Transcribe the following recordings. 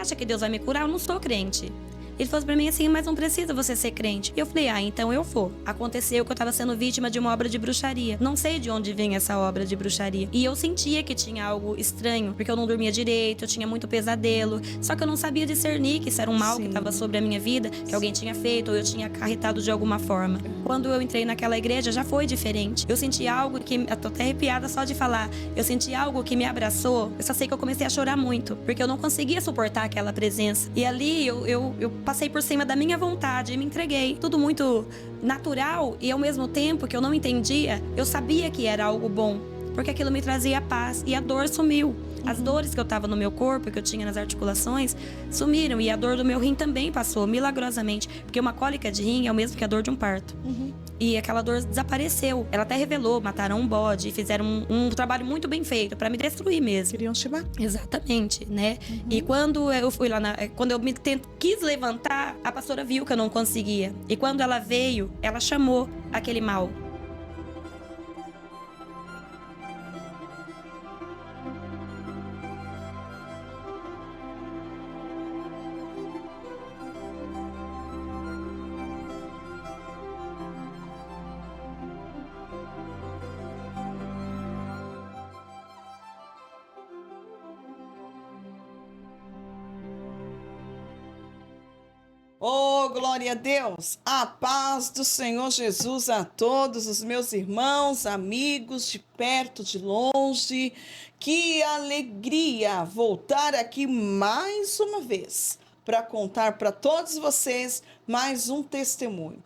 acha que Deus vai me curar? Eu não sou crente. Ele falou pra mim assim, mas não precisa você ser crente. E eu falei, então eu vou. Aconteceu que eu tava sendo vítima de uma obra de bruxaria. Não sei de onde vem essa obra de bruxaria. E eu sentia que tinha algo estranho, porque eu não dormia direito, eu tinha muito pesadelo. Só que eu não sabia discernir que isso era um mal que tava sobre a minha vida, que alguém tinha feito ou eu tinha acarretado de alguma forma. Quando eu entrei naquela igreja, já foi diferente. Eu senti algo que... Eu tô até arrepiada só de falar. Eu senti algo que me abraçou. Eu só sei que eu comecei a chorar muito, porque eu não conseguia suportar aquela presença. E ali eu passei por cima da minha vontade e me entreguei. Tudo muito natural e ao mesmo tempo que eu não entendia, eu sabia que era algo bom, porque aquilo me trazia paz e a dor sumiu. As dores que eu tava no meu corpo, que eu tinha nas articulações, sumiram e a dor do meu rim também passou, milagrosamente, porque uma cólica de rim é o mesmo que a dor de um parto. E aquela dor desapareceu. Ela até revelou, mataram um bode, fizeram um trabalho muito bem feito pra me destruir mesmo. Queriam te matar. Exatamente, né? E quando eu fui lá, quando eu quis levantar, a pastora viu que eu não conseguia. E quando ela veio, ela chamou aquele mal. Oh, glória a Deus! A paz do Senhor Jesus a todos os meus irmãos, amigos de perto, de longe. Que alegria voltar aqui mais uma vez para contar para todos vocês mais um testemunho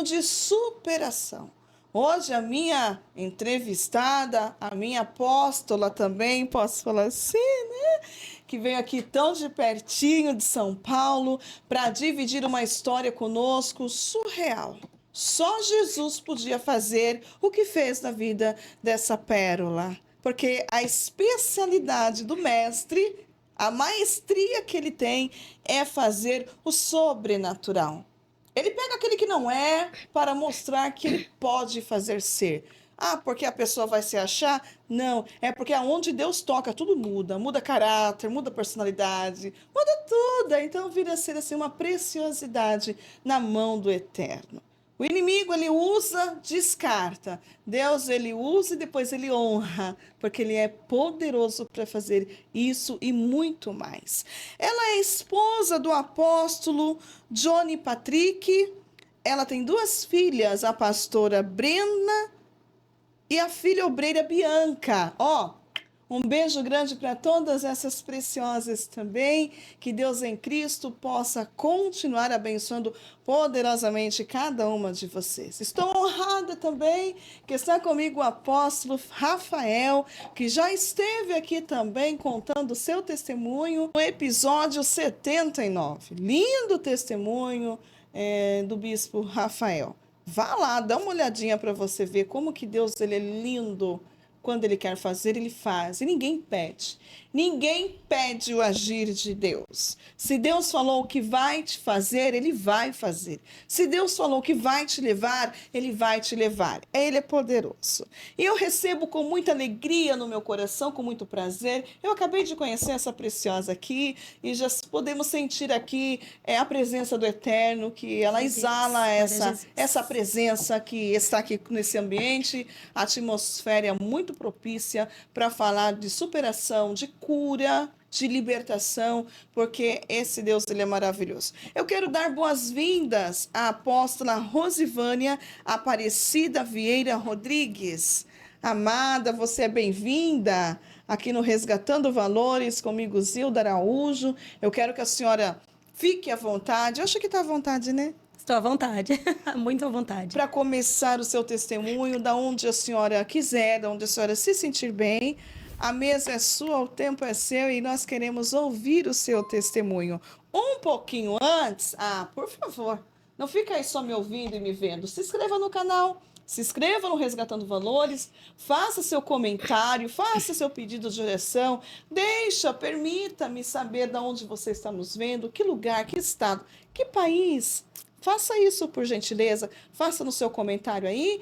de superação. Hoje a minha entrevistada, a minha apóstola também, posso falar assim, né? Que veio aqui tão de pertinho de São Paulo para dividir uma história conosco surreal. Só Jesus podia fazer o que fez na vida dessa pérola, porque a especialidade do mestre, a maestria que ele tem é fazer o sobrenatural. Ele pega aquele que não é para mostrar que ele pode fazer ser. Porque a pessoa vai se achar? Não, é porque aonde Deus toca, tudo muda. Muda caráter, muda personalidade, muda tudo. Então vira a ser assim uma preciosidade na mão do Eterno. O inimigo, ele usa, descarta. Deus, ele usa e depois ele honra, porque ele é poderoso para fazer isso e muito mais. Ela é esposa do apóstolo Johnny Patrick. Ela tem 2 filhas, a pastora Brenda e a filha obreira Bianca. Um beijo grande para todas essas preciosas também. Que Deus em Cristo possa continuar abençoando poderosamente cada uma de vocês. Estou honrada também que está comigo o apóstolo Rafael, que já esteve aqui também contando o seu testemunho no episódio 79. Lindo testemunho do bispo Rafael. Vá lá, dá uma olhadinha para você ver como que Deus ele é lindo. Quando ele quer fazer, ele faz. E ninguém pede. Ninguém pede o agir de Deus. Se Deus falou que vai te fazer, ele vai fazer. Se Deus falou que vai te levar, ele vai te levar. Ele é poderoso. E eu recebo com muita alegria no meu coração, com muito prazer. Eu acabei de conhecer essa preciosa aqui e já podemos sentir aqui a presença do Eterno, que ela exala essa presença que está aqui nesse ambiente. A atmosfera é muito propícia para falar de superação, de cura, de libertação, porque esse Deus ele é maravilhoso. Eu quero dar boas-vindas à apóstola Rosivânia Aparecida Vieira Rodrigues. Amada, você é bem-vinda aqui no Resgatando Valores, comigo Zilda Araújo. Eu quero que a senhora fique à vontade. Eu acho que está à vontade, né? Estou à vontade, muito à vontade. Para começar o seu testemunho, da onde a senhora quiser, da onde a senhora se sentir bem, a mesa é sua, o tempo é seu e nós queremos ouvir o seu testemunho. Um pouquinho antes, por favor, não fica aí só me ouvindo e me vendo. Se inscreva no canal, se inscreva no Resgatando Valores, faça seu comentário, faça seu pedido de oração, permita-me saber de onde você está nos vendo, que lugar, que estado, que país Faça isso, por gentileza. Faça no seu comentário aí.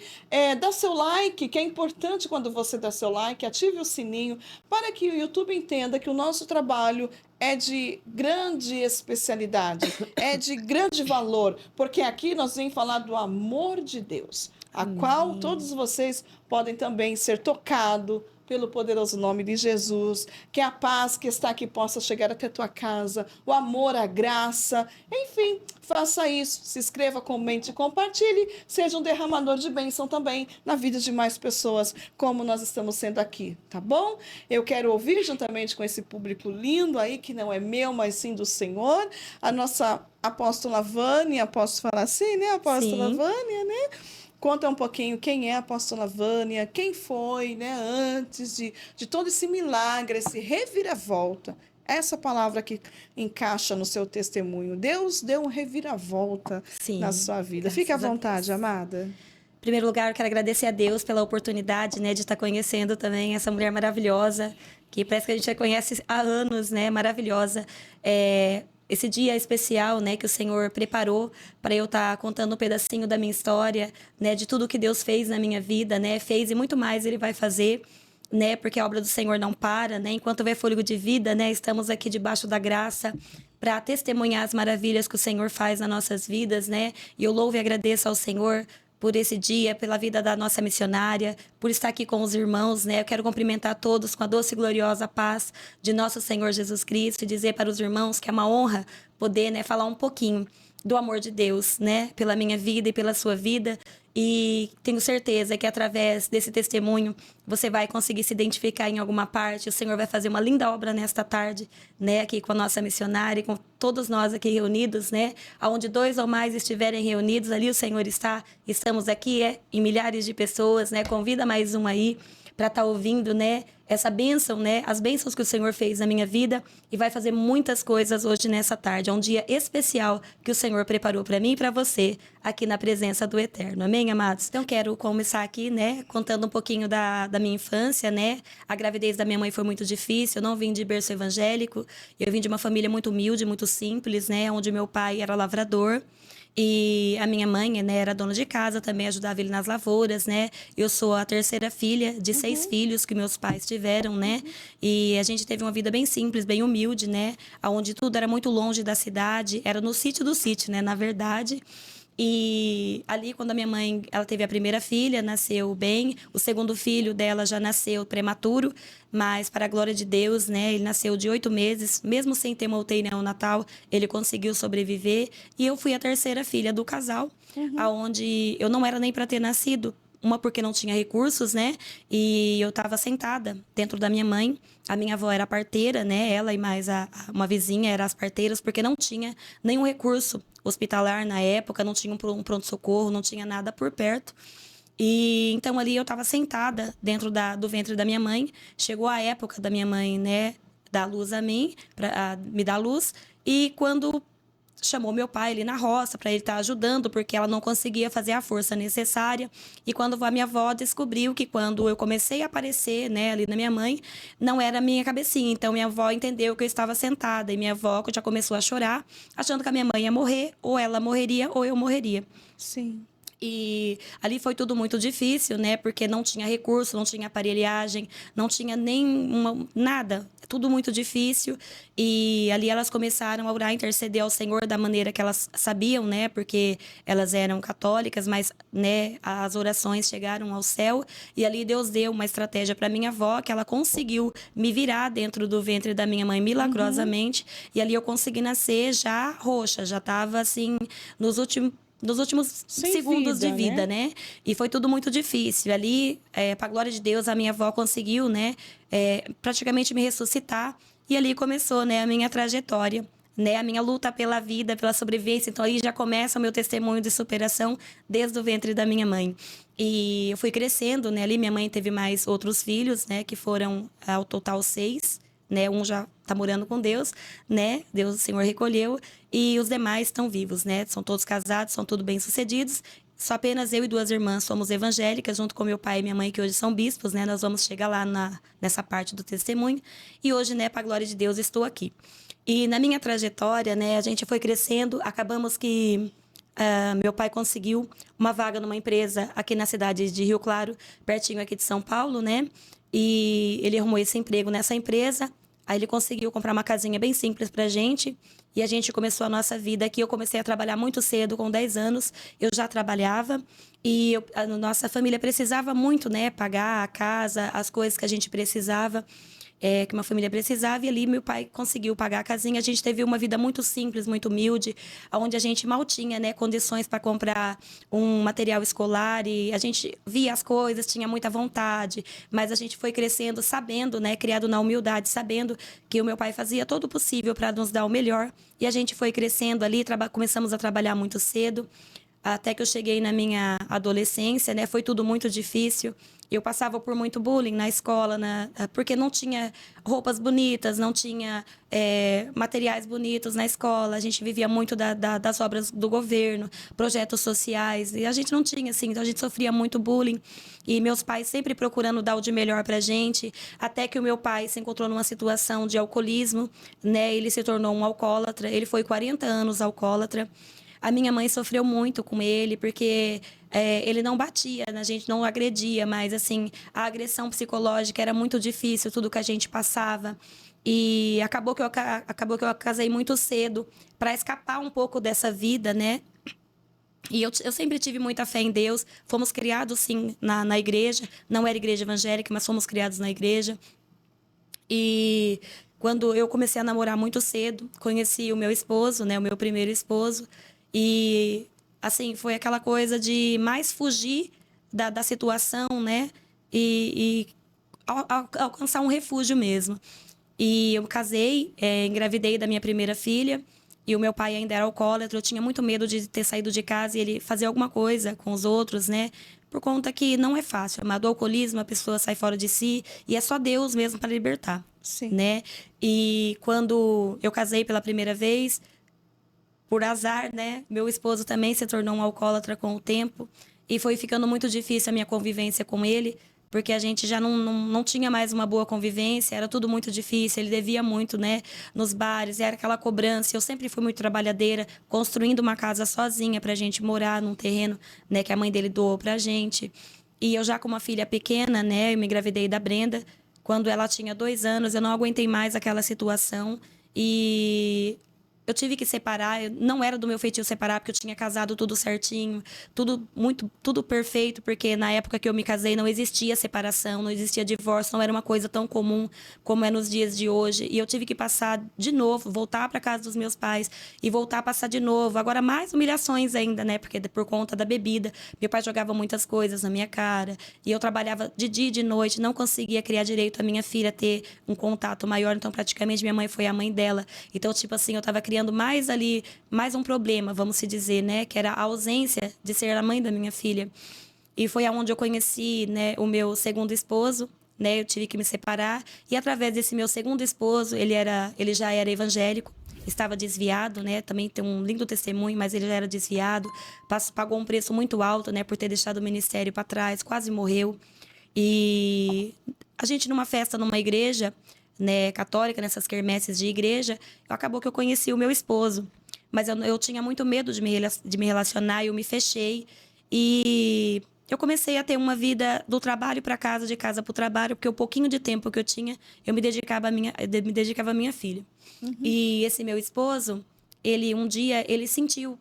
Dá seu like, que é importante quando você dá seu like. Ative o sininho para que o YouTube entenda que o nosso trabalho é de grande especialidade, é de grande valor, porque aqui nós vamos falar do amor de Deus, a qual todos vocês podem também ser tocados pelo poderoso nome de Jesus, que a paz que está aqui possa chegar até tua casa, o amor, a graça, enfim, faça isso, se inscreva, comente, compartilhe, seja um derramador de bênção também na vida de mais pessoas, como nós estamos sendo aqui, tá bom? Eu quero ouvir juntamente com esse público lindo aí, que não é meu, mas sim do Senhor, a nossa apóstola Vânia, posso falar assim, né, apóstola Sim. Vânia, né? Conta um pouquinho quem é a apóstola Vânia, quem foi, né, antes de todo esse milagre, esse reviravolta. Essa palavra que encaixa no seu testemunho. Deus deu um reviravolta na Sim, sua vida. Fique à graças a vontade, Deus. amada. Em primeiro lugar, eu quero agradecer a Deus pela oportunidade, né, de estar conhecendo também essa mulher maravilhosa, que parece que a gente já conhece há anos, né, maravilhosa. Esse dia especial, né, que o Senhor preparou para eu estar contando um pedacinho da minha história, né, de tudo que Deus fez na minha vida, né, fez e muito mais Ele vai fazer, né, porque a obra do Senhor não para, né, enquanto houver fôlego de vida, né, estamos aqui debaixo da graça para testemunhar as maravilhas que o Senhor faz nas nossas vidas, né, e eu louvo e agradeço ao Senhor por esse dia, pela vida da nossa missionária, por estar aqui com os irmãos, né? Eu quero cumprimentar todos com a doce e gloriosa paz de nosso Senhor Jesus Cristo e dizer para os irmãos que é uma honra poder, né, falar um pouquinho do amor de Deus, né, pela minha vida e pela sua vida. E tenho certeza que através desse testemunho você vai conseguir se identificar em alguma parte. O Senhor vai fazer uma linda obra nesta tarde, né, aqui com a nossa missionária, com todos nós aqui reunidos, né, aonde 2 ou mais estiverem reunidos, ali o Senhor está. Estamos aqui em milhares de pessoas, né? Convida mais um aí para estar ouvindo, né, essa bênção, né, as bênçãos que o Senhor fez na minha vida e vai fazer muitas coisas hoje nessa tarde. É um dia especial que o Senhor preparou para mim e para você aqui na presença do Eterno. Amém, amados? Então, quero começar aqui, né, contando um pouquinho da minha infância, né? A gravidez da minha mãe foi muito difícil, eu não vim de berço evangélico, eu vim de uma família muito humilde, muito simples, né, onde meu pai era lavrador. E a minha mãe, né, era dona de casa, também ajudava ele nas lavouras, né? Eu sou a terceira filha de 6 filhos que meus pais tiveram, né? E a gente teve uma vida bem simples, bem humilde, né? Onde tudo era muito longe da cidade, era no sítio do sítio, né? Na verdade. E ali, quando a minha mãe, ela teve a primeira filha, nasceu bem. O segundo filho dela já nasceu prematuro, mas para a glória de Deus, né? Ele nasceu de 8 meses, mesmo sem ter uma UTI neonatal, ele conseguiu sobreviver. E eu fui a terceira filha do casal, aonde eu não era nem para ter nascido. Uma porque não tinha recursos, né? E eu estava sentada dentro da minha mãe. A minha avó era parteira, né? Ela e mais uma vizinha eram as parteiras, porque não tinha nenhum recurso hospitalar na época, não tinha um pronto-socorro, não tinha nada por perto. E então ali eu estava sentada dentro do ventre da minha mãe. Chegou a época da minha mãe, né, dar luz a mim, para me dar luz. E quando chamou meu pai ali na roça para ele estar ajudando, porque ela não conseguia fazer a força necessária. E quando a minha avó descobriu que quando eu comecei a aparecer, né, ali na minha mãe, não era a minha cabecinha. Então minha avó entendeu que eu estava sentada e minha avó já começou a chorar, achando que a minha mãe ia morrer, ou ela morreria ou eu morreria. Sim. E ali foi tudo muito difícil, né? Porque não tinha recurso, não tinha aparelhagem, não tinha nada. Tudo muito difícil. E ali elas começaram a orar, interceder ao Senhor da maneira que elas sabiam, né? Porque elas eram católicas, mas, né, as orações chegaram ao céu. E ali Deus deu uma estratégia para minha avó, que ela conseguiu me virar dentro do ventre da minha mãe milagrosamente. E ali eu consegui nascer já roxa, já estava assim, nos últimos Sem segundos vida, de vida, né? E foi tudo muito difícil. Ali, para a glória de Deus, a minha avó conseguiu, né, praticamente me ressuscitar. E ali começou, né, a minha trajetória, né, a minha luta pela vida, pela sobrevivência. Então, aí já começa o meu testemunho de superação desde o ventre da minha mãe. E eu fui crescendo, né? Ali minha mãe teve mais outros filhos, né, que foram ao total 6. Né, um já está morando com Deus, né? Deus, o Senhor recolheu, e os demais estão vivos, né? São todos casados, são todos bem-sucedidos. Só apenas eu e 2 irmãs somos evangélicas, junto com meu pai e minha mãe, que hoje são bispos, né? Nós vamos chegar lá nessa parte do testemunho. E hoje, né, para a glória de Deus, estou aqui. E na minha trajetória, né, a gente foi crescendo, acabamos que Meu pai conseguiu uma vaga numa empresa aqui na cidade de Rio Claro, pertinho aqui de São Paulo, né? E ele arrumou esse emprego nessa empresa. Aí ele conseguiu comprar uma casinha bem simples pra gente. E a gente começou a nossa vida aqui. Eu comecei a trabalhar muito cedo, com 10 anos. Eu já trabalhava. E a nossa família precisava muito, né? Pagar a casa, as coisas que a gente precisava. Que uma família precisava, e ali meu pai conseguiu pagar a casinha. A gente teve uma vida muito simples, muito humilde, onde a gente mal tinha, né, condições para comprar um material escolar, e a gente via as coisas, tinha muita vontade, mas a gente foi crescendo sabendo, né, criado na humildade, sabendo que o meu pai fazia todo o possível para nos dar o melhor, e a gente foi crescendo ali, começamos a trabalhar muito cedo, até que eu cheguei na minha adolescência, né? Foi tudo muito difícil. Eu passava por muito bullying na escola, porque não tinha roupas bonitas, não tinha materiais bonitos na escola. A gente vivia muito das obras do governo, projetos sociais, e a gente não tinha, assim, então a gente sofria muito bullying. E meus pais sempre procurando dar o de melhor pra gente, até que o meu pai se encontrou numa situação de alcoolismo, né? Ele se tornou um alcoólatra, ele foi 40 anos alcoólatra. A minha mãe sofreu muito com ele, porque ele não batia, a gente não agredia, mas assim, a agressão psicológica era muito difícil, tudo que a gente passava. E acabou que eu casei muito cedo para escapar um pouco dessa vida, né? E eu sempre tive muita fé em Deus. Fomos criados, sim, na igreja. Não era igreja evangélica, mas fomos criados na igreja. E quando eu comecei a namorar muito cedo, conheci o meu esposo, né? O meu primeiro esposo. E, assim, foi aquela coisa de mais fugir da situação, né? E alcançar um refúgio mesmo. E eu casei, engravidei da minha primeira filha. E o meu pai ainda era alcoólatra. Eu tinha muito medo de ter saído de casa e ele fazer alguma coisa com os outros, né? Por conta que não é fácil. Do alcoolismo, a pessoa sai fora de si. E é só Deus mesmo para libertar, Sim. né? E quando eu casei pela primeira vez, por azar, né? Meu esposo também se tornou um alcoólatra com o tempo. E foi ficando muito difícil a minha convivência com ele, porque a gente já não tinha mais uma boa convivência, era tudo muito difícil. Ele devia muito, né? Nos bares, era aquela cobrança. Eu sempre fui muito trabalhadeira, construindo uma casa sozinha pra gente morar num terreno, né? Que a mãe dele doou pra gente. E eu já com uma filha pequena, né? Eu me engravidei da Brenda. Quando ela tinha 2 anos, eu não aguentei mais aquela situação. E eu tive que separar, não era do meu feitio separar, porque eu tinha casado tudo certinho, tudo perfeito, porque na época que eu me casei não existia separação, não existia divórcio, não era uma coisa tão comum como é nos dias de hoje. E eu tive que passar de novo, voltar para casa dos meus pais e voltar a passar de novo. Agora mais humilhações ainda, né? Porque por conta da bebida, meu pai jogava muitas coisas na minha cara, e eu trabalhava de dia e de noite, não conseguia criar direito a minha filha ter um contato maior, então praticamente minha mãe foi a mãe dela. Então, tipo assim, eu tava criando mais ali, mais um problema, vamos se dizer, né? Que era a ausência de ser a mãe da minha filha. E foi aonde eu conheci, né, o meu segundo esposo, né? Eu tive que me separar. E através desse meu segundo esposo, ele já era evangélico, estava desviado, né? Também tem um lindo testemunho, mas ele já era desviado. Pagou um preço muito alto, né? Por ter deixado o ministério para trás, quase morreu. E a gente numa festa, numa igreja, né, católica, nessas quermesses de igreja, acabou que eu conheci o meu esposo. Mas eu tinha muito medo de me relacionar e eu me fechei. E eu comecei a ter uma vida do trabalho para casa, de casa para o trabalho, porque o pouquinho de tempo que eu tinha, eu me dedicava à minha filha. E esse meu esposo, um dia, ele sentiu,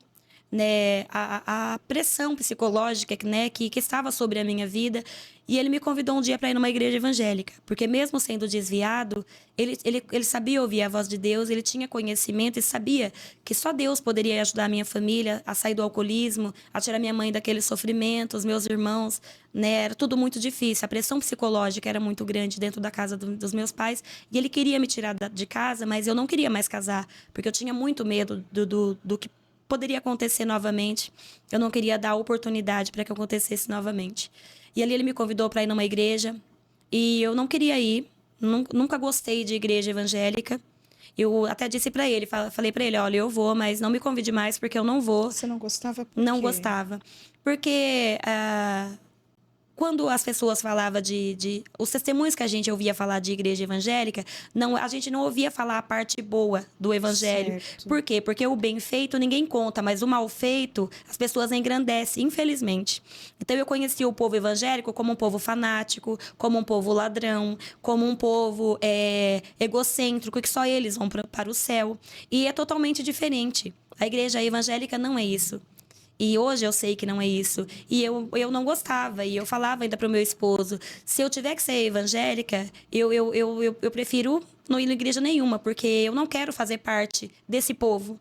né, a pressão psicológica, né, que estava sobre a minha vida. E ele me convidou um dia para ir numa igreja evangélica, porque mesmo sendo desviado, ele sabia ouvir a voz de Deus, ele tinha conhecimento e sabia que só Deus poderia ajudar a minha família a sair do alcoolismo, a tirar minha mãe daquele sofrimento, os meus irmãos, né? Era tudo muito difícil, a pressão psicológica era muito grande dentro da casa dos meus pais, e ele queria me tirar de casa, mas eu não queria mais casar, porque eu tinha muito medo do que poderia acontecer novamente. Eu não queria dar oportunidade para que acontecesse novamente. E ali ele me convidou para ir numa igreja e eu não queria ir, nunca gostei de igreja evangélica. Eu até disse para ele, falei para ele, olha, eu vou, mas não me convide mais porque eu não vou. Você não gostava por Não quê? gostava. Porque quando as pessoas falavam os testemunhos que a gente ouvia falar de igreja evangélica, a gente não ouvia falar a parte boa do evangelho. Certo. Por quê? Porque o bem feito ninguém conta, mas o mal feito as pessoas engrandecem, infelizmente. Então eu conheci o povo evangélico como um povo fanático, como um povo ladrão, como um povo egocêntrico, que só eles vão para o céu. E é totalmente diferente. A igreja evangélica não é isso. E hoje eu sei que não é isso. E eu não gostava. E eu falava ainda pro meu esposo, se eu tiver que ser evangélica, eu prefiro não ir na igreja nenhuma, porque eu não quero fazer parte desse povo.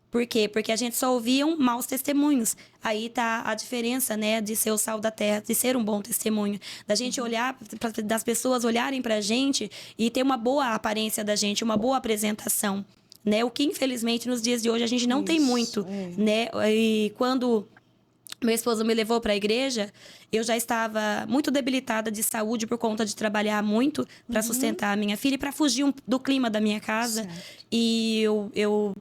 Por quê? Porque a gente só ouvia maus testemunhos. Aí tá a diferença, né, de ser o sal da terra, de ser um bom testemunho. Da gente olhar, das pessoas olharem pra gente e ter uma boa aparência da gente, uma boa apresentação. Né? O que, infelizmente, nos dias de hoje a gente não tem muito, né? E quando meu esposo me levou para a igreja, eu já estava muito debilitada de saúde por conta de trabalhar muito para sustentar a minha filha e para fugir do clima da minha casa. Certo. E eu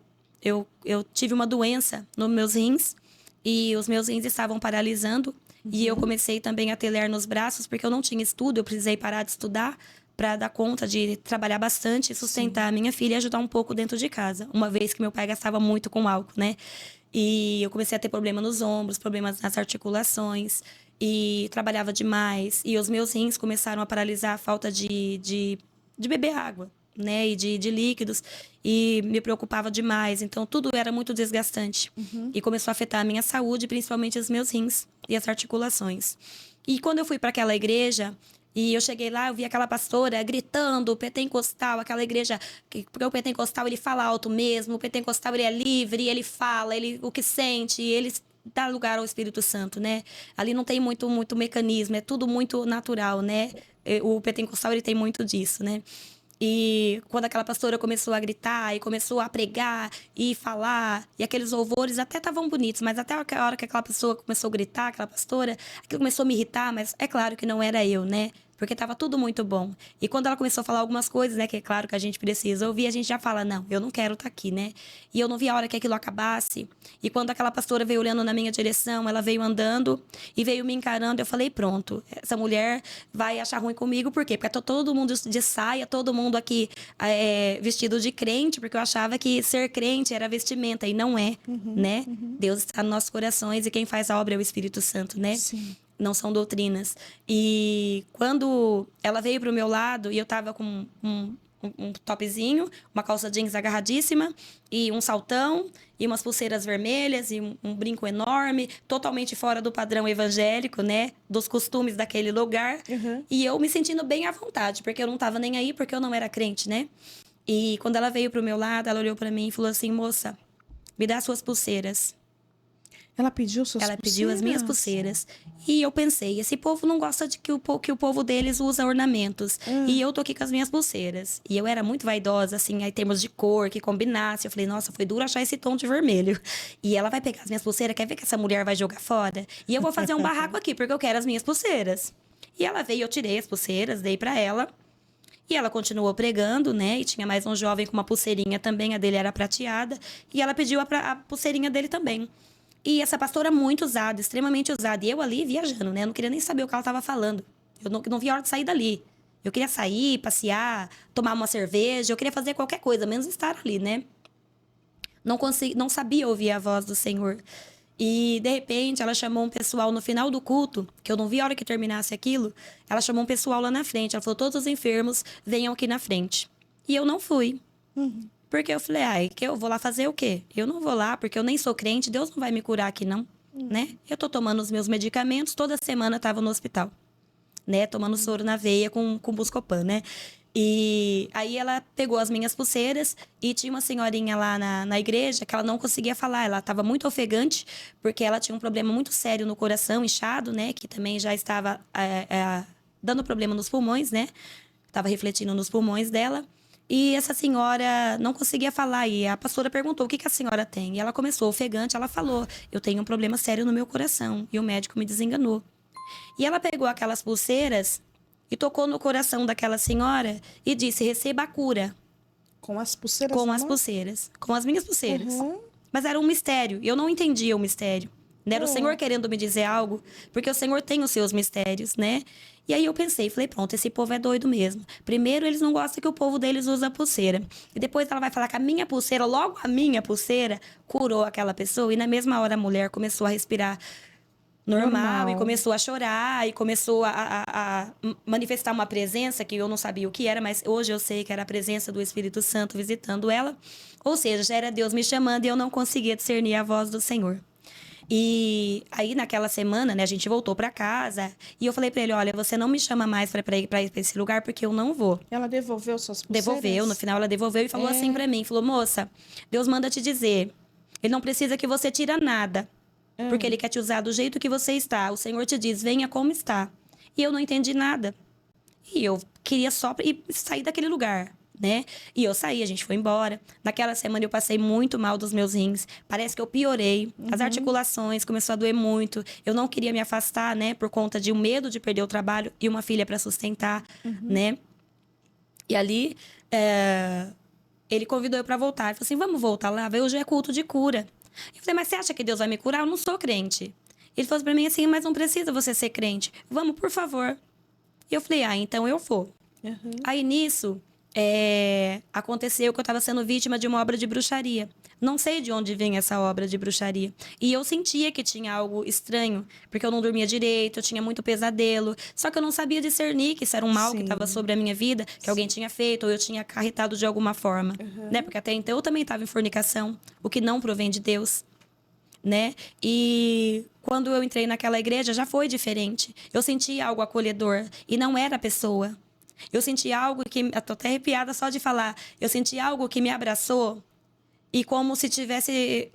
tive uma doença nos meus rins e os meus rins estavam paralisando. E eu comecei também a ter ler nos braços porque eu não tinha estudo, eu precisei parar de estudar para dar conta de trabalhar bastante, sustentar a minha filha e ajudar um pouco dentro de casa. Uma vez que meu pai gastava muito com álcool, né? E eu comecei a ter problema nos ombros, problemas nas articulações e trabalhava demais. E os meus rins começaram a paralisar a falta de beber água, né? E de líquidos. E me preocupava demais. Então, tudo era muito desgastante. E começou a afetar a minha saúde, principalmente os meus rins e as articulações. E quando eu fui para aquela igreja... E eu cheguei lá, eu vi aquela pastora gritando, o pentecostal, aquela igreja... Porque o pentecostal, ele fala alto mesmo, o pentecostal, ele é livre, ele fala, o que sente, ele dá lugar ao Espírito Santo, né? Ali não tem muito mecanismo, é tudo muito natural, né? O pentecostal, ele tem muito disso, né? E quando aquela pastora começou a gritar e começou a pregar e falar, e aqueles louvores até estavam bonitos, mas até a hora que aquela pessoa começou a gritar, aquela pastora, aquilo começou a me irritar, mas é claro que não era eu, né? Porque estava tudo muito bom. E quando ela começou a falar algumas coisas, né, que é claro que a gente precisa ouvir, a gente já fala, não, eu não quero estar aqui, né? E eu não vi a hora que aquilo acabasse. E quando aquela pastora veio olhando na minha direção, ela veio andando e veio me encarando, eu falei, pronto, essa mulher vai achar ruim comigo, por quê? Porque tá todo mundo de saia, todo mundo aqui vestido de crente, porque eu achava que ser crente era vestimenta, e não é, né? Deus está nos nossos corações e quem faz a obra é o Espírito Santo, né? Sim. Não são doutrinas. E quando ela veio pro meu lado e eu tava com um topzinho, uma calça jeans agarradíssima e um saltão e umas pulseiras vermelhas e um brinco enorme, totalmente fora do padrão evangélico, né? Dos costumes daquele lugar. E eu me sentindo bem à vontade, porque eu não tava nem aí, porque eu não era crente, né? E quando ela veio pro meu lado, ela olhou para mim e falou assim, moça, me dá suas pulseiras. Ela pediu suas Ela pulseiras? pediu as minhas pulseiras. E eu pensei, esse povo não gosta de que o povo deles usa ornamentos. E eu tô aqui com as minhas pulseiras. E eu era muito vaidosa, assim, em termos de cor, que combinasse. Eu falei, nossa, foi duro achar esse tom de vermelho. E ela vai pegar as minhas pulseiras, quer ver que essa mulher vai jogar fora? E eu vou fazer um barraco aqui, porque eu quero as minhas pulseiras. E ela veio, eu tirei as pulseiras, dei pra ela. E ela continuou pregando, né? E tinha mais um jovem com uma pulseirinha também, a dele era prateada. E ela pediu a pulseirinha dele também. E essa pastora muito usada, extremamente usada. E eu ali viajando, né? Eu não queria nem saber o que ela estava falando. Eu não via a hora de sair dali. Eu queria sair, passear, tomar uma cerveja. Eu queria fazer qualquer coisa, menos estar ali, né? Não sabia ouvir a voz do Senhor. E, de repente, ela chamou um pessoal no final do culto, que eu não vi a hora que terminasse aquilo. Ela chamou um pessoal lá na frente. Ela falou, todos os enfermos venham aqui na frente. E eu não fui. Porque eu falei, que eu vou lá fazer o quê? Eu não vou lá, porque eu nem sou crente, Deus não vai me curar aqui, não. Né? Eu tô tomando os meus medicamentos, toda semana eu tava no hospital. Né? Tomando soro na veia com Buscopan, né? E aí ela pegou as minhas pulseiras e tinha uma senhorinha lá na igreja que ela não conseguia falar. Ela estava muito ofegante, porque ela tinha um problema muito sério no coração, inchado, né? Que também já estava dando problema nos pulmões, né? Estava refletindo nos pulmões dela. E essa senhora não conseguia falar. E a pastora perguntou, o que a senhora tem? E ela começou, ofegante, ela falou, eu tenho um problema sério no meu coração. E o médico me desenganou. E ela pegou aquelas pulseiras e tocou no coração daquela senhora e disse, receba a cura. Com as pulseiras? Com as pulseiras. Com as minhas pulseiras. Mas era um mistério. E eu não entendia o mistério. Né? Era o Senhor querendo me dizer algo, porque o Senhor tem os seus mistérios, né? E aí eu pensei, falei, pronto, esse povo é doido mesmo. Primeiro, eles não gostam que o povo deles usa pulseira. E depois ela vai falar que a minha pulseira, logo a minha pulseira, curou aquela pessoa. E na mesma hora a mulher começou a respirar normal, e começou a chorar, e começou a manifestar uma presença que eu não sabia o que era, mas hoje eu sei que era a presença do Espírito Santo visitando ela. Ou seja, já era Deus me chamando e eu não conseguia discernir a voz do Senhor. E aí, naquela semana, né, a gente voltou para casa e eu falei para ele, olha, você não me chama mais para ir para esse lugar porque eu não vou. Ela devolveu suas pulseiras? Devolveu, no final ela devolveu e falou assim para mim, falou, moça, Deus manda te dizer, ele não precisa que você tira nada, porque ele quer te usar do jeito que você está. O Senhor te diz, venha como está. E eu não entendi nada. E eu queria só sair daquele lugar, né? E eu saí, a gente foi embora. Naquela semana eu passei muito mal dos meus rins. Parece que eu piorei. As articulações começou a doer muito. Eu não queria me afastar, né? Por conta de um medo de perder o trabalho e uma filha para sustentar, né? E ali, ele convidou eu para voltar. Ele falou assim, vamos voltar lá? Hoje é culto de cura. Eu falei, mas você acha que Deus vai me curar? Eu não sou crente. Ele falou para mim assim, mas não precisa você ser crente. Vamos, por favor. E eu falei, então eu vou. Aí nisso, aconteceu que eu estava sendo vítima de uma obra de bruxaria. Não sei de onde vem essa obra de bruxaria. E eu sentia que tinha algo estranho, porque eu não dormia direito, eu tinha muito pesadelo. Só que eu não sabia discernir que isso era um mal que estava sobre a minha vida, que alguém tinha feito, ou eu tinha acarretado de alguma forma. Né? Porque até então eu também estava em fornicação, o que não provém de Deus. Né? E quando eu entrei naquela igreja, já foi diferente. Eu senti algo acolhedor, e não era a pessoa. Eu senti algo que... Estou até arrepiada só de falar. Eu senti algo que me abraçou e como se tivesse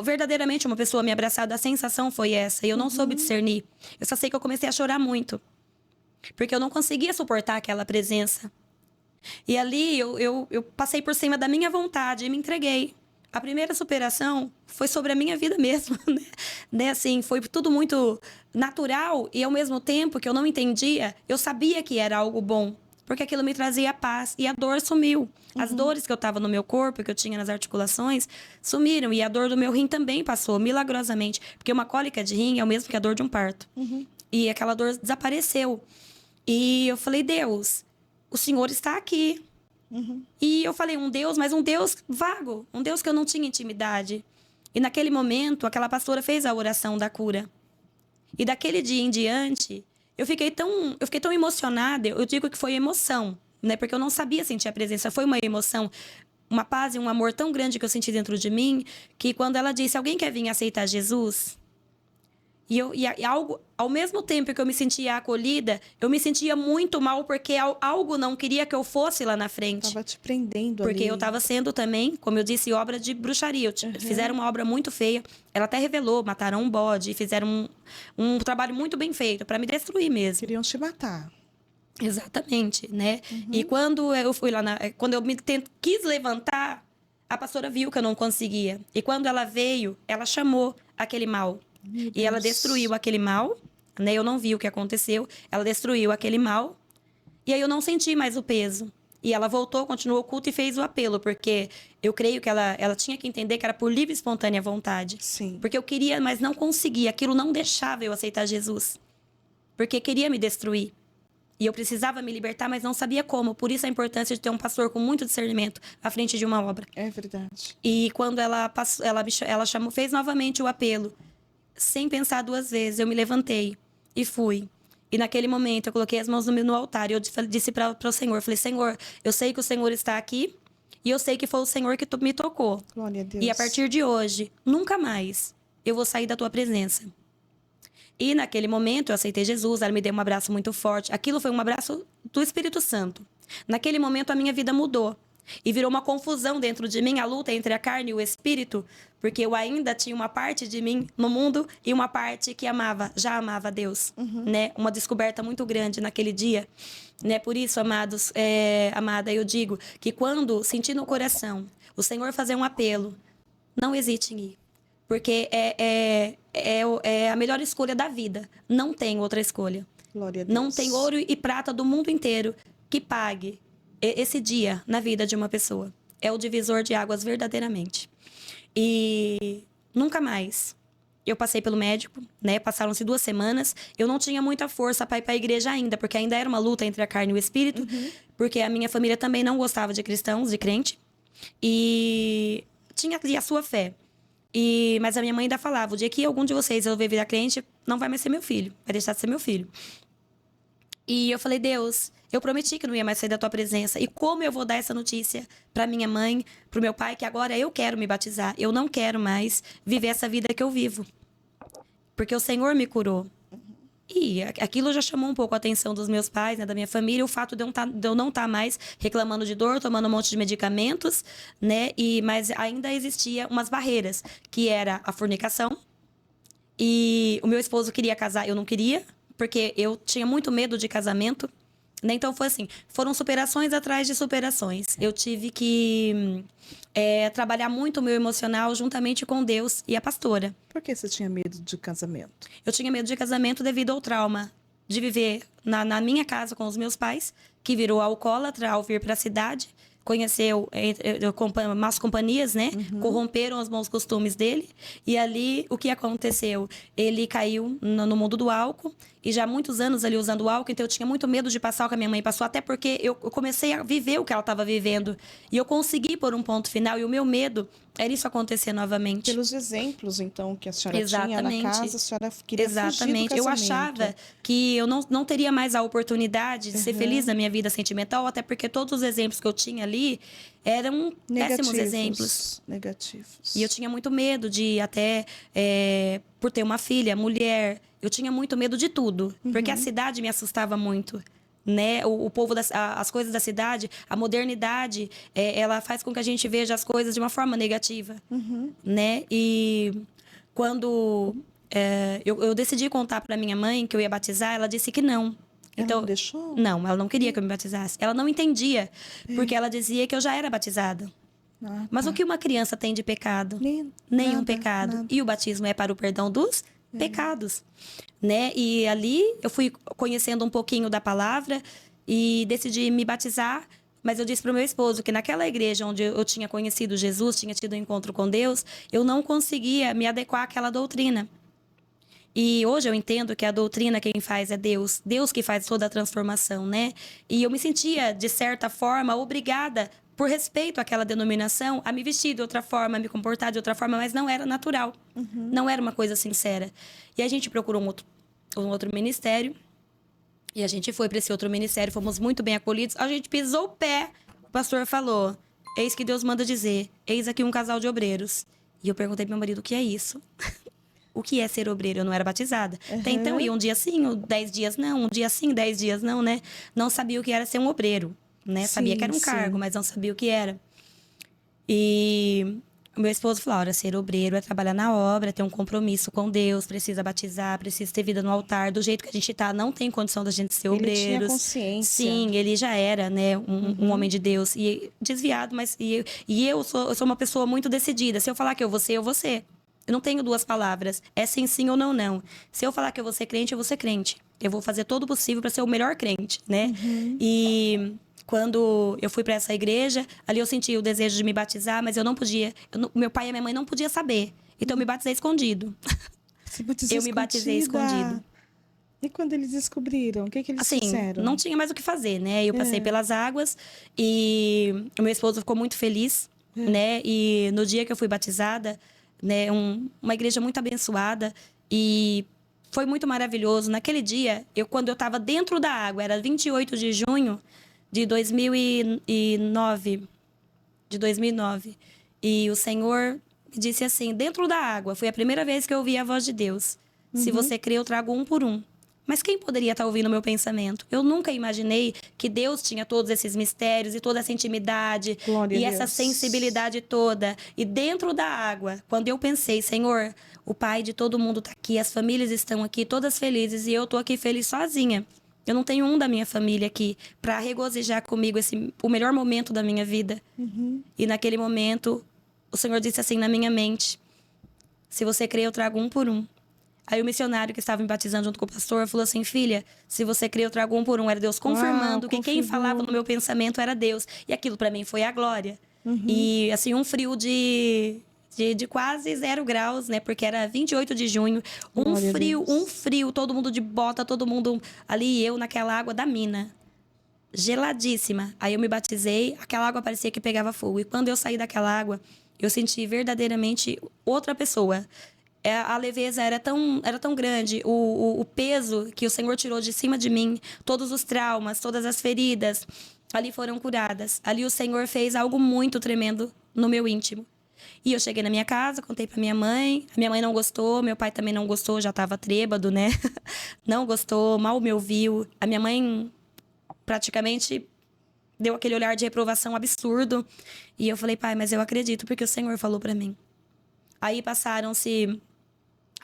verdadeiramente uma pessoa me abraçado. A sensação foi essa. E eu não soube discernir. Eu só sei que eu comecei a chorar muito. Porque eu não conseguia suportar aquela presença. E ali eu passei por cima da minha vontade e me entreguei. A primeira superação foi sobre a minha vida mesmo, né? Assim, foi tudo muito natural e ao mesmo tempo que eu não entendia, eu sabia que era algo bom, porque aquilo me trazia paz e a dor sumiu. As dores que eu tava no meu corpo, que eu tinha nas articulações, sumiram e a dor do meu rim também passou, milagrosamente, porque uma cólica de rim é o mesmo que a dor de um parto. E aquela dor desapareceu. E eu falei, Deus, o Senhor está aqui. E eu falei, um Deus, mas um Deus vago, um Deus que eu não tinha intimidade. E naquele momento, aquela pastora fez a oração da cura. E daquele dia em diante, eu fiquei tão emocionada, eu digo que foi emoção, né? Porque eu não sabia sentir a presença, foi uma emoção, uma paz e um amor tão grande que eu senti dentro de mim, que quando ela disse, alguém quer vir aceitar Jesus? E algo, ao mesmo tempo que eu me sentia acolhida, eu me sentia muito mal, porque algo não queria que eu fosse lá na frente. Estava te prendendo ali. Porque eu estava sendo também, como eu disse, obra de bruxaria. Fizeram uma obra muito feia. Ela até revelou, mataram um bode, fizeram um trabalho muito bem feito, para me destruir mesmo. Queriam te matar. Exatamente, né? E quando eu fui lá, quando eu quis levantar, a pastora viu que eu não conseguia. E quando ela veio, ela chamou aquele mal. E ela destruiu aquele mal, né? Eu não vi o que aconteceu. Ela destruiu aquele mal. E aí eu não senti mais o peso. E ela voltou, continuou o culto e fez o apelo. Porque eu creio que ela tinha que entender que era por livre e espontânea vontade. Sim. Porque eu queria, mas não conseguia. Aquilo não deixava eu aceitar Jesus. Porque queria me destruir. E eu precisava me libertar, mas não sabia como. Por isso a importância de ter um pastor com muito discernimento à frente de uma obra. É verdade. E quando ela chamou, fez novamente o apelo, sem pensar duas vezes, eu me levantei e fui. E naquele momento eu coloquei as mãos no altar e eu disse para o Senhor, falei, Senhor, eu sei que o Senhor está aqui e eu sei que foi o Senhor que me tocou. Glória a Deus. E a partir de hoje, nunca mais eu vou sair da tua presença. E naquele momento eu aceitei Jesus, ela me deu um abraço muito forte. Aquilo foi um abraço do Espírito Santo. Naquele momento a minha vida mudou. E virou uma confusão dentro de mim, a luta entre a carne e o espírito, porque eu ainda tinha uma parte de mim no mundo e uma parte que já amava Deus, né? Uma descoberta muito grande naquele dia, né? Por isso, amados, amada, eu digo que quando sentir no coração o Senhor fazer um apelo, não hesite em ir, porque é a melhor escolha da vida. Não tem outra escolha. Glória a Deus. Não tem ouro e prata do mundo inteiro que pague esse dia na vida de uma pessoa. É o divisor de águas verdadeiramente. E nunca mais eu passei pelo médico, né? Passaram-se 2 semanas. Eu não tinha muita força para ir para a igreja ainda, porque ainda era uma luta entre a carne e o espírito, porque a minha família também não gostava de cristãos, de crente, e tinha ali a sua fé. Mas a minha mãe ainda falava: o dia que algum de vocês resolver virar crente, não vai mais ser meu filho, vai deixar de ser meu filho. E eu falei: Deus, eu prometi que não ia mais sair da tua presença. E como eu vou dar essa notícia para minha mãe, para o meu pai, que agora eu quero me batizar? Eu não quero mais viver essa vida que eu vivo. Porque o Senhor me curou. E aquilo já chamou um pouco a atenção dos meus pais, né, da minha família, o fato de eu não estar mais reclamando de dor, tomando um monte de medicamentos, né? Mas ainda existia umas barreiras, que era a fornicação. E o meu esposo queria casar, eu não queria, porque eu tinha muito medo de casamento, né? Então foi assim, foram superações atrás de superações. Eu tive que trabalhar muito o meu emocional juntamente com Deus e a pastora. Por que você tinha medo de casamento? Eu tinha medo de casamento devido ao trauma de viver na minha casa com os meus pais, que virou alcoólatra ao vir para a cidade. Conheceu más companhias, né? Corromperam os bons costumes dele. E ali, o que aconteceu? Ele caiu no mundo do álcool. E já há muitos anos ali usando álcool. Então, eu tinha muito medo de passar o que a minha mãe passou. Até porque eu comecei a viver o que ela estava vivendo. E eu consegui pôr um ponto final. E o meu medo era isso acontecer novamente. Pelos exemplos, então, que a senhora tinha na casa, a senhora queria fugir do casamento. Eu achava que eu não teria mais a oportunidade de ser feliz na minha vida sentimental, até porque todos os exemplos que eu tinha ali eram péssimos exemplos. Negativos. E eu tinha muito medo de até, por ter uma filha, mulher, eu tinha muito medo de tudo, porque a cidade me assustava muito. Né? O povo, as coisas da cidade, a modernidade, ela faz com que a gente veja as coisas de uma forma negativa, né? E quando eu decidi contar para minha mãe que eu ia batizar, ela disse que não. Então, ela não deixou? Não, ela não queria que eu me batizasse. Ela não entendia, porque ela dizia que eu já era batizada. Mas o que uma criança tem de pecado? Nenhum pecado. Nada. E o batismo é para o perdão dos pecados, né? E ali eu fui conhecendo um pouquinho da palavra e decidi me batizar, mas eu disse para o meu esposo que naquela igreja onde eu tinha conhecido Jesus, tinha tido um encontro com Deus, eu não conseguia me adequar àquela doutrina. E hoje eu entendo que a doutrina quem faz é Deus. Deus que faz toda a transformação, né? E eu me sentia, de certa forma, obrigada, por respeito àquela denominação, a me vestir de outra forma, a me comportar de outra forma, mas não era natural. Não era uma coisa sincera. E a gente procurou um outro ministério. E a gente foi para esse outro ministério, fomos muito bem acolhidos. A gente pisou o pé, o pastor falou: eis que Deus manda dizer, eis aqui um casal de obreiros. E eu perguntei pro meu marido: o que é isso? O que é ser obreiro? Eu não era batizada. Até então, ia um dia sim, 10 dias não. Um dia sim, 10 dias não, né? Não sabia o que era ser um obreiro, né? Sim, sabia que era um cargo, mas não sabia o que era. E o meu esposo falou: olha, ser obreiro é trabalhar na obra, ter um compromisso com Deus, precisa batizar, precisa ter vida no altar. Do jeito que a gente tá, não tem condição da gente ser obreiros. Ele tinha consciência. Sim, ele já era, né, um homem de Deus. E desviado, mas... eu sou uma pessoa muito decidida. Se eu falar que eu vou ser, eu vou ser. Eu não tenho duas palavras. É sim, sim ou não, não. Se eu falar que eu vou ser crente, eu vou ser crente. Eu vou fazer todo o possível para ser o melhor crente, né? E quando eu fui para essa igreja, ali eu senti o desejo de me batizar, mas eu não podia. Meu pai e minha mãe não podiam saber. Então eu me batizei escondido. Eu me batizei escondido. E quando eles descobriram, o que eles fizeram? Não tinha mais o que fazer, né? Eu passei pelas águas e o meu esposo ficou muito feliz, né? E no dia que eu fui batizada, né, uma igreja muito abençoada, e foi muito maravilhoso. Naquele dia, quando eu estava dentro da água, era 28 de junho de 2009, e o Senhor me disse assim, dentro da água, foi a primeira vez que eu ouvi a voz de Deus: se você crê, eu trago um por um. Mas quem poderia estar ouvindo o meu pensamento? Eu nunca imaginei que Deus tinha todos esses mistérios e toda essa intimidade e essa sensibilidade toda. E dentro da água, quando eu pensei: Senhor, o pai de todo mundo está aqui, as famílias estão aqui, todas felizes, e eu estou aqui feliz sozinha. Eu não tenho um da minha família aqui para regozijar comigo o melhor momento da minha vida. E naquele momento, o Senhor disse assim na minha mente: se você crê, eu trago um por um. Aí o missionário que estava me batizando junto com o pastor falou assim: filha, se você crê, eu trago um por um. Era Deus confirmando que quem falava no meu pensamento era Deus. E aquilo para mim foi a glória. E assim, um frio de de quase 0 graus, né? Porque era 28 de junho. Glória a Deus. Um frio, todo mundo de bota, todo mundo ali, eu naquela água da mina. Geladíssima. Aí eu me batizei, aquela água parecia que pegava fogo. E quando eu saí daquela água, eu senti verdadeiramente outra pessoa. A leveza era tão grande, o peso que o Senhor tirou de cima de mim, todos os traumas, todas as feridas, ali foram curadas. Ali o Senhor fez algo muito tremendo no meu íntimo. E eu cheguei na minha casa, contei pra minha mãe. A minha mãe não gostou, meu pai também não gostou, já tava trêbado, né? Não gostou, mal me ouviu. A minha mãe praticamente deu aquele olhar de reprovação absurdo. E eu falei, pai, mas eu acredito porque o Senhor falou pra mim. Aí passaram-se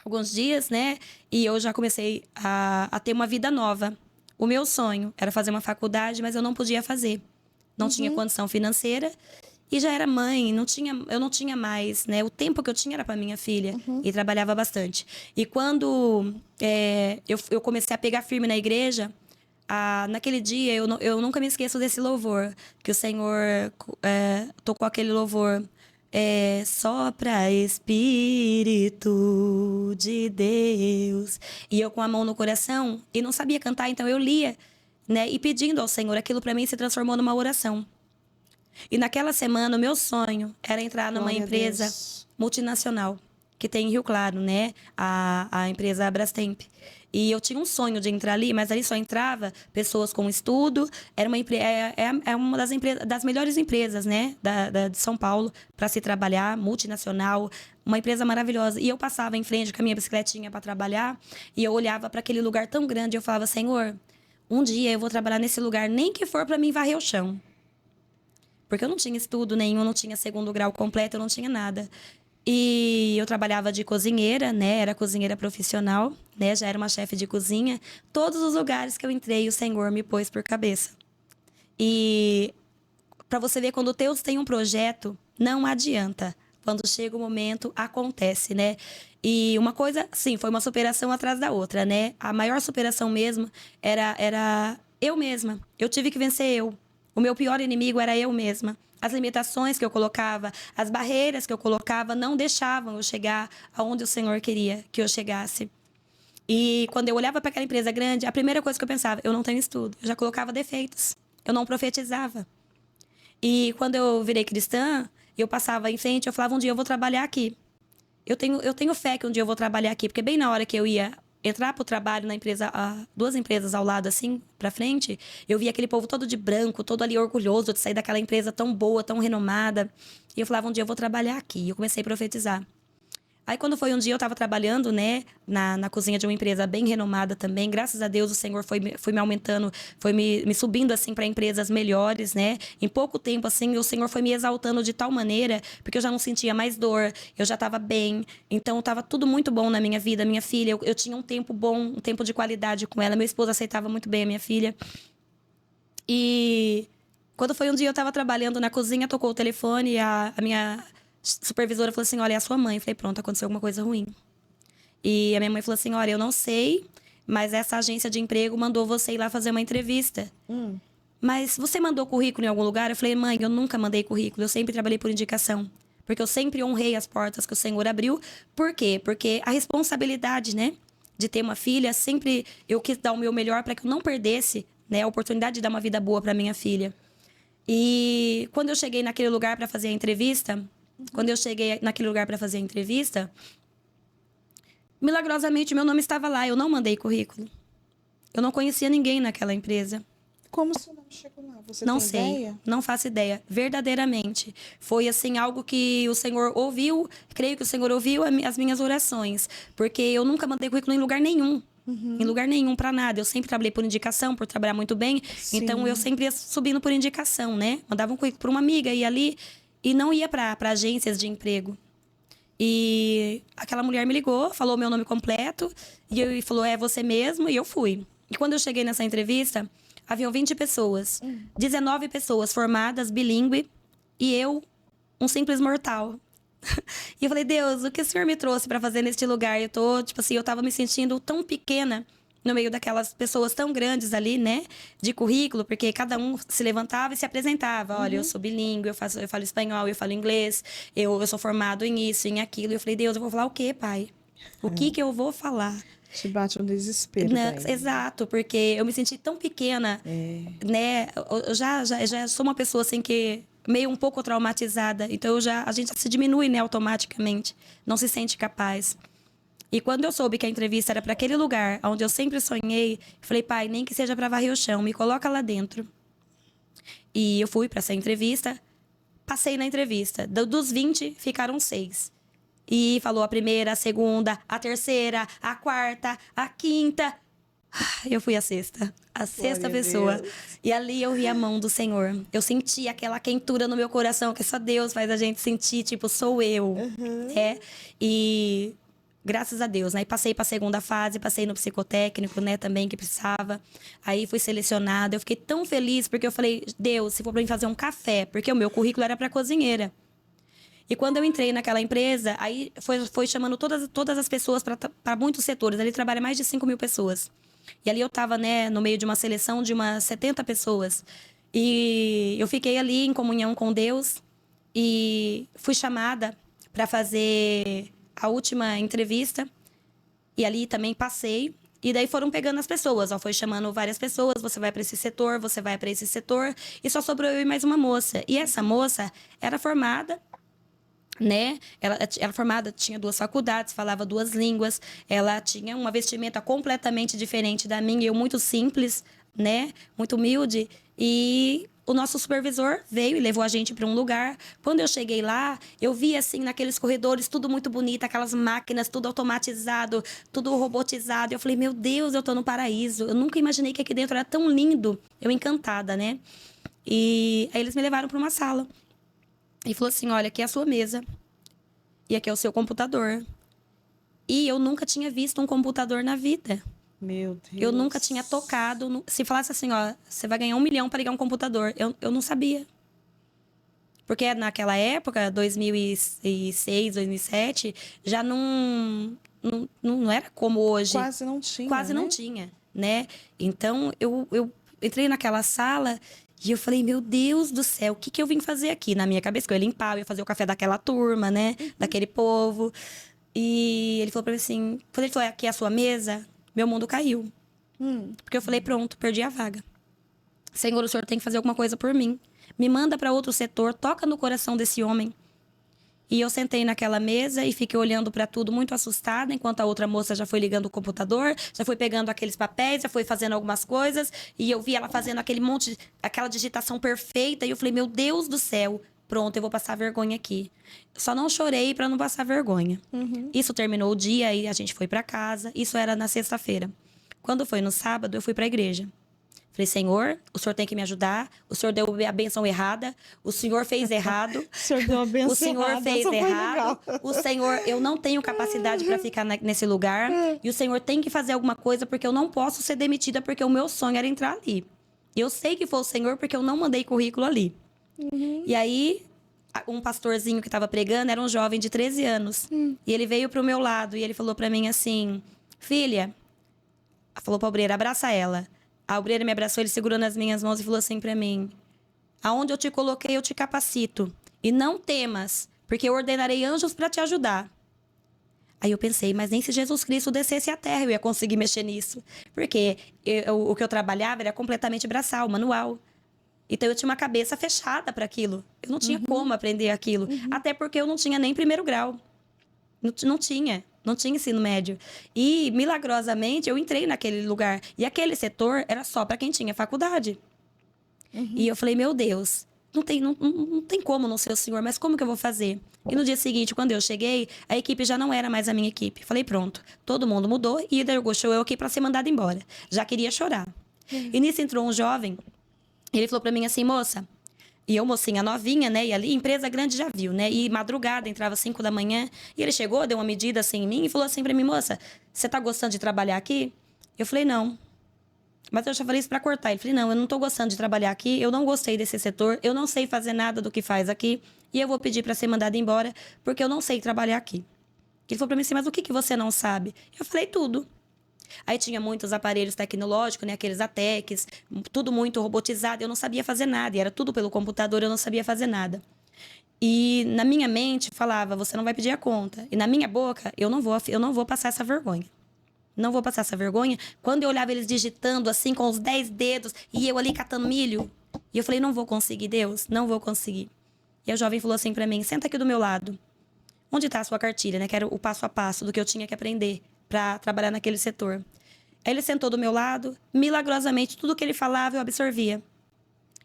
alguns dias, né? E eu já comecei a ter uma vida nova. O meu sonho era fazer uma faculdade, mas eu não podia fazer. Não tinha condição financeira. E já era mãe, eu não tinha mais, né? O tempo que eu tinha era para minha filha. E trabalhava bastante. E quando eu comecei a pegar firme na igreja, naquele dia, eu nunca me esqueço desse louvor. Que o Senhor tocou aquele louvor. Sopra Espírito de Deus. E eu com a mão no coração e não sabia cantar, então eu lia, né? E pedindo ao Senhor, aquilo para mim se transformou numa oração. E naquela semana, o meu sonho era entrar numa Glória a empresa Deus. multinacional que tem em Rio Claro, né? A empresa Brastemp. E eu tinha um sonho de entrar ali, mas ali só entrava pessoas com estudo. Era uma das melhores empresas, né? De São Paulo, para se trabalhar, multinacional. Uma empresa maravilhosa. E eu passava em frente com a minha bicicletinha para trabalhar. E eu olhava para aquele lugar tão grande. E eu falava, Senhor, um dia eu vou trabalhar nesse lugar, nem que for para mim varrer o chão. Porque eu não tinha estudo nenhum, não tinha segundo grau completo, eu não tinha nada. E eu trabalhava de cozinheira, né? Era cozinheira profissional, né? Já era uma chefe de cozinha. Todos os lugares que eu entrei, o Senhor me pôs por cabeça. E para você ver, quando Deus tem um projeto, não adianta. Quando chega o momento, acontece, né? E uma coisa, sim, foi uma superação atrás da outra, né? A maior superação mesmo era eu mesma. Eu tive que vencer eu. O meu pior inimigo era eu mesma. As limitações que eu colocava, as barreiras que eu colocava não deixavam eu chegar aonde o Senhor queria que eu chegasse. E quando eu olhava para aquela empresa grande, a primeira coisa que eu pensava, eu não tenho estudo. Eu já colocava defeitos. Eu não profetizava. E quando eu virei cristã, eu passava em frente, eu falava, um dia eu vou trabalhar aqui. Eu tenho fé que um dia eu vou trabalhar aqui, porque bem na hora que eu ia entrar pro trabalho na empresa, 2 empresas ao lado, assim, pra frente, eu via aquele povo todo de branco, todo ali orgulhoso de sair daquela empresa tão boa, tão renomada. E eu falava, um dia eu vou trabalhar aqui. E eu comecei a profetizar. Aí, quando foi um dia, eu estava trabalhando, né, na cozinha de uma empresa bem renomada também. Graças a Deus, o Senhor foi me aumentando, foi me subindo, assim, para empresas melhores, né? Em pouco tempo, assim, o Senhor foi me exaltando de tal maneira, porque eu já não sentia mais dor, eu já estava bem. Então, estava tudo muito bom na minha vida. Minha filha, eu tinha um tempo bom, um tempo de qualidade com ela. Meu esposo aceitava muito bem a minha filha. E quando foi um dia, eu estava trabalhando na cozinha, tocou o telefone e a minha supervisora falou assim, olha, é a sua mãe. Eu falei, pronto, aconteceu alguma coisa ruim. E a minha mãe falou assim, olha, eu não sei, mas essa agência de emprego mandou você ir lá fazer uma entrevista. Mas você mandou currículo em algum lugar? Eu falei, mãe, eu nunca mandei currículo, eu sempre trabalhei por indicação. Porque eu sempre honrei as portas que o Senhor abriu. Por quê? Porque a responsabilidade, né, de ter uma filha, sempre eu quis dar o meu melhor para que eu não perdesse, né, a oportunidade de dar uma vida boa para minha filha. E quando eu cheguei naquele lugar para fazer a entrevista, milagrosamente meu nome estava lá, eu não mandei currículo. Eu não conhecia ninguém naquela empresa. Como seu nome chegou lá? Você Não tem sei, ideia? não faço ideia. Verdadeiramente. Foi assim algo que o Senhor ouviu, creio que o Senhor ouviu as minhas orações. Porque eu nunca mandei currículo em lugar nenhum. Em lugar nenhum, pra nada. Eu sempre trabalhei por indicação, por trabalhar muito bem. Sim. Então eu sempre ia subindo por indicação, né? Mandava um currículo pra uma amiga, ia ali e não ia pra agências de emprego. E aquela mulher me ligou, falou meu nome completo e falou, é você mesmo, e eu fui. E quando eu cheguei nessa entrevista, haviam 20 pessoas. 19 pessoas formadas, bilíngue, e eu, um simples mortal. E eu falei, Deus, o que o Senhor me trouxe para fazer neste lugar? Eu tava me sentindo tão pequena, no meio daquelas pessoas tão grandes ali, né, de currículo, porque cada um se levantava e se apresentava. Olha, eu sou bilíngue, eu falo espanhol, eu falo inglês, eu sou formado em isso, em aquilo. E eu falei, Deus, eu vou falar o quê, pai? O que eu vou falar? Te bate um desespero daí. Exato, porque eu me senti tão pequena, né? Eu já sou uma pessoa assim que meio um pouco traumatizada, então a gente se diminui, né, automaticamente, não se sente capaz. E quando eu soube que a entrevista era para aquele lugar onde eu sempre sonhei, falei, pai, nem que seja para varrer o chão, me coloca lá dentro. E eu fui para essa entrevista, passei na entrevista. Dos 20, ficaram 6. E falou a primeira, a segunda, a terceira, a quarta, a quinta. Eu fui a sexta pessoa. Deus. E ali eu vi a mão do Senhor. Eu senti aquela quentura no meu coração, que só Deus faz a gente sentir, tipo, sou eu. Né? E graças a Deus, né? E passei para a segunda fase, passei no psicotécnico, né, também, que precisava. Aí fui selecionada. Eu fiquei tão feliz, porque eu falei, Deus, se for para mim fazer um café, porque o meu currículo era para cozinheira. E quando eu entrei naquela empresa, aí foi chamando todas as pessoas para muitos setores. Ali trabalha mais de 5 mil pessoas. E ali eu estava, né, no meio de uma seleção de umas 70 pessoas. E eu fiquei ali em comunhão com Deus e fui chamada para fazer a última entrevista. E ali também passei. E daí foram pegando as pessoas. Ó, foi chamando várias pessoas. Você vai para esse setor, você vai para esse setor. E só sobrou eu e mais uma moça. E essa moça era formada, né? Ela era formada, tinha 2 faculdades, falava 2 línguas. Ela tinha uma vestimenta completamente diferente da minha. Eu muito simples, né? Muito humilde. E o nosso supervisor veio e levou a gente para um lugar. Quando eu cheguei lá, eu vi assim naqueles corredores tudo muito bonito, aquelas máquinas, tudo automatizado, tudo robotizado. Eu falei, meu Deus, eu tô no paraíso. Eu nunca imaginei que aqui dentro era tão lindo. Eu encantada, né? E aí eles me levaram para uma sala. E falou assim, olha, aqui é a sua mesa. E aqui é o seu computador. E eu nunca tinha visto um computador na vida. Meu Deus. Eu nunca tinha tocado. Se falasse assim, ó, você vai ganhar 1 milhão para ligar um computador. Eu não sabia. Porque naquela época, 2006, 2007, já não era como hoje. Quase não tinha, Quase né? não tinha, né? Então, eu entrei naquela sala e eu falei, meu Deus do céu, o que eu vim fazer aqui? Na minha cabeça, que eu ia limpar, eu ia fazer o café daquela turma, né? Daquele povo. E ele falou pra mim assim, quando ele falou, aqui é a sua mesa, meu mundo caiu. Porque eu falei, pronto, perdi a vaga. Senhor, o senhor tem que fazer alguma coisa por mim. Me manda para outro setor, toca no coração desse homem. E eu sentei naquela mesa e fiquei olhando para tudo muito assustada, enquanto a outra moça já foi ligando o computador, já foi pegando aqueles papéis, já foi fazendo algumas coisas. E eu vi ela fazendo aquele monte, aquela digitação perfeita. E eu falei, meu Deus do céu, pronto, eu vou passar vergonha aqui. Só não chorei para não passar vergonha. Isso terminou o dia e a gente foi para casa. Isso era na sexta-feira. Quando foi no sábado, eu fui para a igreja. Falei, Senhor, o Senhor tem que me ajudar. O Senhor deu a benção errada. O Senhor fez errado. O Senhor deu a benção O Senhor errada. fez Essa foi errado. legal. O Senhor, eu não tenho capacidade para ficar nesse lugar. E o Senhor tem que fazer alguma coisa porque eu não posso ser demitida porque o meu sonho era entrar ali. E eu sei que foi o Senhor porque eu não mandei currículo ali. E aí, um pastorzinho que estava pregando era um jovem de 13 anos. E ele veio pro meu lado e ele falou para mim assim, filha, falou pra obreira, abraça ela. A obreira me abraçou, ele segurou nas minhas mãos e falou assim pra mim, aonde eu te coloquei, eu te capacito. E não temas, porque eu ordenarei anjos para te ajudar. Aí eu pensei, mas nem se Jesus Cristo descesse à terra eu ia conseguir mexer nisso. Porque o que eu trabalhava era completamente braçal, manual. Então eu tinha uma cabeça fechada para aquilo. Eu não tinha como aprender aquilo. Até porque eu não tinha nem 1º grau. Não tinha ensino médio. E, milagrosamente, eu entrei naquele lugar. E aquele setor era só para quem tinha faculdade. E eu falei, meu Deus, não tem como não ser o Senhor, mas como que eu vou fazer? E no dia seguinte, quando eu cheguei, a equipe já não era mais a minha equipe. Falei, pronto, todo mundo mudou e deixou eu aqui para ser mandada embora. Já queria chorar. E nisso entrou um jovem, ele falou para mim assim, moça, e eu, mocinha novinha, né? E ali, empresa grande já viu, né? E madrugada, entrava 5 da manhã. E ele chegou, deu uma medida assim em mim e falou assim pra mim, moça, você tá gostando de trabalhar aqui? Eu falei, não. Mas eu já falei isso pra cortar. Ele falou, não, eu não tô gostando de trabalhar aqui. Eu não gostei desse setor. Eu não sei fazer nada do que faz aqui. E eu vou pedir pra ser mandada embora, porque eu não sei trabalhar aqui. Ele falou pra mim assim, mas o que você não sabe? Eu falei, tudo. Aí tinha muitos aparelhos tecnológicos, né? Aqueles ATECs, tudo muito robotizado. Eu não sabia fazer nada. E era tudo pelo computador, eu não sabia fazer nada. E na minha mente falava, você não vai pedir a conta. E na minha boca, eu não vou passar essa vergonha. Não vou passar essa vergonha. Quando eu olhava eles digitando assim, com os 10 dedos, e eu ali catando milho. E eu falei, não vou conseguir, Deus, não vou conseguir. E a jovem falou assim pra mim, senta aqui do meu lado. Onde tá a sua cartilha, né? Que era o passo a passo do que eu tinha que aprender pra trabalhar naquele setor. Aí ele sentou do meu lado, milagrosamente, tudo que ele falava eu absorvia.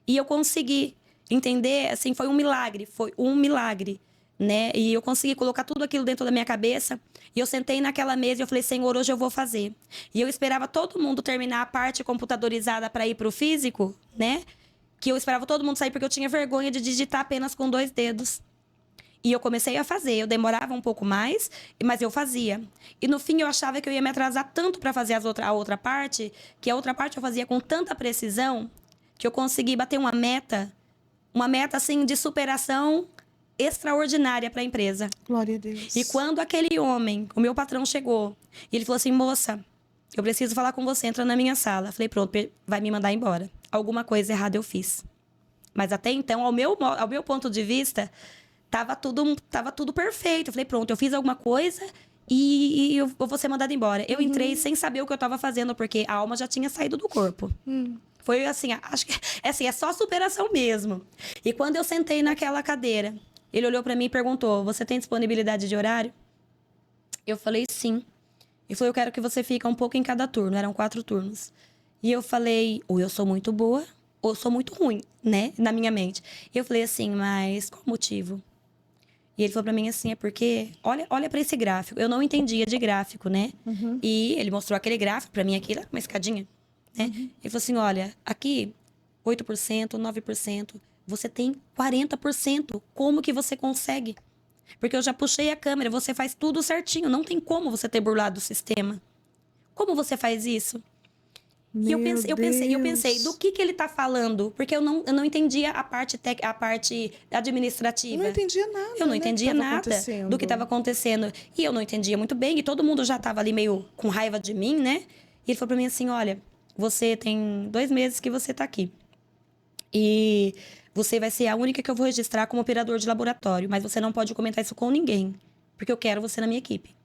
E eu consegui entender, assim, foi um milagre, né? E eu consegui colocar tudo aquilo dentro da minha cabeça. E eu sentei naquela mesa e eu falei, Senhor, hoje eu vou fazer. E eu esperava todo mundo terminar a parte computadorizada para ir pro físico, né? Que eu esperava todo mundo sair porque eu tinha vergonha de digitar apenas com 2 dedos. E eu comecei a fazer. Eu demorava um pouco mais, mas eu fazia. E no fim eu achava que eu ia me atrasar tanto para fazer a outra parte, que a outra parte eu fazia com tanta precisão, que eu consegui bater uma meta assim de superação extraordinária para a empresa. Glória a Deus. E quando aquele homem, o meu patrão chegou, e ele falou assim, moça, eu preciso falar com você, entra na minha sala. Eu falei, pronto, vai me mandar embora. Alguma coisa errada eu fiz. Mas até então, ao meu ponto de vista, tava tudo perfeito. Eu falei, pronto, eu fiz alguma coisa e eu vou ser mandada embora. Eu entrei sem saber o que eu estava fazendo, porque a alma já tinha saído do corpo. Foi assim, acho que é só superação mesmo. E quando eu sentei naquela cadeira, ele olhou para mim e perguntou, você tem disponibilidade de horário? Eu falei, sim. Ele falou, eu quero que você fique um pouco em cada turno. Eram 4 turnos. E eu falei, ou eu sou muito boa, ou eu sou muito ruim, né? Na minha mente. E eu falei assim, mas qual o motivo? E ele falou pra mim assim, é porque... Olha pra esse gráfico. Eu não entendia de gráfico, né? E ele mostrou aquele gráfico pra mim, aquilo, uma escadinha, né? Ele falou assim, olha, aqui, 8%, 9%, você tem 40%. Como que você consegue? Porque eu já puxei a câmera, você faz tudo certinho. Não tem como você ter burlado o sistema. Como você faz isso? E eu pensei, do que ele tá falando? Porque eu não entendia a parte administrativa. Não entendia nada. Eu não né, entendia nada do que estava acontecendo. E eu não entendia muito bem, e todo mundo já estava ali meio com raiva de mim, né? E ele falou para mim assim, olha, você tem 2 meses que você tá aqui. E você vai ser a única que eu vou registrar como operador de laboratório, mas você não pode comentar isso com ninguém, porque eu quero você na minha equipe.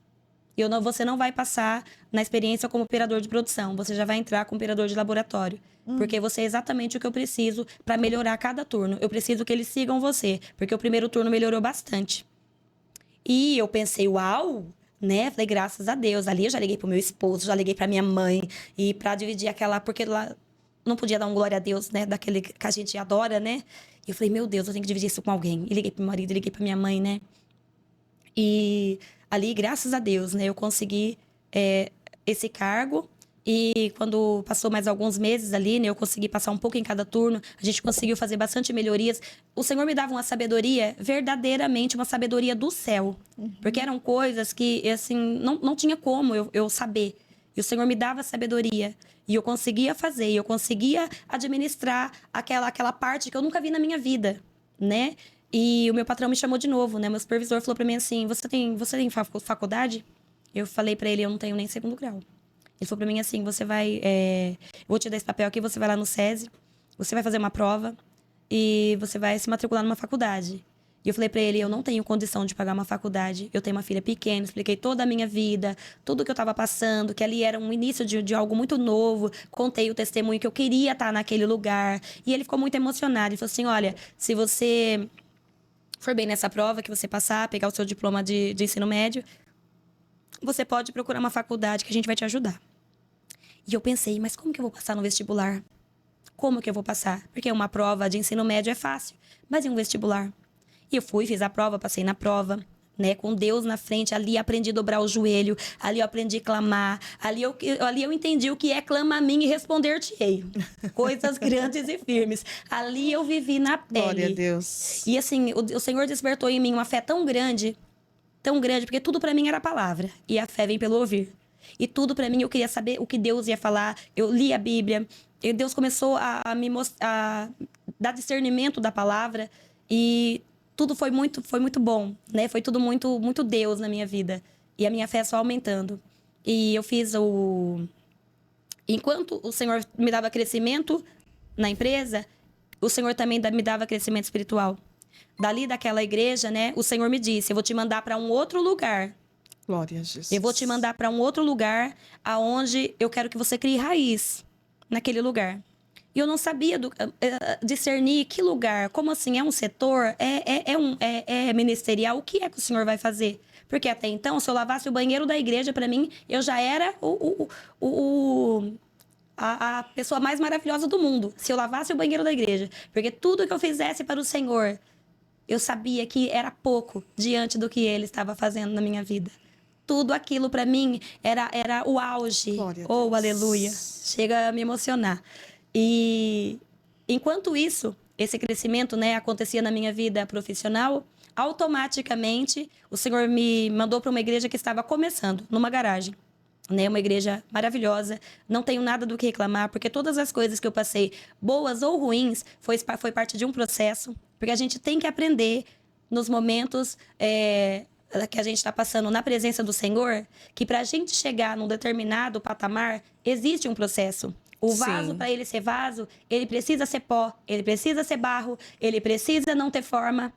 Você não vai passar na experiência como operador de produção, você já vai entrar como operador de laboratório. Porque você é exatamente o que eu preciso para melhorar cada turno. Eu preciso que eles sigam você, porque o primeiro turno melhorou bastante. E eu pensei, uau, né? Falei, graças a Deus. Ali eu já liguei pro meu esposo, já liguei pra minha mãe, e para dividir aquela... Porque lá não podia dar um glória a Deus, né? Daquele que a gente adora, né? E eu falei, meu Deus, eu tenho que dividir isso com alguém. E liguei pro meu marido, liguei pra minha mãe, né? E ali, graças a Deus, né, eu consegui esse cargo. E quando passou mais alguns meses ali, né, eu consegui passar um pouco em cada turno. A gente conseguiu fazer bastante melhorias. O Senhor me dava uma sabedoria, verdadeiramente uma sabedoria do céu. Porque eram coisas que, assim, não tinha como eu saber. E o Senhor me dava sabedoria. E eu conseguia fazer, eu conseguia administrar aquela parte que eu nunca vi na minha vida, né? E o meu patrão me chamou de novo, né? Meu supervisor falou pra mim assim, você tem faculdade? Eu falei pra ele, eu não tenho nem 2º grau. Ele falou pra mim assim, você vai... eu vou te dar esse papel aqui, você vai lá no SESI, você vai fazer uma prova e você vai se matricular numa faculdade. E eu falei pra ele, eu não tenho condição de pagar uma faculdade, eu tenho uma filha pequena, expliquei toda a minha vida, tudo que eu tava passando, que ali era um início de algo muito novo, contei o testemunho que eu queria estar naquele lugar. E ele ficou muito emocionado, ele falou assim, olha, se você for bem nessa prova, que você passar, pegar o seu diploma de ensino médio, você pode procurar uma faculdade que a gente vai te ajudar. E eu pensei, mas como que eu vou passar no vestibular? Como que eu vou passar? Porque uma prova de ensino médio é fácil, mas e um vestibular? E eu fui, fiz a prova, passei na prova, né, com Deus na frente, ali aprendi a dobrar o joelho, ali eu aprendi a clamar, ali eu entendi o que é clama a mim e responder-te-ei. Coisas grandes e firmes. Ali eu vivi na pele. Glória a Deus. E assim, o Senhor despertou em mim uma fé tão grande, porque tudo pra mim era palavra, e a fé vem pelo ouvir. E tudo pra mim eu queria saber o que Deus ia falar, eu li a Bíblia, e Deus começou a me mostrar, a dar discernimento da palavra, e tudo foi muito bom, né? Foi tudo muito, muito Deus na minha vida. E a minha fé só aumentando. E eu fiz o... Enquanto o Senhor me dava crescimento na empresa, o Senhor também me dava crescimento espiritual. Dali daquela igreja, né, o Senhor me disse, eu vou te mandar para um outro lugar. Glória a Jesus. Eu vou te mandar para um outro lugar aonde eu quero que você crie raiz naquele lugar. E eu não sabia discernir que lugar, como assim, é um setor, é ministerial, o que é que o Senhor vai fazer? Porque até então, se eu lavasse o banheiro da igreja, para mim, eu já era a pessoa mais maravilhosa do mundo, se eu lavasse o banheiro da igreja. Porque tudo que eu fizesse para o Senhor, eu sabia que era pouco diante do que Ele estava fazendo na minha vida. Tudo aquilo para mim era o auge. Oh, aleluia. Chega a me emocionar. E enquanto isso, esse crescimento, né, acontecia na minha vida profissional, automaticamente o Senhor me mandou para uma igreja que estava começando, numa garagem. Né, uma igreja maravilhosa, não tenho nada do que reclamar, porque todas as coisas que eu passei, boas ou ruins, foi parte de um processo, porque a gente tem que aprender nos momentos que a gente está passando na presença do Senhor, que para a gente chegar num determinado patamar, existe um processo. O vaso, para ele ser vaso, ele precisa ser pó, ele precisa ser barro, ele precisa não ter forma.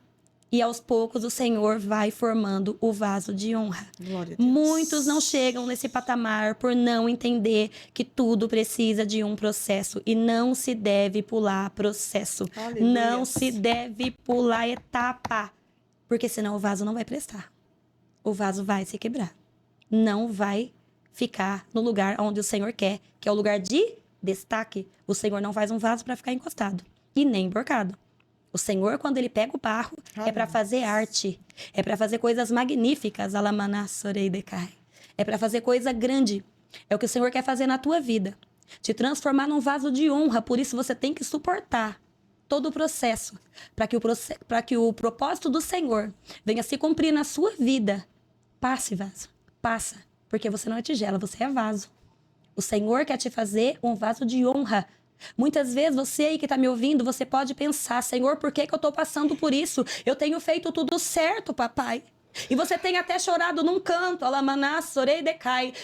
E aos poucos o Senhor vai formando o vaso de honra. Glória a Deus. Muitos não chegam nesse patamar por não entender que tudo precisa de um processo. E não se deve pular processo. Aleluia. Não se deve pular etapa. Porque senão o vaso não vai prestar. O vaso vai se quebrar. Não vai ficar no lugar onde o Senhor quer, que é o lugar de destaque. O Senhor não faz um vaso para ficar encostado. E nem emborcado. O Senhor, quando Ele pega o barro, é para fazer arte. É para fazer coisas magníficas. É para fazer coisa grande. É o que o Senhor quer fazer na tua vida. Te transformar num vaso de honra. Por isso você tem que suportar todo o processo. Para que o propósito do Senhor venha se cumprir na sua vida. Passe, vaso. Passa. Porque você não é tigela, você é vaso. O Senhor quer te fazer um vaso de honra. Muitas vezes você aí que está me ouvindo, você pode pensar, Senhor, por que eu estou passando por isso? Eu tenho feito tudo certo, papai. E você tem até chorado num canto,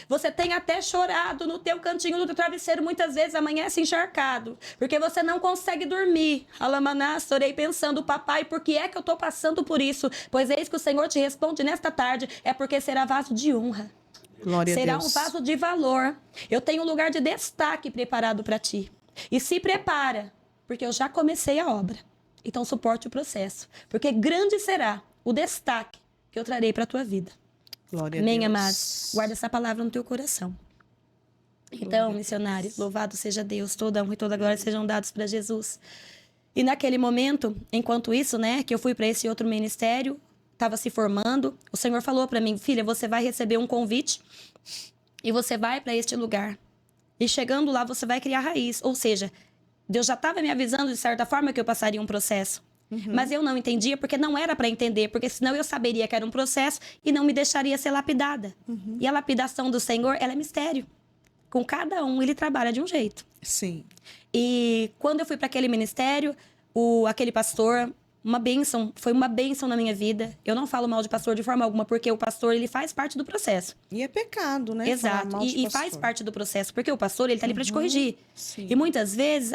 você tem até chorado no teu cantinho do teu travesseiro, muitas vezes amanhece encharcado, porque você não consegue dormir, pensando, papai, por que é que eu estou passando por isso? Pois eis que o Senhor te responde nesta tarde, é porque será vaso de honra. Glória será a Deus. Um vaso de valor. Eu tenho um lugar de destaque preparado para ti. E se prepara, porque eu já comecei a obra. Então suporte o processo, porque grande será o destaque que eu trarei para a tua vida. Glória a Amém, Deus. amados? Guarda essa palavra no teu coração. Então, missionário, louvado seja Deus, toda honra e toda glória sejam dados para Jesus. E naquele momento, enquanto isso, né, que eu fui para esse outro ministério, estava se formando, o Senhor falou para mim, filha, você vai receber um convite e você vai para este lugar. E chegando lá, você vai criar raiz. Ou seja, Deus já estava me avisando, de certa forma, que eu passaria um processo. Mas eu não entendia, porque não era para entender. Porque senão eu saberia que era um processo e não me deixaria ser lapidada. E a lapidação do Senhor, ela é mistério. Com cada um, Ele trabalha de um jeito. Sim. E quando eu fui para aquele ministério, aquele pastor... foi uma bênção na minha vida. Eu não falo mal de pastor de forma alguma, porque o pastor, ele faz parte do processo. E é pecado, né? Exato. E faz parte do processo, porque o pastor, ele tá ali para te corrigir. Sim. E muitas vezes,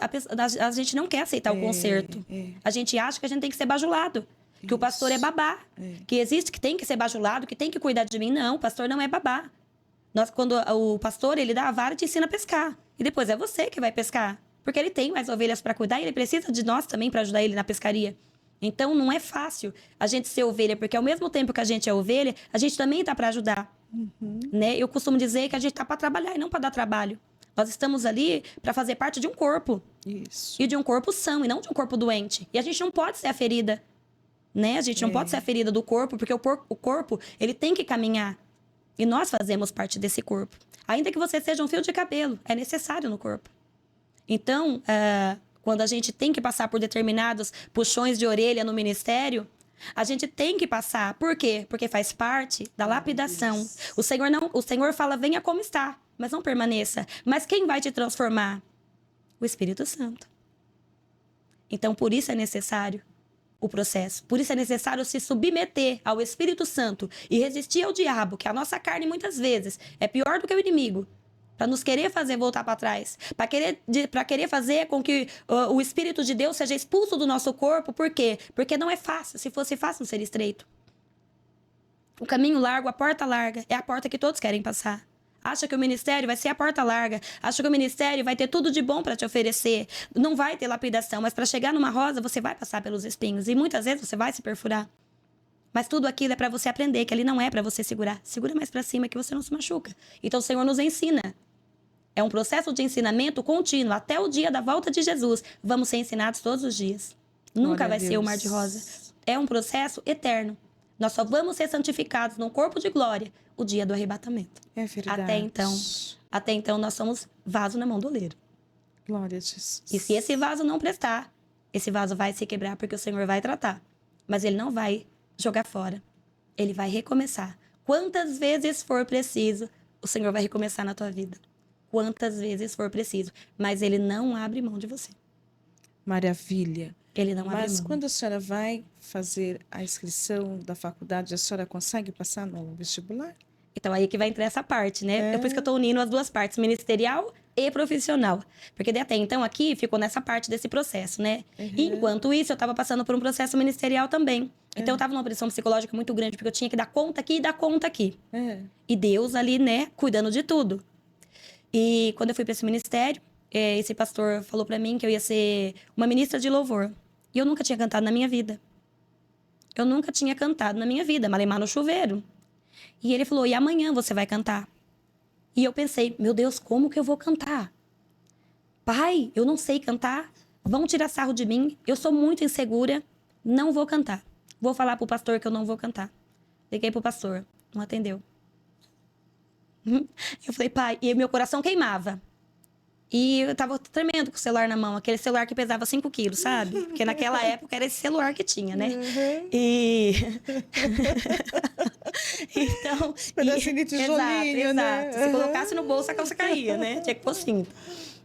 a gente não quer aceitar o conserto. A gente acha que a gente tem que ser bajulado. Que o pastor é babá. Que tem que ser bajulado, que tem que cuidar de mim. Não, o pastor não é babá. Quando o pastor, ele dá a vara e te ensina a pescar. E depois é você que vai pescar. Porque ele tem mais ovelhas para cuidar e ele precisa de nós também para ajudar ele na pescaria. Então, não é fácil a gente ser ovelha, porque ao mesmo tempo que a gente é ovelha, a gente também está para ajudar. Né? Eu costumo dizer que a gente está para trabalhar e não para dar trabalho. Nós estamos ali para fazer parte de um corpo. Isso. E de um corpo são, e não de um corpo doente. E a gente não pode ser a ferida. Né? A gente não pode ser a ferida do corpo, porque o corpo, ele tem que caminhar. E nós fazemos parte desse corpo. Ainda que você seja um fio de cabelo, é necessário no corpo. Então, quando a gente tem que passar por determinados puxões de orelha no ministério, a gente tem que passar. Por quê? Porque faz parte da lapidação. O Senhor fala, venha como está, mas não permaneça. Mas quem vai te transformar? O Espírito Santo. Então, por isso é necessário o processo. Por isso é necessário se submeter ao Espírito Santo e resistir ao diabo, que a nossa carne muitas vezes é pior do que o inimigo, para nos querer fazer voltar para trás, para querer fazer com que o Espírito de Deus seja expulso do nosso corpo. Por quê? Porque não é fácil. Se fosse fácil, não seria estreito. O caminho largo, a porta larga, é a porta que todos querem passar. Acha que o ministério vai ser a porta larga. Acha que o ministério vai ter tudo de bom para te oferecer. Não vai ter lapidação, mas para chegar numa rosa, você vai passar pelos espinhos. E muitas vezes você vai se perfurar. Mas tudo aquilo é para você aprender, que ali não é para você segurar. Segura mais para cima que você não se machuca. Então o Senhor nos ensina. É um processo de ensinamento contínuo. Até o dia da volta de Jesus, vamos ser ensinados todos os dias. Nunca vai ser o mar de rosa. É um processo eterno. Nós só vamos ser santificados num corpo de glória o dia do arrebatamento. É verdade. Até então nós somos vaso na mão do oleiro. Glória a Jesus. E se esse vaso não prestar, esse vaso vai se quebrar porque o Senhor vai tratar. Mas ele não vai jogar fora. Ele vai recomeçar. Quantas vezes for preciso, o Senhor vai recomeçar na tua vida. Quantas vezes for preciso. Mas ele não abre mão de você. Maravilha. Ele não abre mão. Mas quando a senhora vai fazer a inscrição da faculdade, a senhora consegue passar no vestibular? Então, aí que vai entrar essa parte, né? É por isso que eu tô unindo as duas partes, ministerial e profissional. Porque até então, aqui, ficou nessa parte desse processo, né? Enquanto isso, eu tava passando por um processo ministerial também. Então, eu tava numa pressão psicológica muito grande, porque eu tinha que dar conta aqui e dar conta aqui. E Deus ali, né, cuidando de tudo. E quando eu fui para esse ministério, esse pastor falou para mim que eu ia ser uma ministra de louvor. E eu nunca tinha cantado na minha vida. Eu nunca tinha cantado na minha vida, malemar no chuveiro. E ele falou, e amanhã você vai cantar? E eu pensei, meu Deus, como que eu vou cantar? Pai, eu não sei cantar. Vão tirar sarro de mim. Eu sou muito insegura. Não vou cantar. Vou falar pro pastor que eu não vou cantar. Liguei pro pastor. Não atendeu. Eu falei, pai, e meu coração queimava. E eu tava tremendo com o celular na mão. Aquele celular que pesava 5 quilos, sabe? Porque naquela época era esse celular que tinha, né? E... então... Pedacinho de tijolinho, né? Exato. Se colocasse no bolso, a calça caía, né? Tinha que pôr cinto.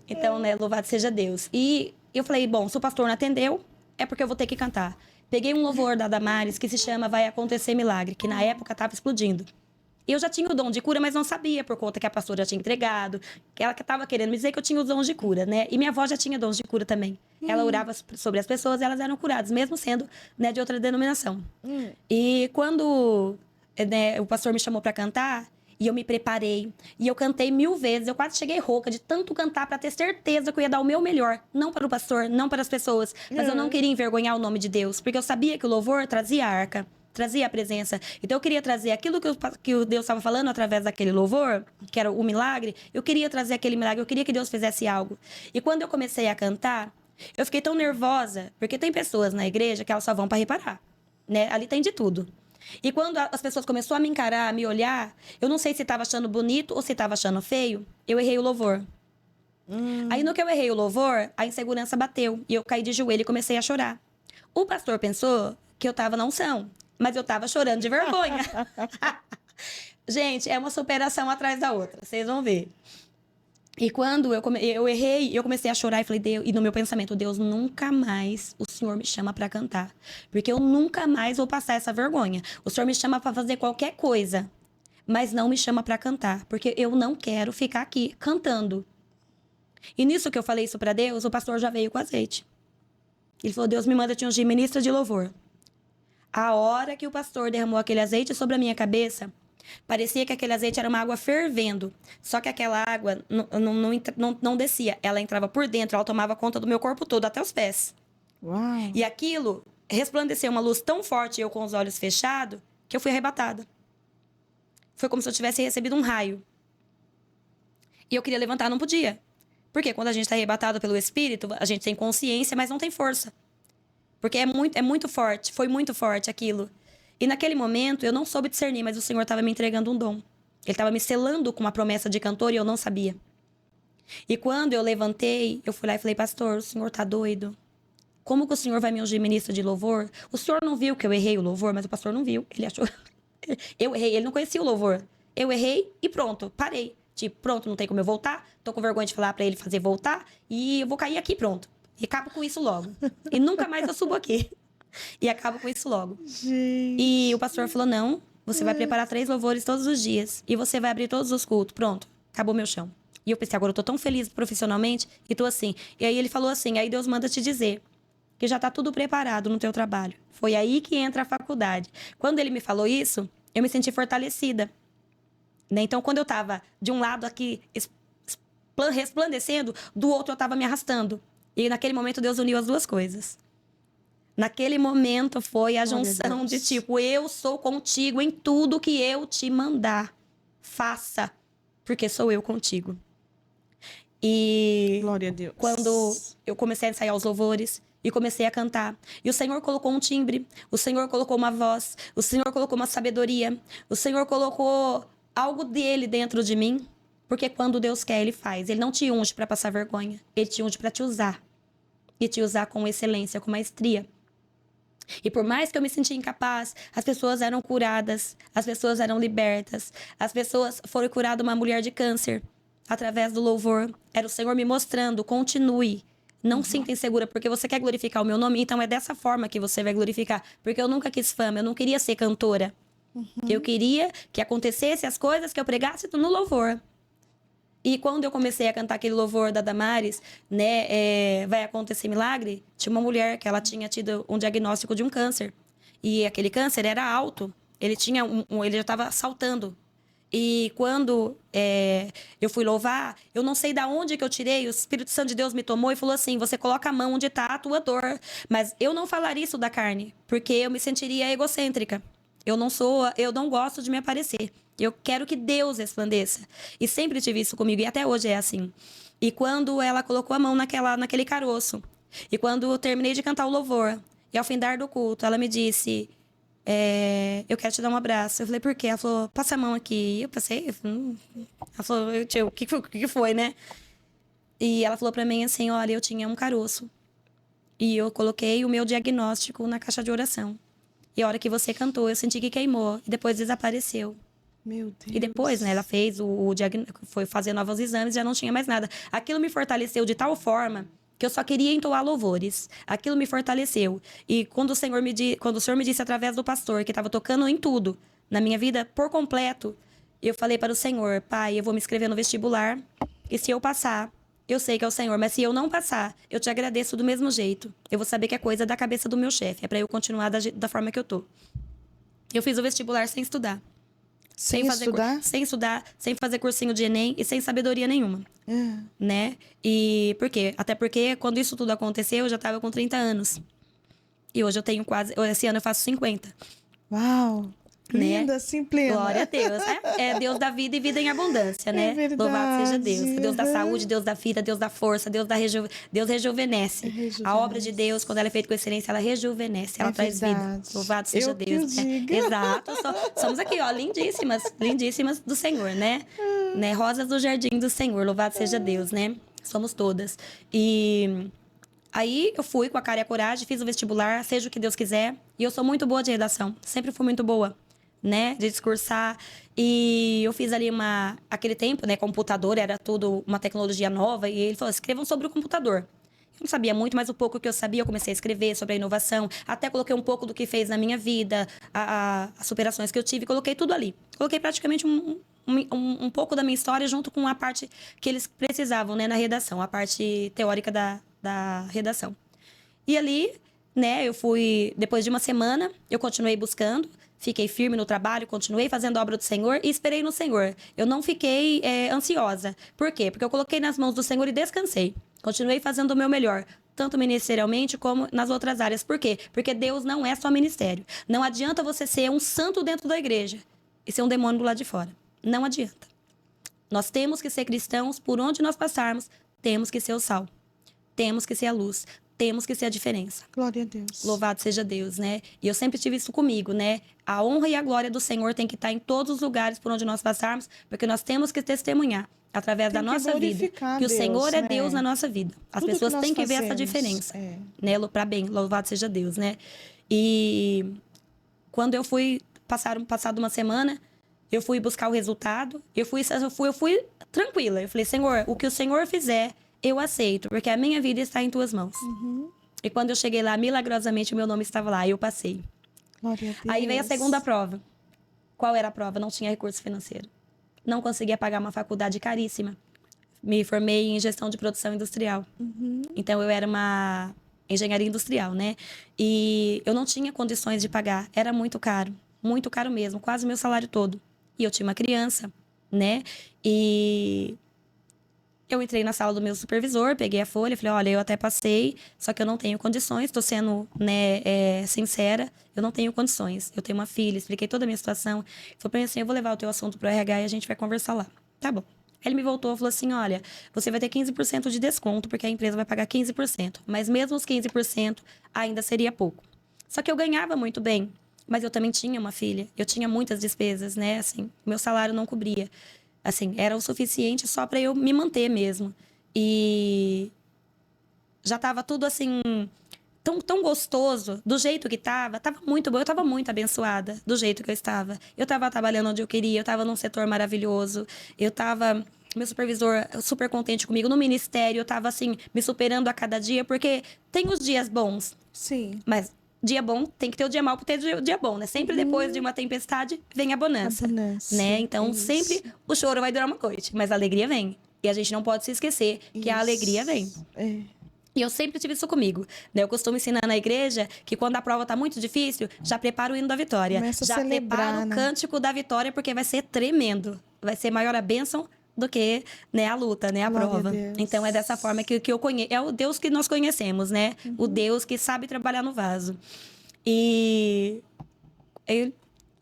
Então, né? Louvado seja Deus. E eu falei, bom, se o pastor não atendeu, é porque eu vou ter que cantar. Peguei um louvor da Damares que se chama Vai Acontecer Milagre, que na época tava explodindo. Eu já tinha o dom de cura, mas não sabia, por conta que a pastora já tinha entregado, que ela estava querendo me dizer que eu tinha os dons de cura, né? E minha avó já tinha dons de cura também. Ela orava sobre as pessoas e elas eram curadas, mesmo sendo, né, de outra denominação. E quando, né, o pastor me chamou para cantar, e eu me preparei, e eu cantei 1000 vezes, eu quase cheguei rouca de tanto cantar para ter certeza que eu ia dar o meu melhor. Não para o pastor, não para as pessoas, mas eu não queria envergonhar o nome de Deus, porque eu sabia que o louvor trazia a arca. Trazia a presença. Então eu queria trazer aquilo que o Deus estava falando através daquele louvor, que era o milagre. Eu queria trazer aquele milagre, eu queria que Deus fizesse algo. E quando eu comecei a cantar, eu fiquei tão nervosa, porque tem pessoas na igreja que elas só vão para reparar, né? Ali tem de tudo. E quando as pessoas começaram a me encarar, a me olhar, eu não sei se estava achando bonito ou se estava achando feio, eu errei o louvor. Aí no que eu errei o louvor, a insegurança bateu e eu caí de joelho e comecei a chorar. O pastor pensou que eu estava na unção. Mas eu tava chorando de vergonha. Gente, é uma superação atrás da outra. Vocês vão ver. E quando eu errei, eu comecei a chorar e falei, Deus, e no meu pensamento, Deus, nunca mais o Senhor me chama para cantar. Porque eu nunca mais vou passar essa vergonha. O Senhor me chama para fazer qualquer coisa, mas não me chama para cantar. Porque eu não quero ficar aqui cantando. E nisso que eu falei isso para Deus, o pastor já veio com azeite. Ele falou, Deus me manda te ungir ministra de louvor. A hora que o pastor derramou aquele azeite sobre a minha cabeça, parecia que aquele azeite era uma água fervendo. Só que aquela água não descia. Ela entrava por dentro, ela tomava conta do meu corpo todo, até os pés. Uau. E aquilo resplandeceu uma luz tão forte, eu com os olhos fechados, que eu fui arrebatada. Foi como se eu tivesse recebido um raio. E eu queria levantar, não podia. Porque quando a gente está arrebatado pelo Espírito, a gente tem consciência, mas não tem força. Porque é muito forte, foi muito forte aquilo. E naquele momento, eu não soube discernir, mas o Senhor estava me entregando um dom. Ele estava me selando com uma promessa de cantor e eu não sabia. E quando eu levantei, eu fui lá e falei, pastor, o senhor tá doido? Como que o senhor vai me ungir ministro de louvor? O senhor não viu que eu errei o louvor, mas o pastor não viu. Ele achou... Eu errei, ele não conhecia o louvor. Eu errei e pronto, parei. Tipo, pronto, não tem como eu voltar. Tô com vergonha de falar pra ele fazer voltar. E eu vou cair aqui, pronto. E acabo com isso logo. E nunca mais eu subo aqui. E acabo com isso logo. Gente. E o pastor falou, não, você vai preparar 3 louvores todos os dias. E você vai abrir todos os cultos. Pronto, acabou meu chão. E eu pensei, agora eu tô tão feliz profissionalmente e tô assim. E aí ele falou assim, aí Deus manda te dizer que já tá tudo preparado no teu trabalho. Foi aí que entra a faculdade. Quando ele me falou isso, eu me senti fortalecida. Né? Então, quando eu tava de um lado aqui resplandecendo, do outro eu tava me arrastando. E naquele momento Deus uniu as duas coisas. Naquele momento foi a junção de tipo, eu sou contigo em tudo que eu te mandar. Faça, porque sou eu contigo. E Glória a Deus. quando eu comecei a ensaiar os louvores e comecei a cantar, e o Senhor colocou um timbre, o Senhor colocou uma voz, o Senhor colocou uma sabedoria, o Senhor colocou algo dele dentro de mim, porque quando Deus quer, ele faz. Ele não te unge para passar vergonha, ele te unge para te usar. E te usar com excelência, com maestria. E por mais que eu me sentia incapaz, as pessoas eram curadas, as pessoas eram libertas, as pessoas foram curadas, uma mulher de câncer, através do louvor. Era o Senhor me mostrando, continue. Não sinta insegura, porque você quer glorificar o meu nome, então é dessa forma que você vai glorificar. Porque eu nunca quis fama, eu não queria ser cantora. Eu queria que acontecesse as coisas que eu pregasse no louvor. E quando eu comecei a cantar aquele louvor da Damares, né, vai acontecer milagre, tinha uma mulher que ela tinha tido um diagnóstico de um câncer. E aquele câncer era alto, ele tinha ele já estava saltando. E quando eu fui louvar, eu não sei de onde que eu tirei, o Espírito Santo de Deus me tomou e falou assim, você coloca a mão onde está a tua dor. Mas eu não falaria isso da carne, porque eu me sentiria egocêntrica. Eu não gosto de me aparecer. Eu quero que Deus resplandeça. E sempre tive isso comigo, e até hoje é assim. E quando ela colocou a mão naquele caroço, e quando eu terminei de cantar o louvor, e ao findar do culto, ela me disse, eu quero te dar um abraço. Eu falei, por quê? Ela falou, passa a mão aqui. Eu passei, ela falou, tio, o que foi, né? E ela falou pra mim assim, olha, eu tinha um caroço. E eu coloquei o meu diagnóstico na caixa de oração. E a hora que você cantou, eu senti que queimou. E depois desapareceu. Meu Deus. E depois, né, ela fez o diagnóstico, foi fazer novos exames, já não tinha mais nada. Aquilo me fortaleceu de tal forma que eu só queria entoar louvores. Aquilo me fortaleceu. E quando o Senhor me disse através do pastor que estava tocando em tudo, na minha vida por completo, eu falei para o Senhor, Pai, eu vou me inscrever no vestibular, e se eu passar, eu sei que é o Senhor, mas se eu não passar, eu te agradeço do mesmo jeito. Eu vou saber que é coisa da cabeça do meu chefe, é para eu continuar da forma que eu tô. Eu fiz o vestibular sem estudar. Sem estudar, sem fazer cursinho de Enem e sem sabedoria nenhuma. Né? E por quê? Até porque quando isso tudo aconteceu, eu já estava com 30 anos. E hoje eu tenho esse ano eu faço 50. Uau! Né? Linda, assim, plena. Glória a Deus. É Deus da vida e vida em abundância, né? É verdade. Louvado seja Deus. Deus da saúde, Deus da vida, Deus da força, Deus rejuvenesce. A obra de Deus, quando ela é feita com excelência, ela rejuvenesce, ela traz vida. Louvado seja Deus. Né? Exato. Somos aqui, ó, lindíssimas do Senhor, né? Rosas do jardim do Senhor, louvado seja Deus, né? Somos todas. E aí eu fui com a cara e a coragem, fiz o vestibular, seja o que Deus quiser. E eu sou muito boa de redação, sempre fui muito boa. Né, de discursar, e eu fiz ali aquele tempo, né, computador, era tudo uma tecnologia nova, e ele falou, escrevam sobre o computador. Eu não sabia muito, mas o pouco que eu sabia, eu comecei a escrever sobre a inovação, até coloquei um pouco do que fez na minha vida, as superações que eu tive, coloquei tudo ali. Coloquei praticamente um pouco da minha história junto com a parte que eles precisavam, né, na redação, a parte teórica da redação. E ali, né, eu fui, depois de uma semana, eu continuei buscando, fiquei firme no trabalho, continuei fazendo a obra do Senhor e esperei no Senhor. Eu não fiquei ansiosa. Por quê? Porque eu coloquei nas mãos do Senhor e descansei. Continuei fazendo o meu melhor, tanto ministerialmente como nas outras áreas. Por quê? Porque Deus não é só ministério. Não adianta você ser um santo dentro da igreja e ser um demônio do lado de fora. Não adianta. Nós temos que ser cristãos, por onde nós passarmos, temos que ser o sal. Temos que ser a luz. Temos que ser a diferença. Glória a Deus. Louvado seja Deus, né? E eu sempre tive isso comigo, né? A honra e a glória do Senhor tem que estar em todos os lugares por onde nós passarmos, porque nós temos que testemunhar através da nossa vida que o Senhor é Deus na nossa vida. As pessoas têm que ver essa diferença, né? Para bem, louvado seja Deus, né? E quando eu fui passado uma semana, eu fui buscar o resultado, eu fui tranquila. Eu falei, Senhor, o que o Senhor fizer, eu aceito, porque a minha vida está em tuas mãos. E quando eu cheguei lá, milagrosamente, o meu nome estava lá. E eu passei. Glória a Deus. Aí veio a segunda prova. Qual era a prova? Não tinha recurso financeiro. Não conseguia pagar uma faculdade caríssima. Me formei em gestão de produção industrial. Então, eu era uma engenharia industrial, né? E eu não tinha condições de pagar. Era muito caro mesmo, quase o meu salário todo. E eu tinha uma criança, né? E eu entrei na sala do meu supervisor, peguei a folha, falei, olha, eu até passei, só que eu não tenho condições, estou sendo, né, sincera, eu não tenho condições. Eu tenho uma filha, expliquei toda a minha situação. Ele falou pra mim assim, eu vou levar o teu assunto pro RH e a gente vai conversar lá. Tá bom. Aí ele me voltou e falou assim, olha, você vai ter 15% de desconto, porque a empresa vai pagar 15%. Mas mesmo os 15% ainda seria pouco. Só que eu ganhava muito bem, mas eu também tinha uma filha. Eu tinha muitas despesas, né? Assim, meu salário não cobria. Assim, era o suficiente só para eu me manter mesmo. E já estava tudo assim tão gostoso, do jeito que estava muito bom, eu estava muito abençoada do jeito que eu estava. Eu estava trabalhando onde eu queria, eu estava num setor maravilhoso, eu estava meu supervisor super contente comigo no ministério, eu estava assim me superando a cada dia, porque tem os dias bons, Sim. mas dia bom tem que ter o dia mau para ter o dia bom, né? Sempre depois de uma tempestade vem a bonança, né? Então sempre o choro vai durar uma noite, mas a alegria vem. E a gente não pode se esquecer que a alegria vem. E eu sempre tive isso comigo, né? Eu costumo ensinar na igreja que quando a prova tá muito difícil, já prepara o hino da vitória. Começa a já celebrar, prepara o cântico da vitória, porque vai ser tremendo. Vai ser maior a bênção do que, né, a luta, né, a Glória prova. a Deus. Então é dessa forma que eu conheço. É o Deus que nós conhecemos, né? O Deus que sabe trabalhar no vaso. E eu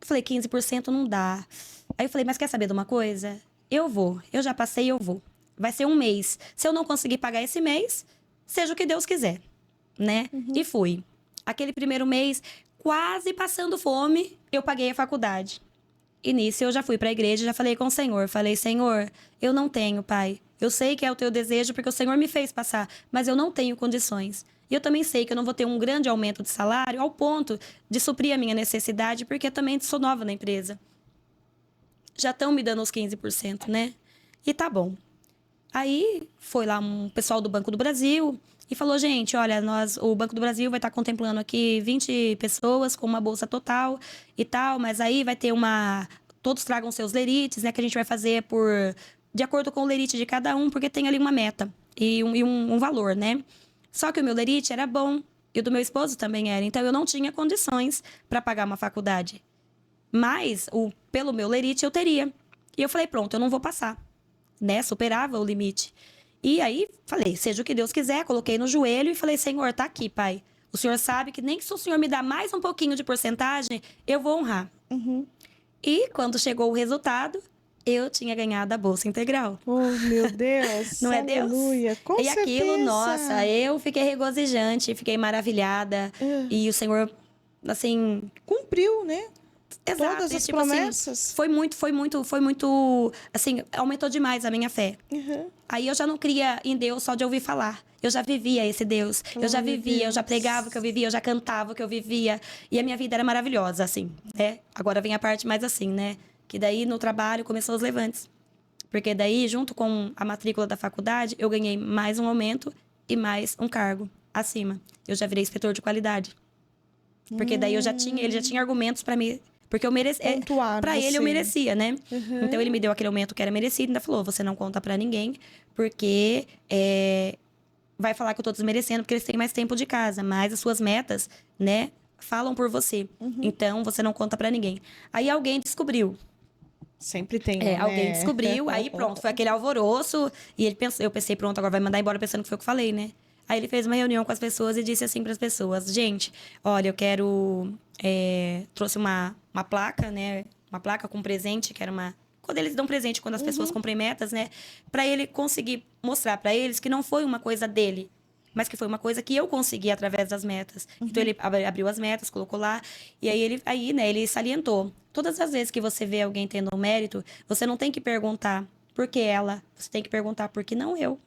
falei, 15% não dá. Aí eu falei, mas quer saber de uma coisa? Eu vou. Eu já passei, eu vou. Vai ser um mês. Se eu não conseguir pagar esse mês, seja o que Deus quiser, né? E fui. Aquele primeiro mês, quase passando fome, eu paguei a faculdade. E nisso eu já fui para a igreja, já falei com o Senhor. Falei, Senhor, eu não tenho, Pai. Eu sei que é o teu desejo porque o Senhor me fez passar, mas eu não tenho condições. E eu também sei que eu não vou ter um grande aumento de salário ao ponto de suprir a minha necessidade, porque eu também sou nova na empresa. Já estão me dando os 15%, né? E tá bom. Aí foi lá um pessoal do Banco do Brasil e falou, gente, olha, o Banco do Brasil vai estar contemplando aqui 20 pessoas com uma bolsa total e tal, mas aí vai ter todos tragam seus lerites, né, que a gente vai fazer de acordo com o lerite de cada um, porque tem ali uma meta e um valor, né? Só que o meu lerite era bom e o do meu esposo também era, então eu não tinha condições para pagar uma faculdade. Mas, pelo meu lerite, eu teria. E eu falei, pronto, eu não vou passar. Né? Superava o limite. E aí, falei, seja o que Deus quiser, coloquei no joelho e falei, Senhor, tá aqui, Pai. O Senhor sabe que nem se o Senhor me dá mais um pouquinho de porcentagem, eu vou honrar. E quando chegou o resultado, eu tinha ganhado a bolsa integral. Oh, meu Deus! Não é Deus? Aleluia! Com e certeza. aquilo, nossa, eu fiquei regozijante, fiquei maravilhada. E o Senhor, assim... Cumpriu, né? Exato, Todas as tipo promessas. assim, foi muito, assim, aumentou demais a minha fé. Aí eu já não cria em Deus só de ouvir falar. Eu já vivia esse Deus. Eu já vivia, eu já pregava o que eu vivia, eu já cantava o que eu vivia. E a minha vida era maravilhosa, assim, né? Agora vem a parte mais assim, né? Que daí no trabalho começou os levantes. Porque daí, junto com a matrícula da faculdade, eu ganhei mais um aumento e mais um cargo acima. Eu já virei inspetor de qualidade. Porque daí ele já tinha argumentos para mim. Porque eu merecia. Para ele eu merecia, né? Então ele me deu aquele aumento que era merecido, ainda falou: você não conta para ninguém, porque vai falar que eu tô desmerecendo, porque eles têm mais tempo de casa, mas as suas metas, né, falam por você. Então você não conta para ninguém. Aí alguém descobriu. Sempre tem, né? Alguém descobriu, aí pronto, foi aquele alvoroço. E eu pensei, pronto, agora vai mandar embora pensando que foi o que eu falei, né? Aí ele fez uma reunião com as pessoas e disse assim para as pessoas: gente, olha, eu quero... trouxe uma placa, né? Uma placa com presente, que era quando eles dão presente, quando as pessoas cumprem metas, né? Para ele conseguir mostrar para eles que não foi uma coisa dele, mas que foi uma coisa que eu consegui através das metas. Então ele abriu as metas, colocou lá, e aí, né, ele salientou: todas as vezes que você vê alguém tendo um mérito, você não tem que perguntar por que ela, você tem que perguntar por que não eu.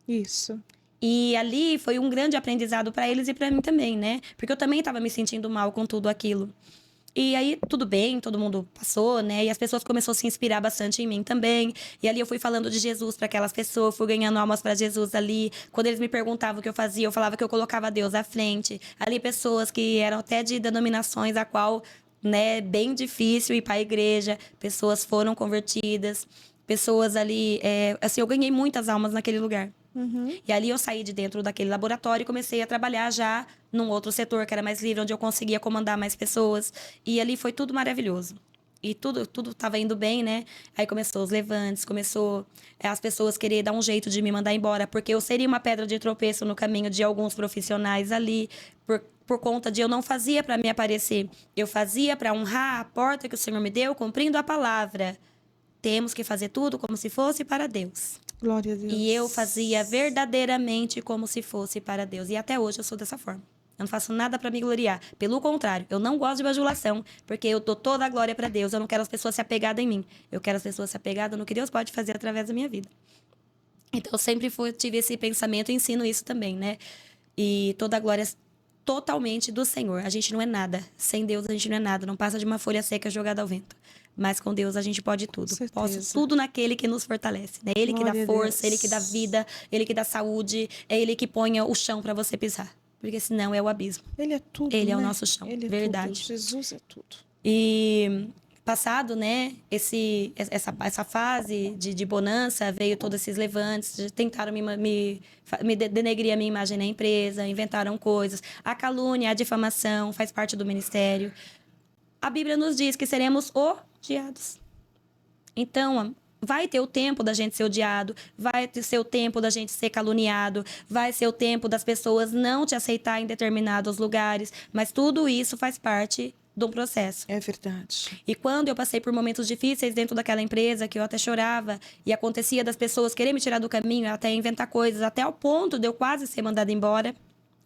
Isso. E ali foi um grande aprendizado para eles e para mim também, né? Porque eu também estava me sentindo mal com tudo aquilo. E aí, tudo bem, todo mundo passou, né? E as pessoas começaram a se inspirar bastante em mim também. E ali eu fui falando de Jesus para aquelas pessoas, fui ganhando almas para Jesus ali. Quando eles me perguntavam o que eu fazia, eu falava que eu colocava Deus à frente. Ali, pessoas que eram até de denominações a qual, né, bem difícil ir para a igreja, pessoas foram convertidas, pessoas ali. Assim, eu ganhei muitas almas naquele lugar. E ali eu saí de dentro daquele laboratório e comecei a trabalhar já num outro setor que era mais livre, onde eu conseguia comandar mais pessoas. E ali foi tudo maravilhoso. E tudo estava indo bem, né? Aí começou os levantes, começou as pessoas querer dar um jeito de me mandar embora, porque eu seria uma pedra de tropeço no caminho de alguns profissionais ali, por conta de eu não fazia para me aparecer. Eu fazia para honrar a porta que o Senhor me deu, cumprindo a palavra. Temos que fazer tudo como se fosse para Deus. Glória a Deus. E eu fazia verdadeiramente como se fosse para Deus. E até hoje eu sou dessa forma. Eu não faço nada para me gloriar. Pelo contrário, eu não gosto de bajulação, porque eu dou toda a glória para Deus. Eu não quero as pessoas se apegadas em mim. Eu quero as pessoas se apegadas no que Deus pode fazer através da minha vida. Então, eu sempre tive esse pensamento e ensino isso também, né? E toda a glória totalmente do Senhor. A gente não é nada. Sem Deus, a gente não é nada. Não passa de uma folha seca jogada ao vento. Mas com Deus a gente pode tudo. Posso tudo naquele que nos fortalece. Né? Ele Glória que a dá força, Deus. Ele que dá vida, Ele que dá saúde, é Ele que põe o chão para você pisar. Porque senão é o abismo. Ele é tudo, Ele né? é o nosso chão. Ele é Verdade. tudo. Jesus é tudo. E passado, né, essa fase de bonança, veio todos esses levantes, tentaram me denegrir a minha imagem na empresa, inventaram coisas. A calúnia, a difamação faz parte do ministério. A Bíblia nos diz que seremos odiados. Então, vai ter o tempo da gente ser odiado, vai ter o tempo da gente ser caluniado, vai ser o tempo das pessoas não te aceitar em determinados lugares, mas tudo isso faz parte de um processo. É verdade. E quando eu passei por momentos difíceis dentro daquela empresa, que eu até chorava, e acontecia das pessoas querer me tirar do caminho, até inventar coisas, até ao ponto de eu quase ser mandada embora,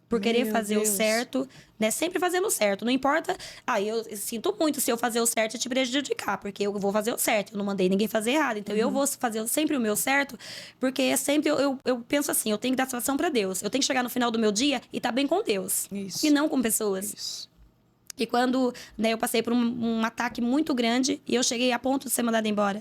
por querer fazer o certo, né? Sempre fazendo o certo. Não importa. Eu sinto muito se eu fazer o certo e te prejudicar, porque eu vou fazer o certo. Eu não mandei ninguém fazer errado. Então, eu vou fazer sempre o meu certo, porque é sempre eu penso assim, eu tenho que dar satisfação para Deus. Eu tenho que chegar no final do meu dia e estar bem com Deus. Isso. E não com pessoas. Isso. E quando, né, eu passei por um ataque muito grande e eu cheguei a ponto de ser mandada embora.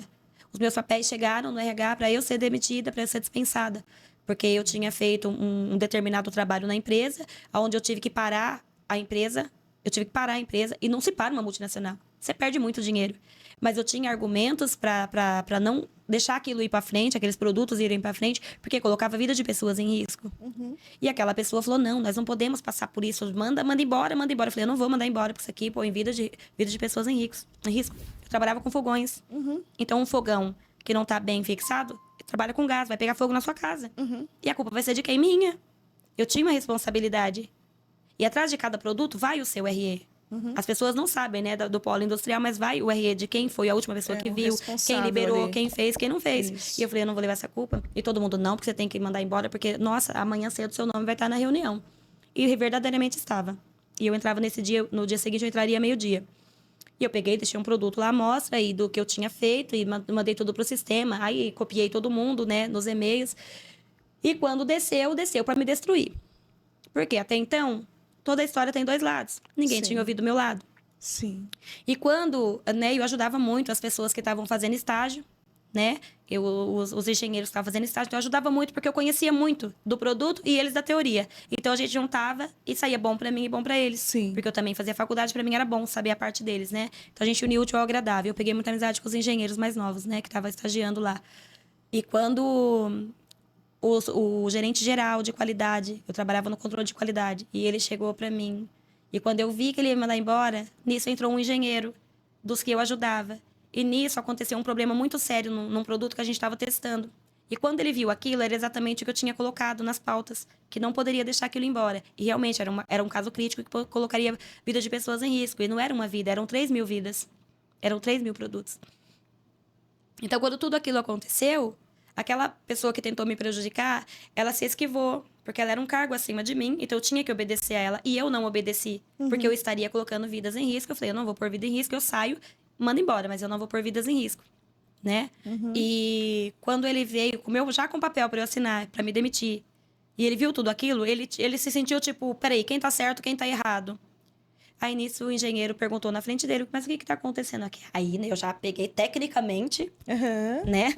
Os meus papéis chegaram no RH para eu ser demitida, para eu ser dispensada. Porque eu tinha feito um determinado trabalho na empresa, onde eu tive que parar a empresa. Eu tive que parar a empresa e não se para uma multinacional. Você perde muito dinheiro. Mas eu tinha argumentos para não deixar aquilo ir para frente, aqueles produtos irem para frente, porque colocava a vida de pessoas em risco. E aquela pessoa falou, não, nós não podemos passar por isso. Manda embora, manda embora. Eu falei, eu não vou mandar embora, porque isso aqui põe vida de pessoas em risco. Eu trabalhava com fogões. Então, um fogão que não está bem fixado, trabalha com gás, vai pegar fogo na sua casa. E a culpa vai ser de quem? Minha. Eu tinha uma responsabilidade. E atrás de cada produto vai o seu RE. As pessoas não sabem, né, do polo industrial, mas vai o RE de quem foi a última pessoa que viu, quem liberou, quem fez, quem não fez. Isso. E eu falei, eu não vou levar essa culpa. E todo mundo, não, porque você tem que mandar embora, porque, nossa, amanhã cedo seu nome vai estar na reunião. E verdadeiramente estava. E eu entrava nesse dia, no dia seguinte eu entraria meio-dia. E eu peguei, deixei um produto lá à mostra e do que eu tinha feito e mandei tudo pro sistema. Aí copiei todo mundo, né, nos e-mails. E quando desceu para me destruir. Porque até então, toda a história tem dois lados. Ninguém tinha ouvido o meu lado. Sim. E quando, né, eu ajudava muito as pessoas que estavam fazendo estágio, né? Os engenheiros que estavam fazendo estágio, então eu ajudava muito porque eu conhecia muito do produto e eles da teoria. Então a gente juntava e saía bom para mim e bom para eles. Sim. Porque eu também fazia faculdade, para mim era bom saber a parte deles, né? Então a gente uniu o útil ao agradável. Eu peguei muita amizade com os engenheiros mais novos, né, que estavam estagiando lá. E quando o gerente geral de qualidade, eu trabalhava no controle de qualidade, e ele chegou para mim. E quando eu vi que ele ia me mandar embora, nisso entrou um engenheiro dos que eu ajudava. E nisso aconteceu um problema muito sério num produto que a gente estava testando. E quando ele viu aquilo, era exatamente o que eu tinha colocado nas pautas, que não poderia deixar aquilo embora. E realmente era um caso crítico que colocaria a vida de pessoas em risco. E não era uma vida, eram 3.000 vidas. Eram 3.000 produtos. Então, quando tudo aquilo aconteceu, aquela pessoa que tentou me prejudicar, ela se esquivou, porque ela era um cargo acima de mim, então eu tinha que obedecer a ela, e eu não obedeci, porque eu estaria colocando vidas em risco. Eu falei, eu não vou pôr vida em risco, eu saio, mando embora, mas eu não vou pôr vidas em risco, né? E quando ele veio, já com papel para eu assinar, para me demitir, e ele viu tudo aquilo, ele se sentiu tipo, peraí, quem tá certo, quem tá errado? Aí nisso o engenheiro perguntou na frente dele, mas o que que tá acontecendo aqui? Aí, né, eu já peguei tecnicamente, né?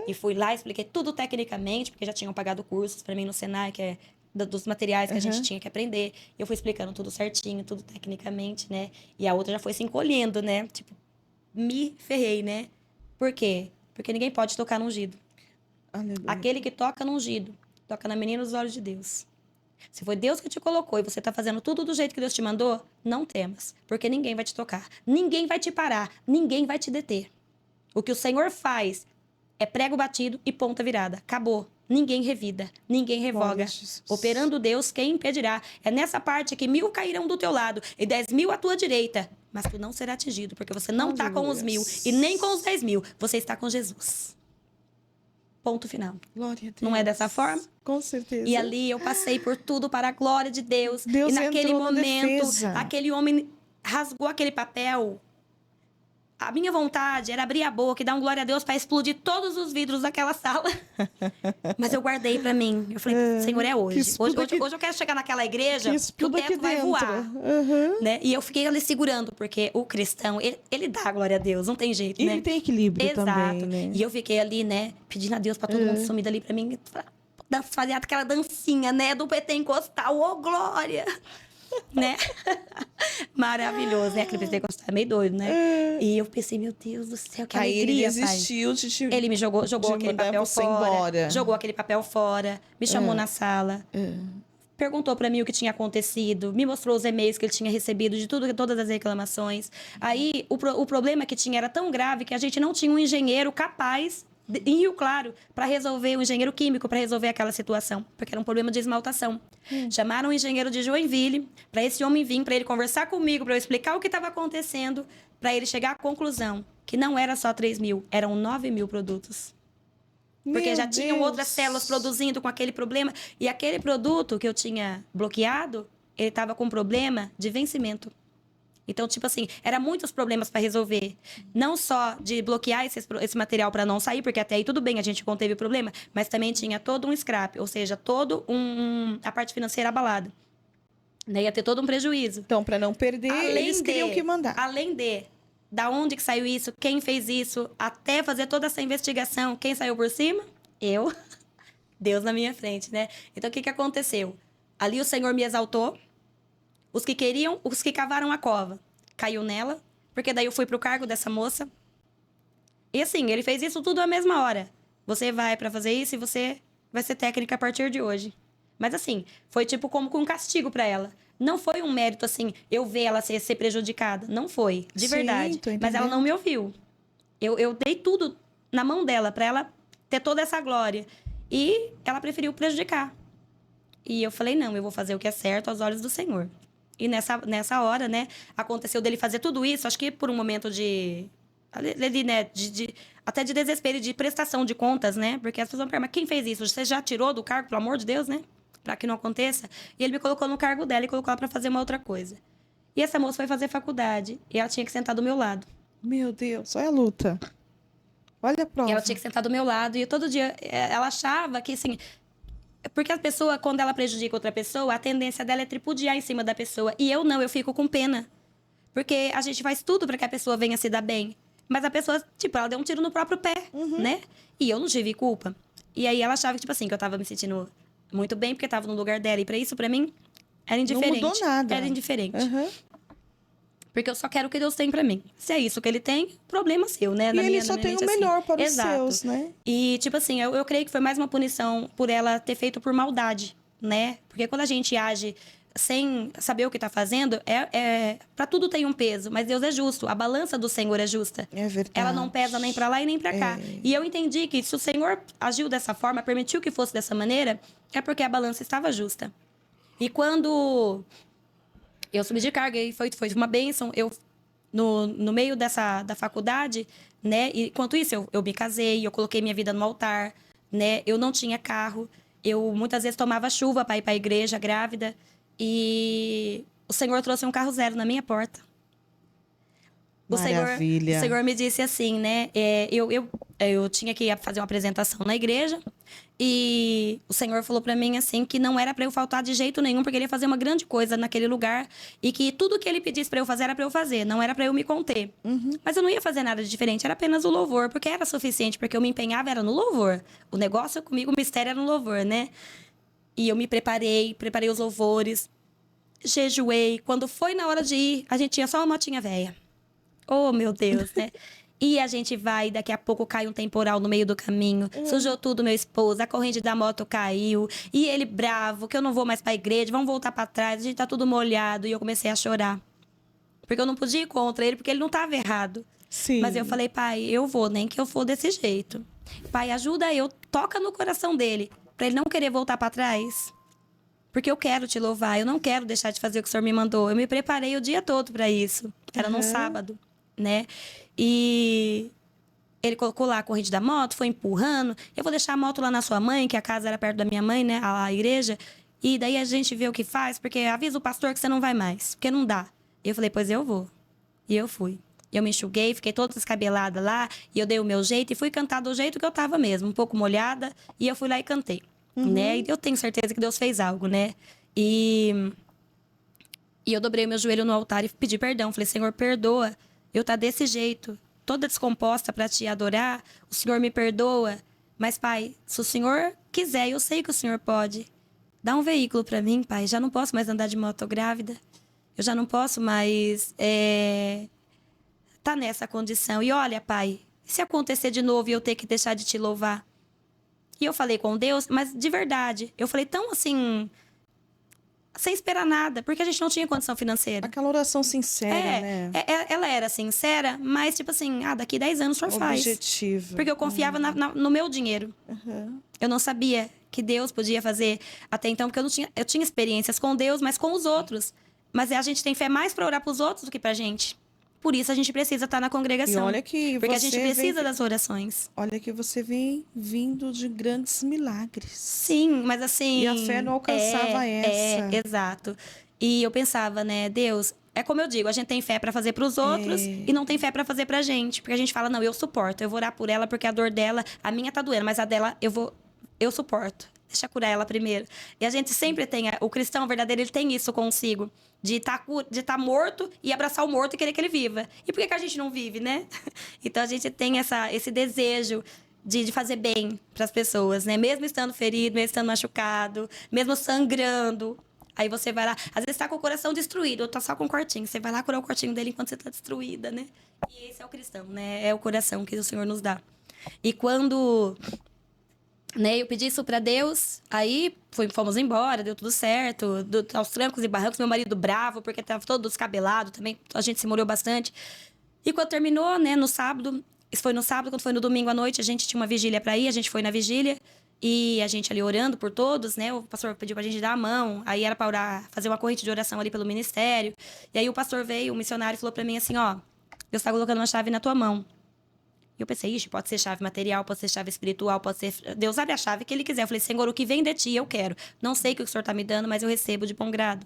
E fui lá, expliquei tudo tecnicamente, porque já tinham pagado cursos para mim no Senai, que é dos materiais que a gente tinha que aprender. Eu fui explicando tudo certinho, tudo tecnicamente, né? E a outra já foi se encolhendo, né? Tipo, me ferrei, né? Por quê? Porque ninguém pode tocar no ungido. Aleluia. Aquele que toca no ungido, toca na menina dos olhos de Deus. Se foi Deus que te colocou e você está fazendo tudo do jeito que Deus te mandou, não temas, porque ninguém vai te tocar, ninguém vai te parar, ninguém vai te deter. O que o Senhor faz é prego batido e ponta virada. Acabou. Ninguém revida, ninguém revoga. Operando Deus, quem impedirá? É nessa parte que 1000 cairão do teu lado e 10.000 à tua direita, mas tu não será atingido, porque você não está com os 1000 e nem com os 10.000, você está com Jesus. Ponto final. Glória a Deus. Não é dessa forma? Com certeza. E ali eu passei por tudo para a glória de Deus. Deus e naquele entrou na momento, defesa. aquele homem rasgou aquele papel. A minha vontade era abrir a boca e dar um glória a Deus para explodir todos os vidros daquela sala. Mas eu guardei para mim. Eu falei, Senhor, é hoje. Hoje eu quero chegar naquela igreja que o teto vai voar. Né? E eu fiquei ali segurando, porque o cristão, ele dá a glória a Deus, não tem jeito, né? Ele tem equilíbrio também, né? E eu fiquei ali, né, pedindo a Deus para todo mundo sumir dali para mim. Fazer aquela dancinha, né, do pentecostal. Ô, glória! Né? Maravilhoso, né? Aquele pentecostal é meio doido, né? E eu pensei, meu Deus do céu, que alegria, ele desistiu pai. de te... Ele me jogou aquele papel fora. Embora. Jogou aquele papel fora, me chamou na sala. Perguntou pra mim o que tinha acontecido, me mostrou os e-mails que ele tinha recebido de todas as reclamações. Aí, o problema que tinha era tão grave que a gente não tinha um engenheiro capaz, em Rio Claro, para resolver, um engenheiro químico para resolver aquela situação, porque era um problema de esmaltação. Chamaram um engenheiro de Joinville para esse homem vir, para ele conversar comigo, para eu explicar o que estava acontecendo, para ele chegar à conclusão que não era só 3.000, eram 9.000 produtos. Porque já tinham outras células produzindo com aquele problema. E aquele produto que eu tinha bloqueado, ele estava com problema de vencimento. Então, tipo assim, eram muitos problemas para resolver. Não só de bloquear esse material para não sair, porque até aí tudo bem, a gente conteve o problema, mas também tinha todo um scrap, ou seja, a parte financeira abalada. Né? Ia ter todo um prejuízo. Então, para não perder, eles queriam que mandar. Além da onde que saiu isso, quem fez isso, até fazer toda essa investigação, quem saiu por cima? Eu. Deus na minha frente, né? Então, o que aconteceu? Ali o Senhor me exaltou. Os que cavaram a cova, caiu nela, porque daí eu fui pro cargo dessa moça. E assim, ele fez isso tudo à mesma hora. Você vai para fazer isso e você vai ser técnica a partir de hoje. Mas assim, foi tipo como com um castigo para ela. Não foi um mérito assim, eu ver ela ser prejudicada. Não foi, de verdade. Mas ela não me ouviu. Eu dei tudo na mão dela para ela ter toda essa glória. E ela preferiu prejudicar. E eu falei, não, eu vou fazer o que é certo aos olhos do Senhor. E nessa hora, né, aconteceu dele fazer tudo isso, acho que por um momento né, até de desespero e de prestação de contas, né? Porque as pessoas vão perguntar, mas quem fez isso? Você já tirou do cargo, pelo amor de Deus, né? Para que não aconteça. E ele me colocou no cargo dela e colocou ela para fazer uma outra coisa. E essa moça foi fazer faculdade e ela tinha que sentar do meu lado. Meu Deus, olha a luta. Olha a prova. E ela tinha que sentar do meu lado e todo dia ela achava que, assim... Porque a pessoa, quando ela prejudica outra pessoa, a tendência dela é tripudiar em cima da pessoa. E eu não, eu fico com pena. Porque a gente faz tudo para que a pessoa venha se dar bem. Mas a pessoa, tipo, ela deu um tiro no próprio pé, né? E eu não tive culpa. E aí ela achava que, tipo assim, que eu tava me sentindo muito bem porque tava no lugar dela. E pra isso, pra mim, era indiferente. Não mudou nada. Era indiferente. Porque eu só quero o que Deus tem pra mim. Se é isso que ele tem, problema seu, né? E ele só tem o melhor para os seus, né? E, tipo assim, eu creio que foi mais uma punição por ela ter feito por maldade, né? Porque quando a gente age sem saber o que tá fazendo, para tudo tem um peso. Mas Deus é justo. A balança do Senhor é justa. É verdade. Ela não pesa nem pra lá e nem pra cá. E eu entendi que se o Senhor agiu dessa forma, permitiu que fosse dessa maneira, é porque a balança estava justa. E quando... eu subi de carga e foi uma bênção. Eu, no meio da faculdade, né? E, enquanto isso, eu me casei, eu coloquei minha vida no altar, né? Eu não tinha carro. Eu, muitas vezes, tomava chuva para ir para a igreja, grávida. E o Senhor trouxe um carro zero na minha porta. O Maravilha. Senhor me disse assim, né? Eu tinha que ir fazer uma apresentação na igreja e o Senhor falou pra mim assim que não era pra eu faltar de jeito nenhum, porque ele ia fazer uma grande coisa naquele lugar e que tudo que ele pedisse pra eu fazer era pra eu fazer, não era pra eu me conter. Mas eu não ia fazer nada de diferente, era apenas o louvor, porque era suficiente, porque eu me empenhava era no louvor. O negócio comigo, o mistério era no louvor, né? E eu me preparei os louvores, jejuei. Quando foi na hora de ir, a gente tinha só uma motinha velha. Oh, meu Deus, né? E a gente vai, daqui a pouco cai um temporal no meio do caminho. Sujou tudo, meu esposo, a corrente da moto caiu. E ele bravo, que eu não vou mais pra igreja, vamos voltar pra trás, a gente tá tudo molhado. E eu comecei a chorar. Porque eu não podia ir contra ele, porque ele não tava errado. Sim. Mas eu falei, pai, eu vou, nem que eu for desse jeito. Pai, ajuda eu, toca no coração dele, pra ele não querer voltar pra trás. Porque eu quero te louvar, eu não quero deixar de fazer o que o Senhor me mandou. Eu me preparei o dia todo pra isso. Era num sábado, né? E ele colocou lá a corrente da moto, foi empurrando. Eu vou deixar a moto lá na sua mãe, que a casa era perto da minha mãe, né? A igreja. E daí a gente vê o que faz, porque avisa o pastor que você não vai mais, porque não dá. E eu falei, pois eu vou. E eu fui. Eu me enxuguei, fiquei toda descabelada lá, e eu dei o meu jeito e fui cantar do jeito que eu tava mesmo, um pouco molhada, e eu fui lá e cantei, né? E eu tenho certeza que Deus fez algo, né? E eu dobrei o meu joelho no altar e pedi perdão. Falei, Senhor, perdoa. Eu tá desse jeito, toda descomposta para te adorar. O Senhor me perdoa. Mas, pai, se o Senhor quiser, eu sei que o Senhor pode. Dá um veículo para mim, pai. Já não posso mais andar de moto grávida. Eu já não posso mais tá nessa condição. E olha, pai, se acontecer de novo e eu ter que deixar de te louvar? E eu falei com Deus, mas de verdade. Eu falei tão assim, sem esperar nada, porque a gente não tinha condição financeira. Aquela oração sincera, né? Ela era sincera, mas tipo assim, daqui 10 anos o senhor faz. Objetivo. Porque eu confiava no meu dinheiro. Uhum. Eu não sabia que Deus podia fazer até então, porque eu tinha experiências com Deus, mas com os outros. Mas a gente tem fé mais para orar para os outros do que pra gente. Por isso a gente precisa estar na congregação. E olha que porque a gente precisa das orações. Olha que você vem vindo de grandes milagres. Sim, mas assim... E a fé não alcançava essa. Exato. E eu pensava, né, Deus... É como eu digo, a gente tem fé pra fazer pros outros e não tem fé pra fazer pra gente. Porque a gente fala, não, eu suporto. Eu vou orar por ela porque a dor dela... A minha tá doendo, mas a dela eu suporto. Deixa eu curar ela primeiro. E a gente sempre tem... O cristão verdadeiro, ele tem isso consigo. De tá morto e abraçar o morto e querer que ele viva. E por que a gente não vive, né? Então, a gente tem esse desejo de fazer bem para as pessoas, né? Mesmo estando ferido, mesmo estando machucado, mesmo sangrando. Aí você vai lá... Às vezes tá com o coração destruído, ou tá só com um cortinho. Você vai lá curar o cortinho dele enquanto você tá destruída, né? E esse é o cristão, né? É o coração que o Senhor nos dá. E quando... Né, eu pedi isso pra Deus, aí fomos embora, deu tudo certo, aos trancos e barrancos, meu marido bravo, porque tava todo descabelado também, a gente se molhou bastante. E quando terminou, né, no sábado, isso foi no sábado, quando foi no domingo à noite, a gente tinha uma vigília pra ir, a gente foi na vigília, e a gente ali orando por todos, né, o pastor pediu pra gente dar a mão, aí era pra orar, fazer uma corrente de oração ali pelo ministério, e aí o pastor veio, o missionário falou pra mim assim, ó, Deus tá colocando uma chave na tua mão. E eu pensei, ixi, pode ser chave material, pode ser chave espiritual, pode ser... Deus abre a chave que Ele quiser. Eu falei, Senhor, o que vem de Ti, eu quero. Não sei o que o Senhor está me dando, mas eu recebo de bom grado.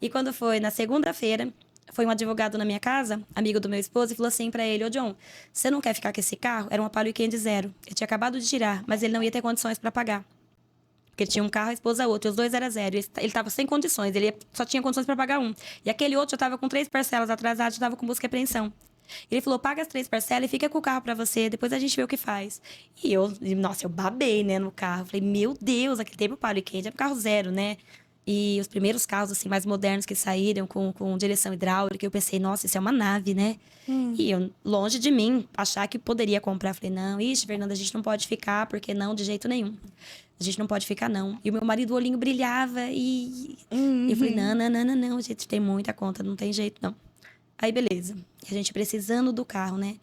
E quando foi na segunda-feira, foi um advogado na minha casa, amigo do meu esposo, e falou assim pra ele, ô John, você não quer ficar com esse carro? Era uma Palio Candy zero. Ele tinha acabado de tirar, mas ele não ia ter condições para pagar. Porque ele tinha um carro, a esposa outro, e os dois eram zero. Ele estava sem condições, ele só tinha condições para pagar um. E aquele outro já estava com 3 parcelas atrasadas, já estava com busca e apreensão. Ele falou, paga as 3 parcelas e fica com o carro pra você, depois a gente vê o que faz. E nossa, eu babei, né, no carro. Falei, meu Deus, aquele tempo Palio Candy é um carro zero, né? E os primeiros carros, assim, mais modernos que saíram com direção hidráulica, eu pensei, nossa, isso é uma nave, né? E eu, longe de mim, achar que poderia comprar. Falei, não, ixi, Fernanda, a gente não pode ficar, porque não, de jeito nenhum. A gente não pode ficar, não. E o meu marido, o olhinho brilhava e... Eu falei, não, gente, tem muita conta, não tem jeito, não. Aí, beleza. A gente precisando do carro, né?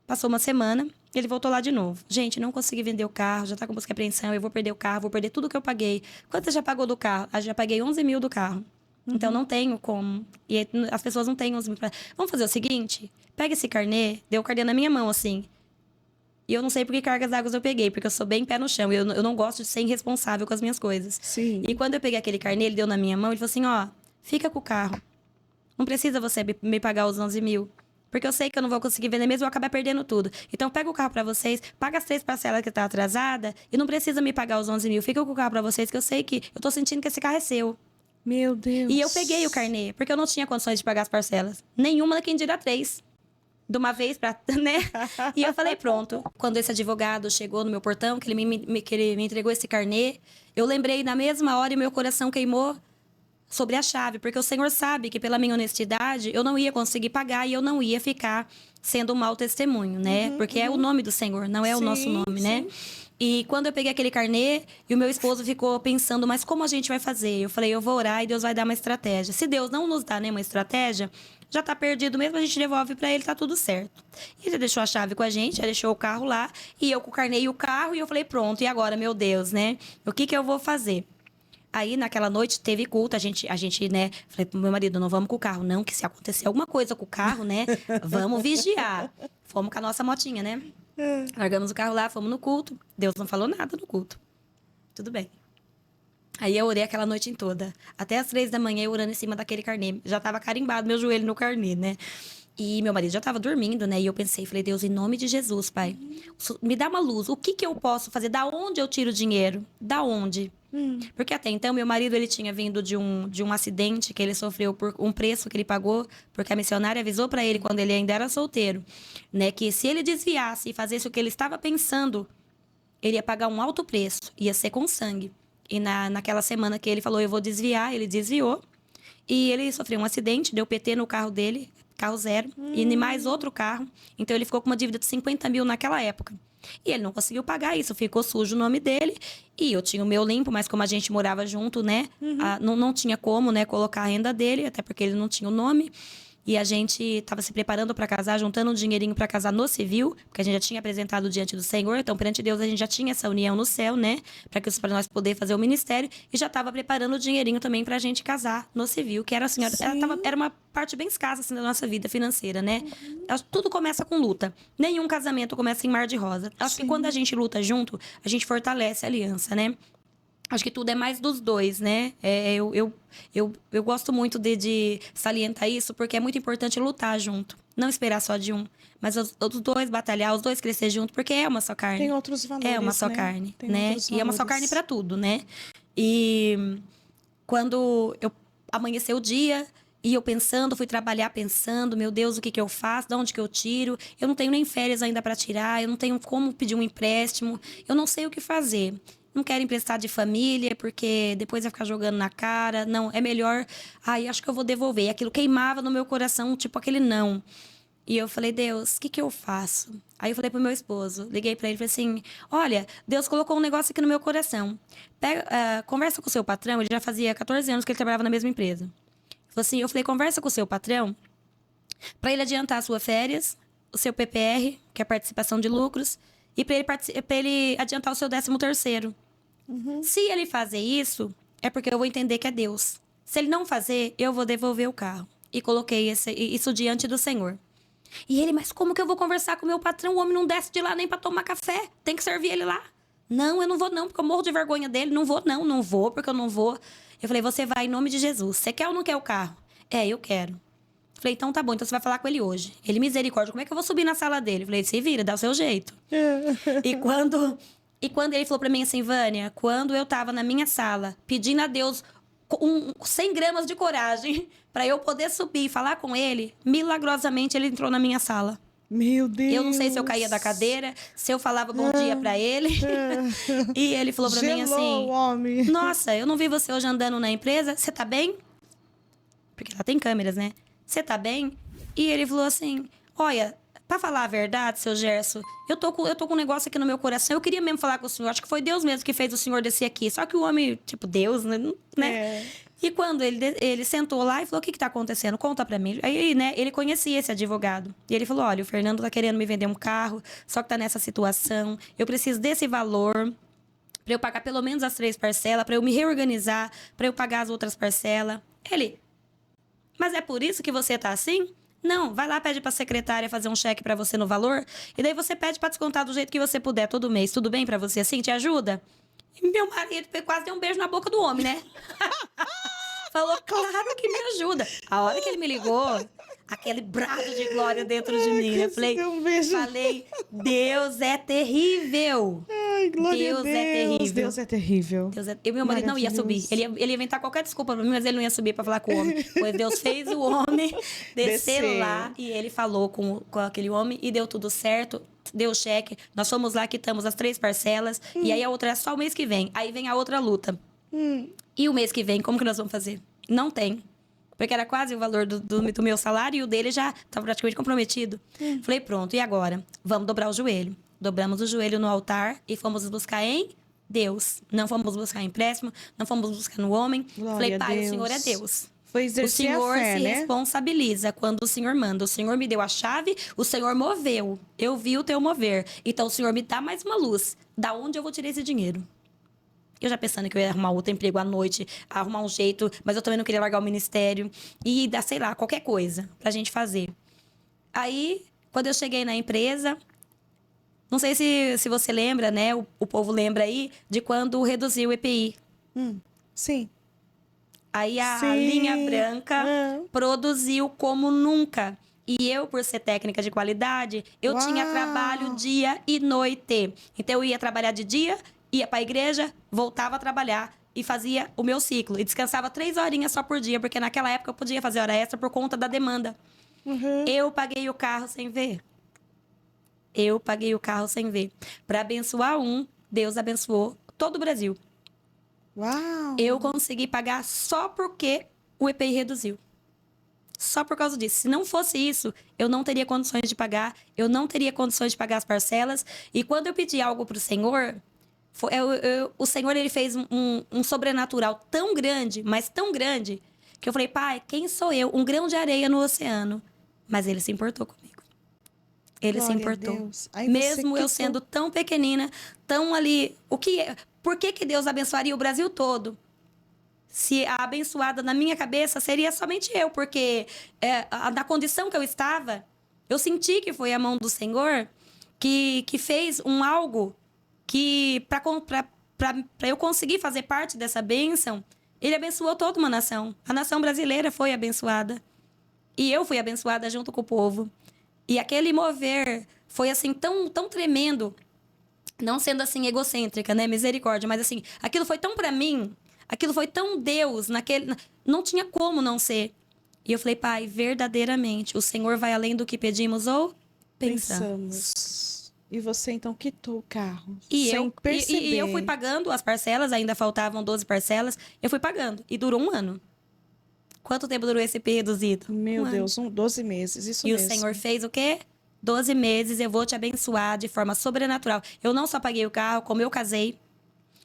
Passou uma semana, ele voltou lá de novo. Gente, não consegui vender o carro, já tá com busca e apreensão, eu vou perder o carro, vou perder tudo que eu paguei. Quanto você já pagou do carro? Eu já paguei 11 mil do carro. Então, não tenho como. E as pessoas não têm 11 mil pra... Vamos fazer o seguinte? Pega esse carnê, deu o carnê na minha mão, assim. E eu não sei por que cargas d'água eu peguei, porque eu sou bem pé no chão. Eu não gosto de ser irresponsável com as minhas coisas. Sim. E quando eu peguei aquele carnê, ele deu na minha mão, ele falou assim, ó, fica com o carro. Não precisa você me pagar os 11 mil. Porque eu sei que eu não vou conseguir vender mesmo, eu vou acabar perdendo tudo. Então, pega o carro pra vocês, paga as 3 parcelas que tá atrasada e não precisa me pagar os 11 mil. Fica com o carro pra vocês, que eu sei que eu tô sentindo que esse carro é seu. Meu Deus. E eu peguei o carnê, porque eu não tinha condições de pagar as parcelas. Nenhuma, quem dirá 3. De uma vez pra, né? E eu falei, pronto. Quando esse advogado chegou no meu portão, que ele me entregou esse carnê, eu lembrei na mesma hora e meu coração queimou sobre a chave, porque o Senhor sabe que pela minha honestidade eu não ia conseguir pagar e eu não ia ficar sendo um mau testemunho, né? Porque é o nome do Senhor, não é o nosso nome, né? E quando eu peguei aquele carnê, e o meu esposo ficou pensando, mas como a gente vai fazer? Eu falei, eu vou orar e Deus vai dar uma estratégia. Se Deus não nos dá nenhuma estratégia, já tá perdido mesmo, a gente devolve pra ele, tá tudo certo. E ele deixou a chave com a gente, já deixou o carro lá, e eu com o carnê e o carro, e eu falei, pronto, e agora, meu Deus, né? O que eu vou fazer? Aí, naquela noite, teve culto, a gente, né, falei pro meu marido, não vamos com o carro, não, que se acontecer alguma coisa com o carro, né, vamos vigiar. Fomos com a nossa motinha, né? Largamos o carro lá, fomos no culto, Deus não falou nada no culto. Tudo bem. Aí eu orei aquela noite em toda. Até as 3 da manhã eu orando em cima daquele carnê. Já tava carimbado meu joelho no carnê, né? E meu marido já tava dormindo, né? E eu pensei, falei, Deus, em nome de Jesus, Pai, me dá uma luz. O que eu posso fazer? Da onde eu tiro o dinheiro? Da onde? Porque até então, meu marido, ele tinha vindo de um acidente que ele sofreu por um preço que ele pagou, porque a missionária avisou para ele, quando ele ainda era solteiro, né? Que se ele desviasse e fizesse o que ele estava pensando, ele ia pagar um alto preço, ia ser com sangue. E naquela semana que ele falou, eu vou desviar, ele desviou. E ele sofreu um acidente, deu PT no carro dele, carro zero, e mais outro carro. Então, ele ficou com uma dívida de 50 mil naquela época. E ele não conseguiu pagar isso, ficou sujo o nome dele. E eu tinha o meu limpo, mas como a gente morava junto, né? Não tinha como, né, colocar a renda dele, até porque ele não tinha o nome. E a gente estava se preparando para casar, juntando um dinheirinho para casar no civil, porque a gente já tinha apresentado diante do Senhor. Então, perante Deus, a gente já tinha essa união no céu, né? Para nós poder fazer o ministério. E já estava preparando o dinheirinho também para a gente casar no civil, que era assim, era uma parte bem escassa assim, da nossa vida financeira, né? Tudo começa com luta. Nenhum casamento começa em mar de rosa. Acho que quando a gente luta junto, a gente fortalece a aliança, né? Acho que tudo é mais dos dois, né? Eu gosto muito de salientar isso, porque é muito importante lutar junto. Não esperar só de um. Mas os dois batalhar, os dois crescer junto, porque é uma só carne. Tem outros valores, é uma só né? carne, Tem né? E é uma só carne para tudo, né? E quando eu amanheceu o dia, e eu pensando, fui trabalhar pensando, meu Deus, o que eu faço? De onde que eu tiro? Eu não tenho nem férias ainda para tirar, eu não tenho como pedir um empréstimo, eu não sei o que fazer. Não quero emprestar de família, porque depois vai ficar jogando na cara. Não, é melhor... Ai, acho que eu vou devolver. E aquilo queimava no meu coração, tipo aquele não. E eu falei, Deus, o que eu faço? Aí eu falei pro meu esposo, liguei pra ele e falei assim, olha, Deus colocou um negócio aqui no meu coração. Conversa com o seu patrão, ele já fazia 14 anos que ele trabalhava na mesma empresa. Eu falei, conversa com o seu patrão pra ele adiantar as suas férias, o seu PPR, que é a participação de lucros, e pra ele adiantar o seu 13º. Se ele fazer isso, é porque eu vou entender que é Deus. Se ele não fazer, eu vou devolver o carro. E coloquei isso diante do Senhor. E ele, mas como que eu vou conversar com o meu patrão? O homem não desce de lá nem pra tomar café. Tem que servir ele lá. Não, eu não vou não, porque eu morro de vergonha dele. Não vou, porque eu não vou. Eu falei, você vai em nome de Jesus. Você quer ou não quer o carro? Eu quero. Falei, então tá bom, então você vai falar com ele hoje. Ele, misericórdia, como é que eu vou subir na sala dele? Falei, se vira, dá o seu jeito. E quando ele falou pra mim assim, Vânia, quando eu tava na minha sala, pedindo a Deus 100 gramas de coragem pra eu poder subir e falar com ele, milagrosamente ele entrou na minha sala. Meu Deus! Eu não sei se eu caía da cadeira, se eu falava bom dia pra ele. E ele falou pra mim assim, homem. nossa, eu não vi você hoje andando na empresa, você tá bem? Porque lá tem câmeras, né? Você tá bem? E ele falou assim, olha, pra falar a verdade, seu Gerson, eu tô com um negócio aqui no meu coração, eu queria mesmo falar com o senhor, acho que foi Deus mesmo que fez o senhor descer aqui, só que o homem, tipo, Deus, né? E quando ele sentou lá e falou, o que tá acontecendo? Conta pra mim. Aí, né, ele conhecia esse advogado. E ele falou, olha, o Fernando tá querendo me vender um carro, só que tá nessa situação, eu preciso desse valor pra eu pagar pelo menos as 3 parcelas, pra eu me reorganizar, pra eu pagar as outras parcelas. Ele, mas é por isso que você tá assim? Não, vai lá, pede pra secretária fazer um cheque pra você no valor, e daí você pede pra descontar do jeito que você puder todo mês. Tudo bem pra você assim? Te ajuda? E meu marido quase deu um beijo na boca do homem, né? Falou, claro que me ajuda. A hora que ele me ligou, aquele brado de glória dentro de mim. Eu falei, deu um beijo. Deus é terrível. Ai, glória Deus a Deus. é terrível. Deus é terrível. E meu marido não ia subir. Ele ia inventar qualquer desculpa pra mim, mas ele não ia subir pra falar com o homem. Pois Deus fez o homem descer lá e ele falou com aquele homem e deu tudo certo. Deu cheque. Nós fomos lá, quitamos as 3 parcelas. E aí a outra é só o mês que vem. Aí vem a outra luta. E o mês que vem, como que nós vamos fazer? Não tem. Porque era quase o valor do meu salário e o dele já estava praticamente comprometido. Falei, pronto, e agora? Vamos dobrar o joelho. Dobramos o joelho no altar e fomos buscar em Deus. Não fomos buscar empréstimo, não fomos buscar no homem. Glória Falei, pai, a Deus. o Senhor é Deus. Foi O exercer Senhor a fé, se né? responsabiliza quando o Senhor manda. O Senhor me deu a chave, o Senhor moveu. Eu vi o teu mover. Então o Senhor me dá mais uma luz. Da onde eu vou tirar esse dinheiro? Eu já pensando que eu ia arrumar outro emprego à noite, arrumar um jeito, mas eu também não queria largar o ministério. E dar, sei lá, qualquer coisa pra gente fazer. Aí, quando eu cheguei na empresa, não sei se você lembra, né? O povo lembra aí de quando reduziu o EPI. Sim. Aí a Sim. linha branca produziu como nunca. E eu, por ser técnica de qualidade, eu tinha Uau. trabalho dia e noite. Então eu ia trabalhar de dia, ia para a igreja, voltava a trabalhar e fazia o meu ciclo. E descansava 3 horinhas só por dia, porque naquela época eu podia fazer hora extra por conta da demanda. Eu paguei o carro sem ver. Eu paguei o carro sem ver. Para abençoar Deus abençoou todo o Brasil. Uau. Eu consegui pagar só porque o EPI reduziu. Só por causa disso. Se não fosse isso, eu não teria condições de pagar. Eu não teria condições de pagar as parcelas. E quando eu pedi algo para o Senhor, o Senhor ele fez um sobrenatural tão grande, mas tão grande, que eu falei, pai, quem sou eu? Um grão de areia no oceano. Mas ele se importou comigo. Ele se Glória a importou. Deus. Aí você Mesmo eu quitou. sendo tão pequenina, tão ali... Por que Deus abençoaria o Brasil todo? Se a abençoada na minha cabeça seria somente eu, porque na condição que eu estava, eu senti que foi a mão do Senhor que fez algo que, para eu conseguir fazer parte dessa bênção, ele abençoou toda uma nação. A nação brasileira foi abençoada. E eu fui abençoada junto com o povo. E aquele mover foi assim tão, tão tremendo, não sendo assim egocêntrica, né? Misericórdia, mas assim, aquilo foi tão pra mim, aquilo foi tão Deus, não tinha como não ser. E eu falei, pai, verdadeiramente, o Senhor vai além do que pedimos ou pensamos. E você então quitou o carro. E sem perceber. E eu fui pagando as parcelas, ainda faltavam 12 parcelas, eu fui pagando. E durou 1 ano. Quanto tempo durou esse EP reduzido? Meu 1 ano. Deus, 12 meses, isso E mesmo. o Senhor fez o quê? 12 meses, eu vou te abençoar de forma sobrenatural. Eu não só paguei o carro, como eu casei.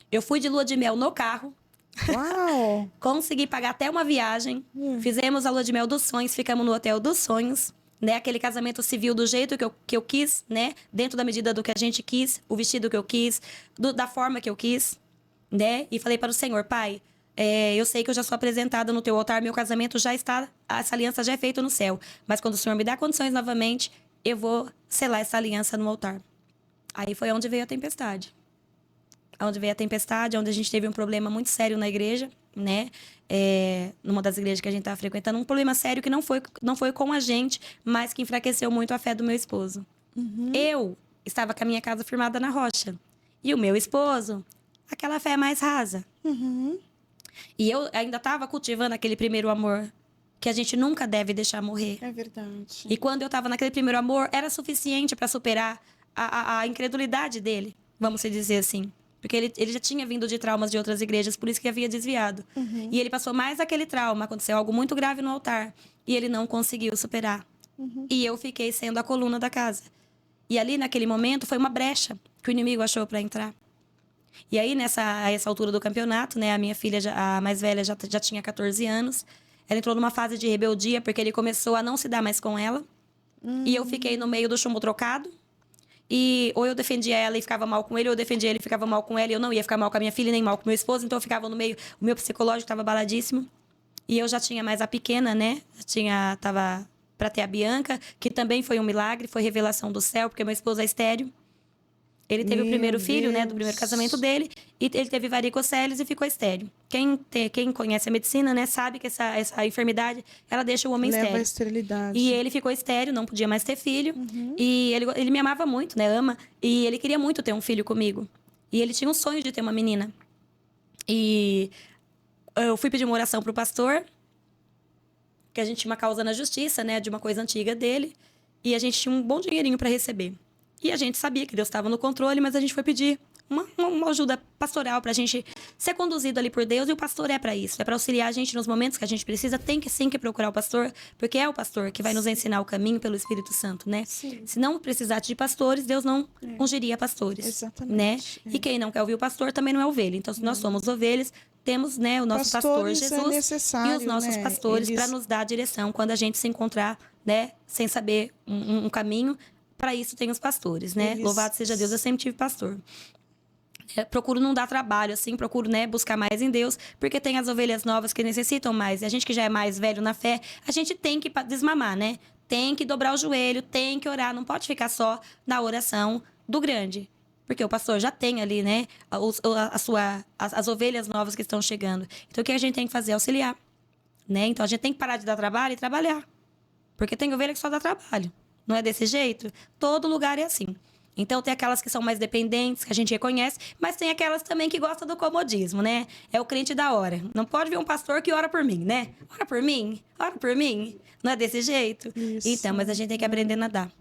Eu fui de lua de mel no carro. Uau! Consegui pagar até uma viagem. Fizemos a lua de mel dos sonhos, ficamos no hotel dos sonhos. Né? Aquele casamento civil do jeito que eu quis, né? Dentro da medida do que a gente quis, o vestido que eu quis, da forma que eu quis. Né? E falei para o Senhor, pai... eu sei que eu já sou apresentada no teu altar, meu casamento já está, essa aliança já é feita no céu. Mas quando o Senhor me dá condições novamente, eu vou selar essa aliança no altar. Aí foi onde veio a tempestade. Onde veio a tempestade, onde a gente teve um problema muito sério na igreja, né? Numa das igrejas que a gente estava frequentando, um problema sério que não foi com a gente, mas que enfraqueceu muito a fé do meu esposo. Eu estava com a minha casa firmada na rocha. E o meu esposo, aquela fé mais rasa. E eu ainda estava cultivando aquele primeiro amor que a gente nunca deve deixar morrer. É verdade. E quando eu estava naquele primeiro amor, era suficiente para superar a incredulidade dele, vamos dizer assim. Porque ele já tinha vindo de traumas de outras igrejas, por isso que havia desviado. E ele passou mais aquele trauma, aconteceu algo muito grave no altar. E ele não conseguiu superar. E eu fiquei sendo a coluna da casa. E ali, naquele momento, foi uma brecha que o inimigo achou para entrar. E aí, a essa altura do campeonato, né, a minha filha, a mais velha, já tinha 14 anos. Ela entrou numa fase de rebeldia, porque ele começou a não se dar mais com ela. E eu fiquei no meio do chumbo trocado. E ou eu defendia ela e ficava mal com ele, ou eu defendia ele e ficava mal com ela. E eu não ia ficar mal com a minha filha, nem mal com meu esposo. Então eu ficava no meio, o meu psicológico estava abaladíssimo. E eu já tinha mais a pequena, né? Tava para ter a Bianca, que também foi um milagre, foi revelação do céu, porque meu esposo é estéril. Ele teve o Meu primeiro filho, né, do Deus. primeiro casamento dele, e ele teve varicoceles e ficou estéril. Quem conhece a medicina, né, sabe que essa enfermidade, ela deixa o homem Leva à estéril. esterilidade. E ele ficou estéril, não podia mais ter filho. E ele me amava muito, né, ama. E ele queria muito ter um filho comigo. E ele tinha um sonho de ter uma menina. E eu fui pedir uma oração pro pastor, que a gente tinha uma causa na justiça, né, de uma coisa antiga dele. E a gente tinha um bom dinheirinho para receber. E a gente sabia que Deus estava no controle, mas a gente foi pedir uma ajuda pastoral para a gente ser conduzido ali por Deus. E o pastor é para isso, é para auxiliar a gente nos momentos que a gente precisa. Tem que sim que procurar o pastor, porque é o pastor que vai nos ensinar o caminho pelo Espírito Santo, né? Sim. Se não precisasse de pastores, Deus não ungiria pastores. Exatamente. Né? E quem não quer ouvir o pastor também não é ovelha. Então, se nós somos ovelhas, temos, né, o nosso pastor Pastores Jesus necessário, e os nossos né? pastores Eles- para nos dar a direção quando a gente se encontrar, né, sem saber um caminho. Para isso tem os pastores, né? Eles- Louvado seja Deus, eu sempre tive pastor. Procuro não dar trabalho, assim, procuro, né, buscar mais em Deus, porque tem as ovelhas novas que necessitam mais. E a gente que já é mais velho na fé, a gente tem que desmamar, né? Tem que dobrar o joelho, tem que orar, não pode ficar só na oração do grande. Porque o pastor já tem ali, né, as ovelhas novas que estão chegando. Então, o que a gente tem que fazer? Auxiliar, né? Então, a gente tem que parar de dar trabalho e trabalhar. Porque tem ovelha que só dá trabalho. Não é desse jeito? Todo lugar é assim. Então, tem aquelas que são mais dependentes, que a gente reconhece, mas tem aquelas também que gostam do comodismo, né? É o crente da hora. Não pode ver um pastor que ora por mim, né? Ora por mim, ora por mim. Não é desse jeito? Isso. Então, mas a gente tem que aprender a nadar.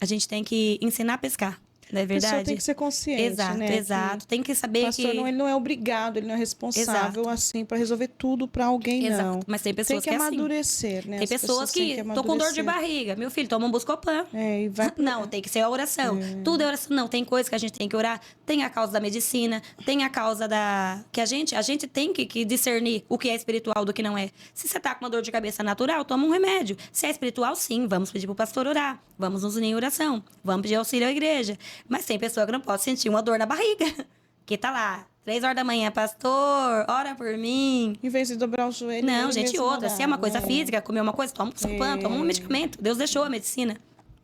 A gente tem que ensinar a pescar. Não é A pessoa verdade? tem que ser consciente, Exato, né? exato. Tem que O saber pastor que... não, ele não é obrigado, ele não é responsável Exato. assim para resolver tudo para alguém, Exato. não. Mas tem pessoas tem que que é assim. amadurecer, né? Tem As pessoas têm que tô com dor de amadurecer. barriga. Meu filho, toma um Buscopan. E vai pro- Não, tem que ser a oração. Tudo é oração. Não, tem coisa que a gente tem que orar. Tem a causa da medicina, tem a causa da... Que a gente tem que discernir o que é espiritual do que não é. Se você tá com uma dor de cabeça natural, toma um remédio. Se é espiritual, sim, vamos pedir pro pastor orar. Vamos nos unir em oração. Vamos pedir auxílio à igreja. Mas tem pessoa que não pode sentir uma dor na barriga. Que tá lá, 3 horas da manhã, pastor, ora por mim. Em vez de dobrar o joelho. Não, ele gente, mesmo outra. orar, Se é uma coisa né? física, comer uma coisa, toma um Buscopan, toma um medicamento. Deus deixou a medicina,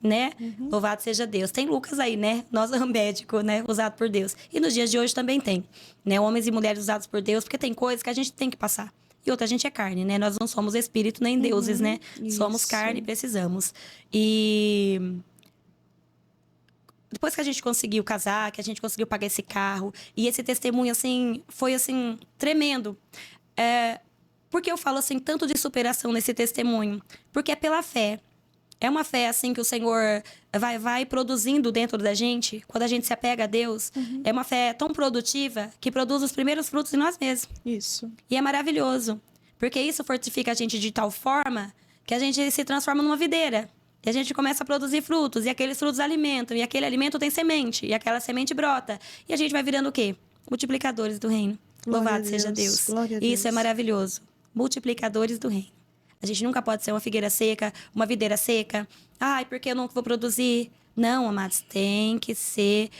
né? Louvado seja Deus. Tem Lucas aí, né? Nós é um médico, né? Usado por Deus. E nos dias de hoje também tem, né? Homens e mulheres usados por Deus, porque tem coisas que a gente tem que passar. E outra, a gente é carne, né? Nós não somos espírito nem deuses, né? Somos isso. carne e precisamos. E... Depois que a gente conseguiu casar, que a gente conseguiu pagar esse carro, e esse testemunho, assim, foi, assim, tremendo. Por que eu falo, assim, tanto de superação nesse testemunho? Porque é pela fé. É uma fé, assim, que o Senhor vai produzindo dentro da gente, quando a gente se apega a Deus. É uma fé tão produtiva que produz os primeiros frutos em nós mesmos. Isso. E é maravilhoso, porque isso fortifica a gente de tal forma que a gente se transforma numa videira. E a gente começa a produzir frutos, e aqueles frutos alimentam, e aquele alimento tem semente, e aquela semente brota. E a gente vai virando o quê? Multiplicadores do reino. Glória Louvado a seja Deus, Deus. glória a E isso é Deus. maravilhoso. Multiplicadores do reino. A gente nunca pode ser uma figueira seca, uma videira seca. Ai, porque eu não vou produzir? Não, amados, tem que ser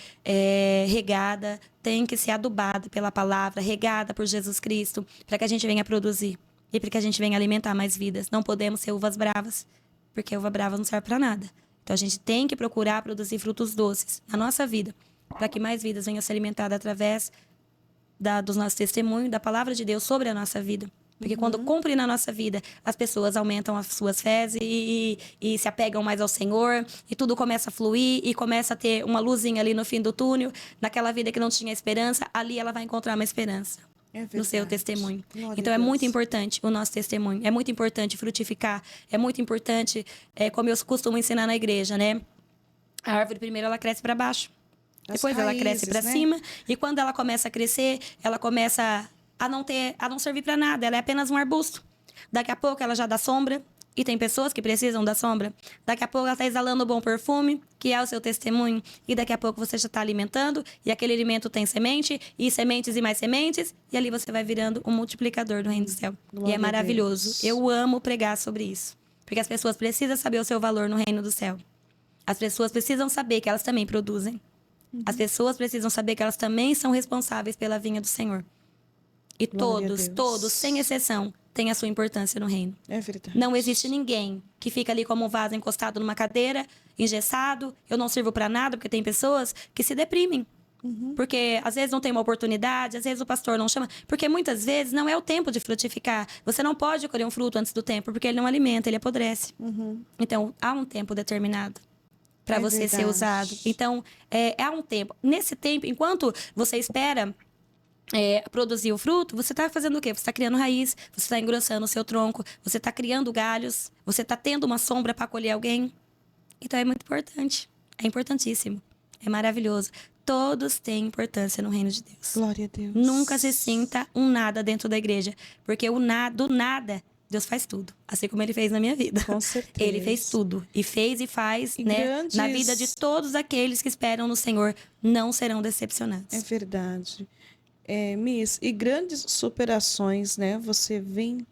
regada, tem que ser adubada pela palavra, regada por Jesus Cristo, para que a gente venha produzir e para que a gente venha alimentar mais vidas. Não podemos ser uvas bravas, porque a uva brava não serve para nada. Então a gente tem que procurar produzir frutos doces na nossa vida, para que mais vidas venham a ser alimentadas através dos nossos testemunhos, da palavra de Deus sobre a nossa vida. Porque quando cumpre na nossa vida, as pessoas aumentam as suas fés e se apegam mais ao Senhor, e tudo começa a fluir e começa a ter uma luzinha ali no fim do túnel, naquela vida que não tinha esperança, ali ela vai encontrar uma esperança. É No seu verdade. testemunho. Glória Então a é Deus. muito importante o nosso testemunho. É muito importante frutificar. É muito importante, como eu costumo ensinar na igreja, né? A árvore primeiro ela cresce para baixo. As Depois ela cresce raízes, para né? cima. E quando ela começa a crescer, ela começa a não servir para nada. Ela é apenas um arbusto. Daqui a pouco ela já dá sombra. E tem pessoas que precisam da sombra. Daqui a pouco ela está exalando um bom perfume, que é o seu testemunho. E daqui a pouco você já está alimentando. E aquele alimento tem semente, e sementes e mais sementes. E ali você vai virando um multiplicador do reino do céu. Glória e é a maravilhoso. Deus. Eu amo pregar sobre isso. Porque as pessoas precisam saber o seu valor no reino do céu. As pessoas precisam saber que elas também produzem. As pessoas precisam saber que elas também são responsáveis pela vinha do Senhor. E Glória a todos, Deus. todos, sem exceção, tem a sua importância no reino. É verdade. Não existe ninguém que fica ali como um vaso encostado numa cadeira, engessado. Eu não sirvo para nada, porque tem pessoas que se deprimem. Porque às vezes não tem uma oportunidade, às vezes o pastor não chama. Porque muitas vezes não é o tempo de frutificar. Você não pode colher um fruto antes do tempo, porque ele não alimenta, ele apodrece. Então, há um tempo determinado para você ser usado. Então, há um tempo. Nesse tempo, enquanto você espera produzir o fruto, você está fazendo o quê? Você está criando raiz, você está engrossando o seu tronco, você está criando galhos, você está tendo uma sombra para acolher alguém. Então, é muito importante. É importantíssimo. É maravilhoso. Todos têm importância no reino de Deus. Glória a Deus. Nunca se sinta um nada dentro da igreja. Porque do nada, Deus faz tudo. Assim como Ele fez na minha vida. Com certeza. Ele fez tudo. E fez e faz, E né? grandes- Na vida de todos aqueles que esperam no Senhor, não serão decepcionados. É verdade. Miss, e grandes superações, né? Você vem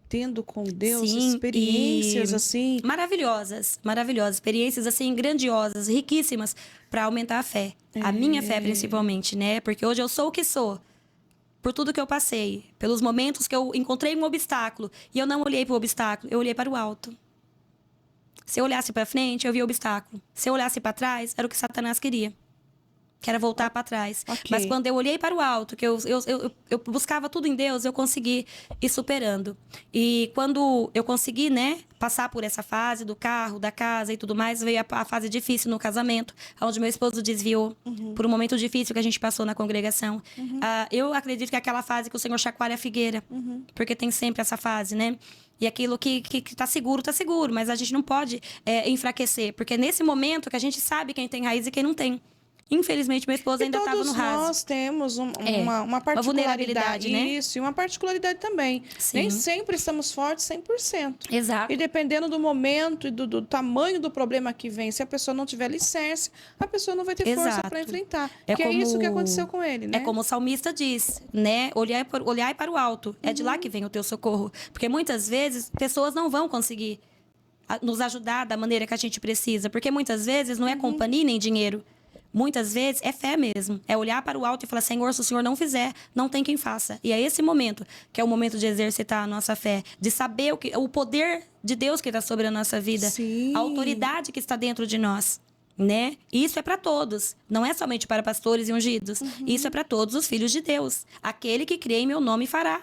tendo com Deus Sim, experiências e assim. maravilhosas, maravilhosas, experiências assim grandiosas, riquíssimas para aumentar a fé, a minha fé principalmente, né? Porque hoje eu sou o que sou, por tudo que eu passei, pelos momentos que eu encontrei um obstáculo e eu não olhei para o obstáculo, eu olhei para o alto. Se eu olhasse para frente, eu via o obstáculo. Se eu olhasse para trás, era o que Satanás queria. Que era voltar para trás. Ok. Mas quando eu olhei para o alto, que eu buscava tudo em Deus, eu consegui ir superando. E quando eu consegui, né, passar por essa fase do carro, da casa e tudo mais, veio a fase difícil no casamento, onde meu esposo desviou por um momento difícil que a gente passou na congregação. Eu acredito que é aquela fase que o Senhor chacoalha a figueira, porque tem sempre essa fase, né? E aquilo que tá seguro, mas a gente não pode enfraquecer, porque é nesse momento que a gente sabe quem tem raiz e quem não tem. Infelizmente, minha esposa ainda estava no raso. Todos nós temos uma particularidade, vulnerabilidade, né? Isso, e uma particularidade também. Sim. Nem sempre estamos fortes 100%. Exato. E dependendo do momento e do tamanho do problema que vem, se a pessoa não tiver alicerce, a pessoa não vai ter força Exato. para enfrentar. É Que como- é isso que aconteceu com ele, né? É como o salmista diz, né? Olhar para o alto. É de lá que vem o teu socorro. Porque muitas vezes pessoas não vão conseguir nos ajudar da maneira que a gente precisa. Porque muitas vezes não é companhia nem dinheiro. Muitas vezes é fé mesmo. É olhar para o alto e falar, Senhor, se o Senhor não fizer, não tem quem faça. E é esse momento que é o momento de exercitar a nossa fé. De saber o poder de Deus que está sobre a nossa vida. Sim. A autoridade que está dentro de nós. Né? Isso é para todos. Não é somente para pastores e ungidos. Isso é para todos os filhos de Deus. Aquele que crê em meu nome fará.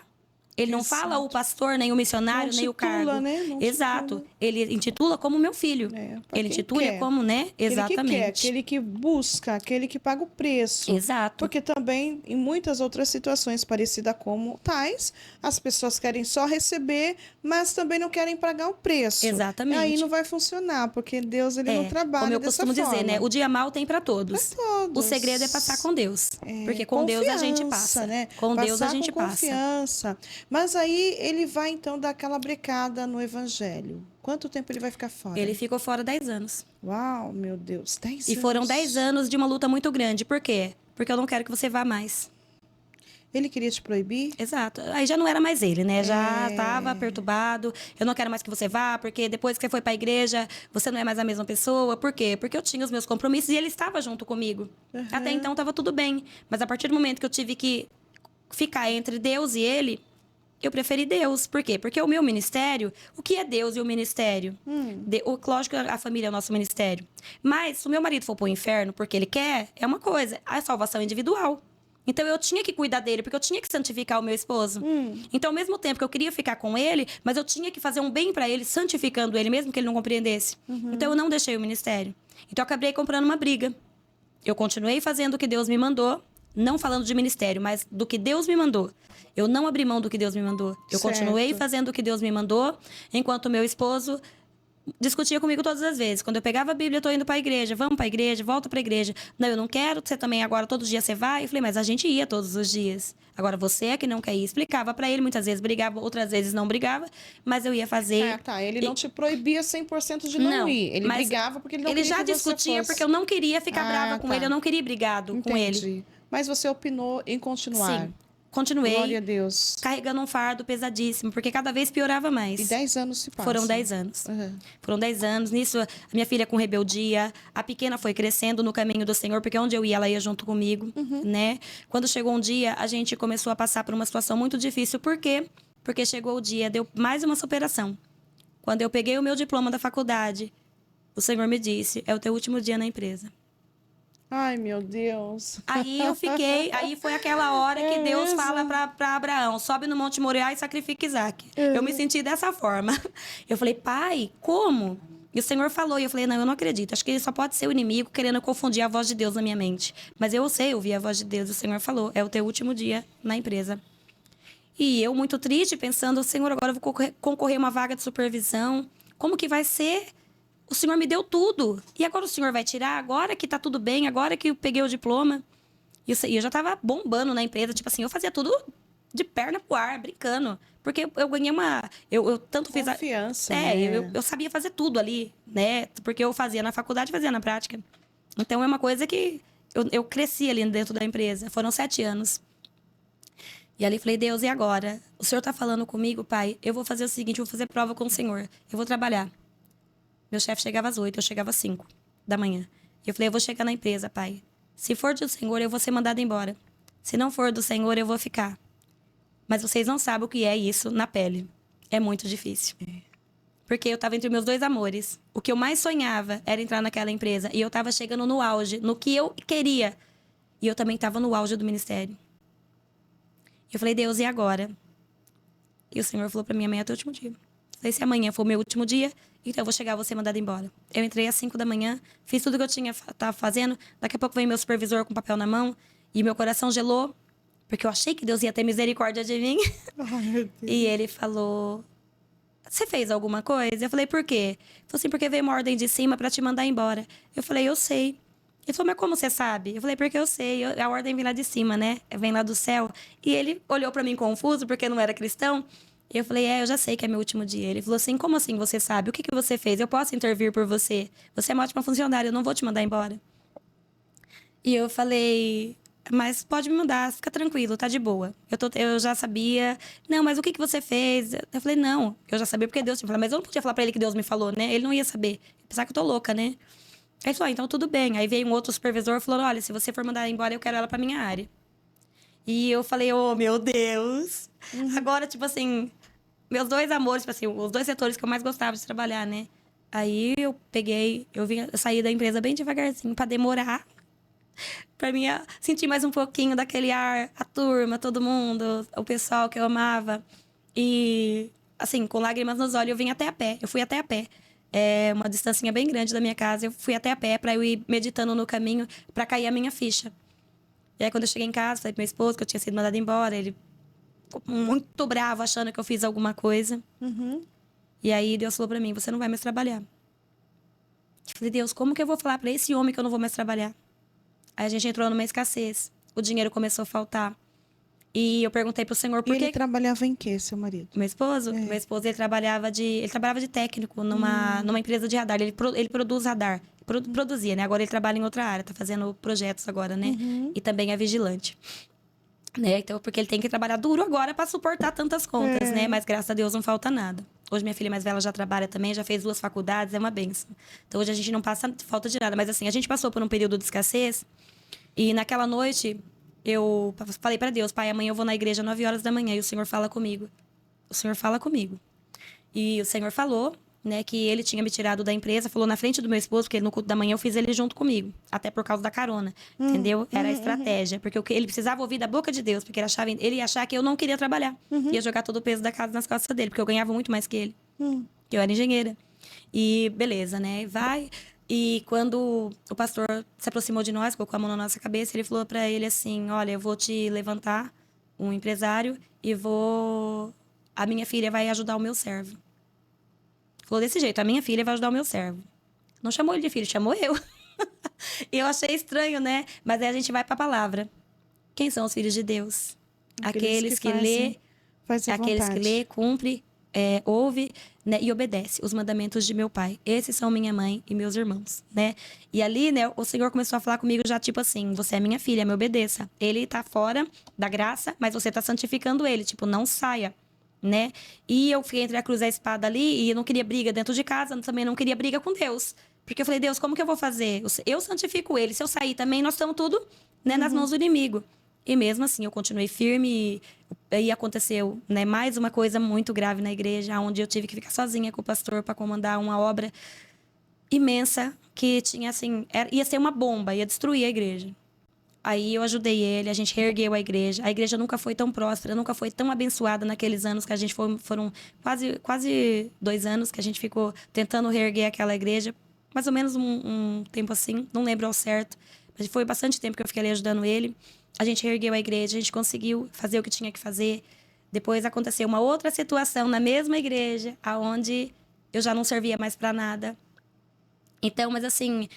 Ele não Exato. fala o pastor, nem o missionário, Não nem o titula, cargo. né? Não Exato. titula. Ele intitula como meu filho. Pra Ele quem intitula quer. como, né? Exatamente. Aquele que quer, aquele que busca, aquele que paga o preço. Exato. Porque também, em muitas outras situações parecidas como tais, as pessoas querem só receber, mas também não querem pagar o preço. Exatamente. E aí não vai funcionar, porque Deus ele não trabalha como eu dessa costumo forma. dizer, né? O dia mal tem para todos. Pra todos. O segredo é passar com Deus. Porque com Deus a gente passa. Né? Com Deus a Passar gente com passa. confiança. Mas aí ele vai então dar aquela brecada no evangelho. Quanto tempo ele vai ficar fora? Ele ficou fora 10 anos. Uau, meu Deus, 10 E anos. foram 10 anos de uma luta muito grande. Por quê? Porque eu não quero que você vá mais. Ele queria te proibir? Exato. Aí já não era mais ele, né? Já estava perturbado. Eu não quero mais que você vá, porque depois que você foi para a igreja, você não é mais a mesma pessoa. Por quê? Porque eu tinha os meus compromissos e ele estava junto comigo. Até então estava tudo bem. Mas a partir do momento que eu tive que ficar entre Deus e ele, eu preferi Deus. Por quê? Porque o meu ministério, o que é Deus e o ministério? Lógico que a família é o nosso ministério. Mas se o meu marido for pro inferno porque ele quer, é uma coisa. A salvação é individual. Então, eu tinha que cuidar dele, porque eu tinha que santificar o meu esposo. Então, ao mesmo tempo que eu queria ficar com ele, mas eu tinha que fazer um bem para ele, santificando ele, mesmo que ele não compreendesse. Então, eu não deixei o ministério. Então, eu acabei comprando uma briga. Eu continuei fazendo o que Deus me mandou, não falando de ministério, mas do que Deus me mandou. Eu não abri mão do que Deus me mandou. Eu continuei fazendo o que Deus me mandou, enquanto o meu esposo discutia comigo todas as vezes. Quando eu pegava a Bíblia, eu tô indo pra igreja. Vamos pra igreja, volta pra igreja. Não, eu não quero, você também agora, todos os dias você vai. Eu falei, mas a gente ia todos os dias. Agora você é que não quer ir. Explicava pra ele, muitas vezes brigava, outras vezes não brigava, mas eu ia fazer. Ah, tá. Ele não te proibia 100% de não ir. Ele mas brigava porque ele não ele queria já que você discutia fosse. porque eu não queria ficar brava com tá. ele, eu não queria ir brigado com ele. Entendi. Mas você opinou em continuar. Sim. Continuei Glória a Deus. carregando um fardo pesadíssimo, porque cada vez piorava mais. E 10 anos se passam. Foram 10 anos. Uhum. Foram 10 anos. Nisso, a minha filha com rebeldia. A pequena foi crescendo no caminho do Senhor, porque onde eu ia, ela ia junto comigo, né? Quando chegou um dia, a gente começou a passar por uma situação muito difícil, porque porque chegou o dia, deu mais uma superação. Quando eu peguei o meu diploma da faculdade, o Senhor me disse, é o teu último dia na empresa. Ai, meu Deus. Aí eu fiquei, aí foi aquela hora que É Deus mesmo? fala para Abraão, sobe no Monte Moriá e sacrifica Isaac. Eu me senti dessa forma. Eu falei, pai, como? E o Senhor falou, e eu falei, não, eu não acredito. Acho que ele só pode ser o inimigo querendo confundir a voz de Deus na minha mente. Mas eu sei ouvir a voz de Deus. O Senhor falou, é o teu último dia na empresa. E eu, muito triste, pensando, Senhor, agora eu vou concorrer a uma vaga de supervisão. Como que vai ser? O Senhor me deu tudo. E agora o Senhor vai tirar? Agora que tá tudo bem, agora que eu peguei o diploma. E eu já tava bombando na empresa. Tipo assim, eu fazia tudo de perna pro ar, brincando. Porque eu ganhei uma... Eu tanto fiz... Confiança, É, né? eu sabia fazer tudo ali, né? Porque eu fazia na faculdade, fazia na prática. Então, é uma coisa que... Eu cresci ali dentro da empresa. Foram 7 anos. E ali falei, Deus, e agora? O Senhor tá falando comigo, pai? Eu vou fazer o seguinte, eu vou fazer prova com o Senhor. Eu vou trabalhar. Meu chefe chegava às 8, eu chegava às 5 da manhã. E eu falei, eu vou chegar na empresa, pai. Se for do Senhor, eu vou ser mandada embora. Se não for do Senhor, eu vou ficar. Mas vocês não sabem o que é isso na pele. É muito difícil. Porque eu tava entre meus 2 amores. O que eu mais sonhava era entrar naquela empresa. E eu tava chegando no auge, no que eu queria. E eu também tava no auge do ministério. Eu falei, Deus, e agora? E o Senhor falou pra mim, amanhã é teu último dia. Eu falei, se amanhã for o meu último dia, então eu vou chegar, vou ser mandada embora. Eu entrei às 5 da manhã, fiz tudo que eu tava fazendo. Daqui a pouco veio meu supervisor com papel na mão. E meu coração gelou, porque eu achei que Deus ia ter misericórdia de mim. Ai, meu Deus. E ele falou, você fez alguma coisa? Eu falei, por quê? Ele falou assim, porque veio uma ordem de cima pra te mandar embora. Eu falei, eu sei. Ele falou, mas como você sabe? Eu falei, porque eu sei. A ordem vem lá de cima, né? Vem lá do céu. E ele olhou pra mim confuso, porque não era cristão. E eu falei, eu já sei que é meu último dia. Ele falou assim, como assim você sabe? O que você fez? Eu posso intervir por você. Você é uma ótima funcionária, eu não vou te mandar embora. E eu falei, mas pode me mandar, fica tranquilo, tá de boa. Eu já sabia. Não, mas o que você fez? Eu falei, não, eu já sabia porque Deus tinha falado. Mas eu não podia falar pra ele que Deus me falou, né? Ele não ia saber. Pensar que eu tô louca, né? Aí ele falou, então tudo bem. Aí veio um outro supervisor e falou, olha, se você for mandar embora, eu quero ela pra minha área. E eu falei, oh, meu Deus. Agora, tipo assim, meus 2 amores, tipo assim, os 2 setores que eu mais gostava de trabalhar, né? Aí eu peguei, eu saí da empresa bem devagarzinho pra demorar. Pra mim, sentir mais um pouquinho daquele ar, a turma, todo mundo, o pessoal que eu amava. E, assim, com lágrimas nos olhos, eu vim até a pé. Eu fui até a pé. É uma distancinha bem grande da minha casa. Eu fui até a pé pra eu ir meditando no caminho pra cair a minha ficha. E aí, quando eu cheguei em casa, falei pro meu esposo que eu tinha sido mandada embora. Ele ficou muito bravo, achando que eu fiz alguma coisa. E aí, Deus falou pra mim, você não vai mais trabalhar. Eu falei, Deus, como que eu vou falar pra esse homem que eu não vou mais trabalhar? Aí a gente entrou numa escassez. O dinheiro começou a faltar. E eu perguntei pro Senhor por E quê. ele trabalhava em quê, seu marido? Meu esposo? Meu esposo, ele trabalhava de técnico numa empresa de radar. Ele produz radar. Produzia, né? Agora ele trabalha em outra área. Tá fazendo projetos agora, né? E também é vigilante. Né? Então, porque ele tem que trabalhar duro agora para suportar tantas contas, né? Mas graças a Deus não falta nada. Hoje minha filha mais velha já trabalha também, já fez 2 faculdades, é uma bênção. Então hoje a gente não passa falta de nada. Mas assim, a gente passou por um período de escassez. E naquela noite, eu falei para Deus, pai, amanhã eu vou na igreja 9 horas da manhã e o Senhor fala comigo. O Senhor fala comigo. E o Senhor falou, né, que ele tinha me tirado da empresa, falou na frente do meu esposo, porque no culto da manhã eu fiz ele junto comigo, até por causa da carona, entendeu? Era a estratégia, porque ele precisava ouvir da boca de Deus, porque ele ia achar que eu não queria trabalhar. Ia jogar todo o peso da casa nas costas dele, porque eu ganhava muito mais que ele. Que eu era engenheira. E beleza, né? Vai. E quando o pastor se aproximou de nós, colocou a mão na nossa cabeça, ele falou pra ele assim, olha, eu vou te levantar, um empresário, e a minha filha vai ajudar o meu servo. Falou desse jeito, a minha filha vai ajudar o meu servo. Não chamou ele de filho, chamou eu. E eu achei estranho, né? Mas aí a gente vai pra palavra. Quem são os filhos de Deus? Aqueles que lê, aqueles que lê, cumpre, ouve, né, e obedece os mandamentos de meu pai. Esses são minha mãe e meus irmãos, né? E ali, né, o Senhor começou a falar comigo já tipo assim, você é minha filha, me obedeça. Ele tá fora da graça, mas você tá santificando ele, tipo, não saia, né? E eu fiquei entre a cruz e a espada ali e eu não queria briga dentro de casa, também não queria briga com Deus. Porque eu falei, Deus, como que eu vou fazer? Eu santifico ele, se eu sair também, nós estamos tudo, né, nas mãos do inimigo. E mesmo assim, eu continuei firme e aconteceu, né, mais uma coisa muito grave na igreja, onde eu tive que ficar sozinha com o pastor para comandar uma obra imensa que tinha, assim, ia ser uma bomba, ia destruir a igreja. Aí eu ajudei ele, a gente reergueu a igreja. A igreja nunca foi tão próspera, nunca foi tão abençoada naqueles anos que a gente foram quase 2 anos que a gente ficou tentando reerguer aquela igreja. Mais ou menos um tempo assim, não lembro ao certo. Mas foi bastante tempo que eu fiquei ali ajudando ele. A gente reergueu a igreja, a gente conseguiu fazer o que tinha que fazer. Depois aconteceu uma outra situação na mesma igreja, aonde eu já não servia mais para nada. Então, mas assim,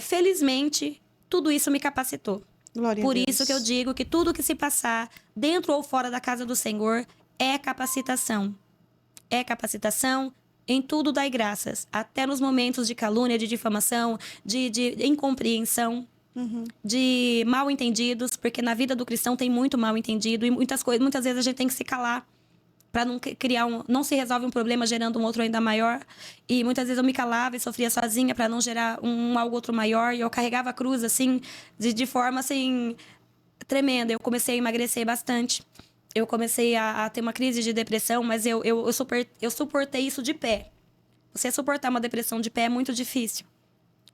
felizmente, tudo isso me capacitou. Glória a Por Deus. isso que eu digo que tudo que se passar, dentro ou fora da casa do Senhor, é capacitação. É capacitação, em tudo dai graças. Até nos momentos de calúnia, de difamação, de incompreensão, de mal entendidos, porque na vida do cristão tem muito mal entendido e muitas coisas, muitas vezes a gente tem que se calar para não criar não se resolve um problema gerando um outro ainda maior. E muitas vezes eu me calava e sofria sozinha para não gerar algo outro maior, e eu carregava a cruz assim de forma assim tremenda. Eu comecei a emagrecer bastante. Eu comecei a ter uma crise de depressão, mas eu suportei isso de pé. Você suportar uma depressão de pé é muito difícil.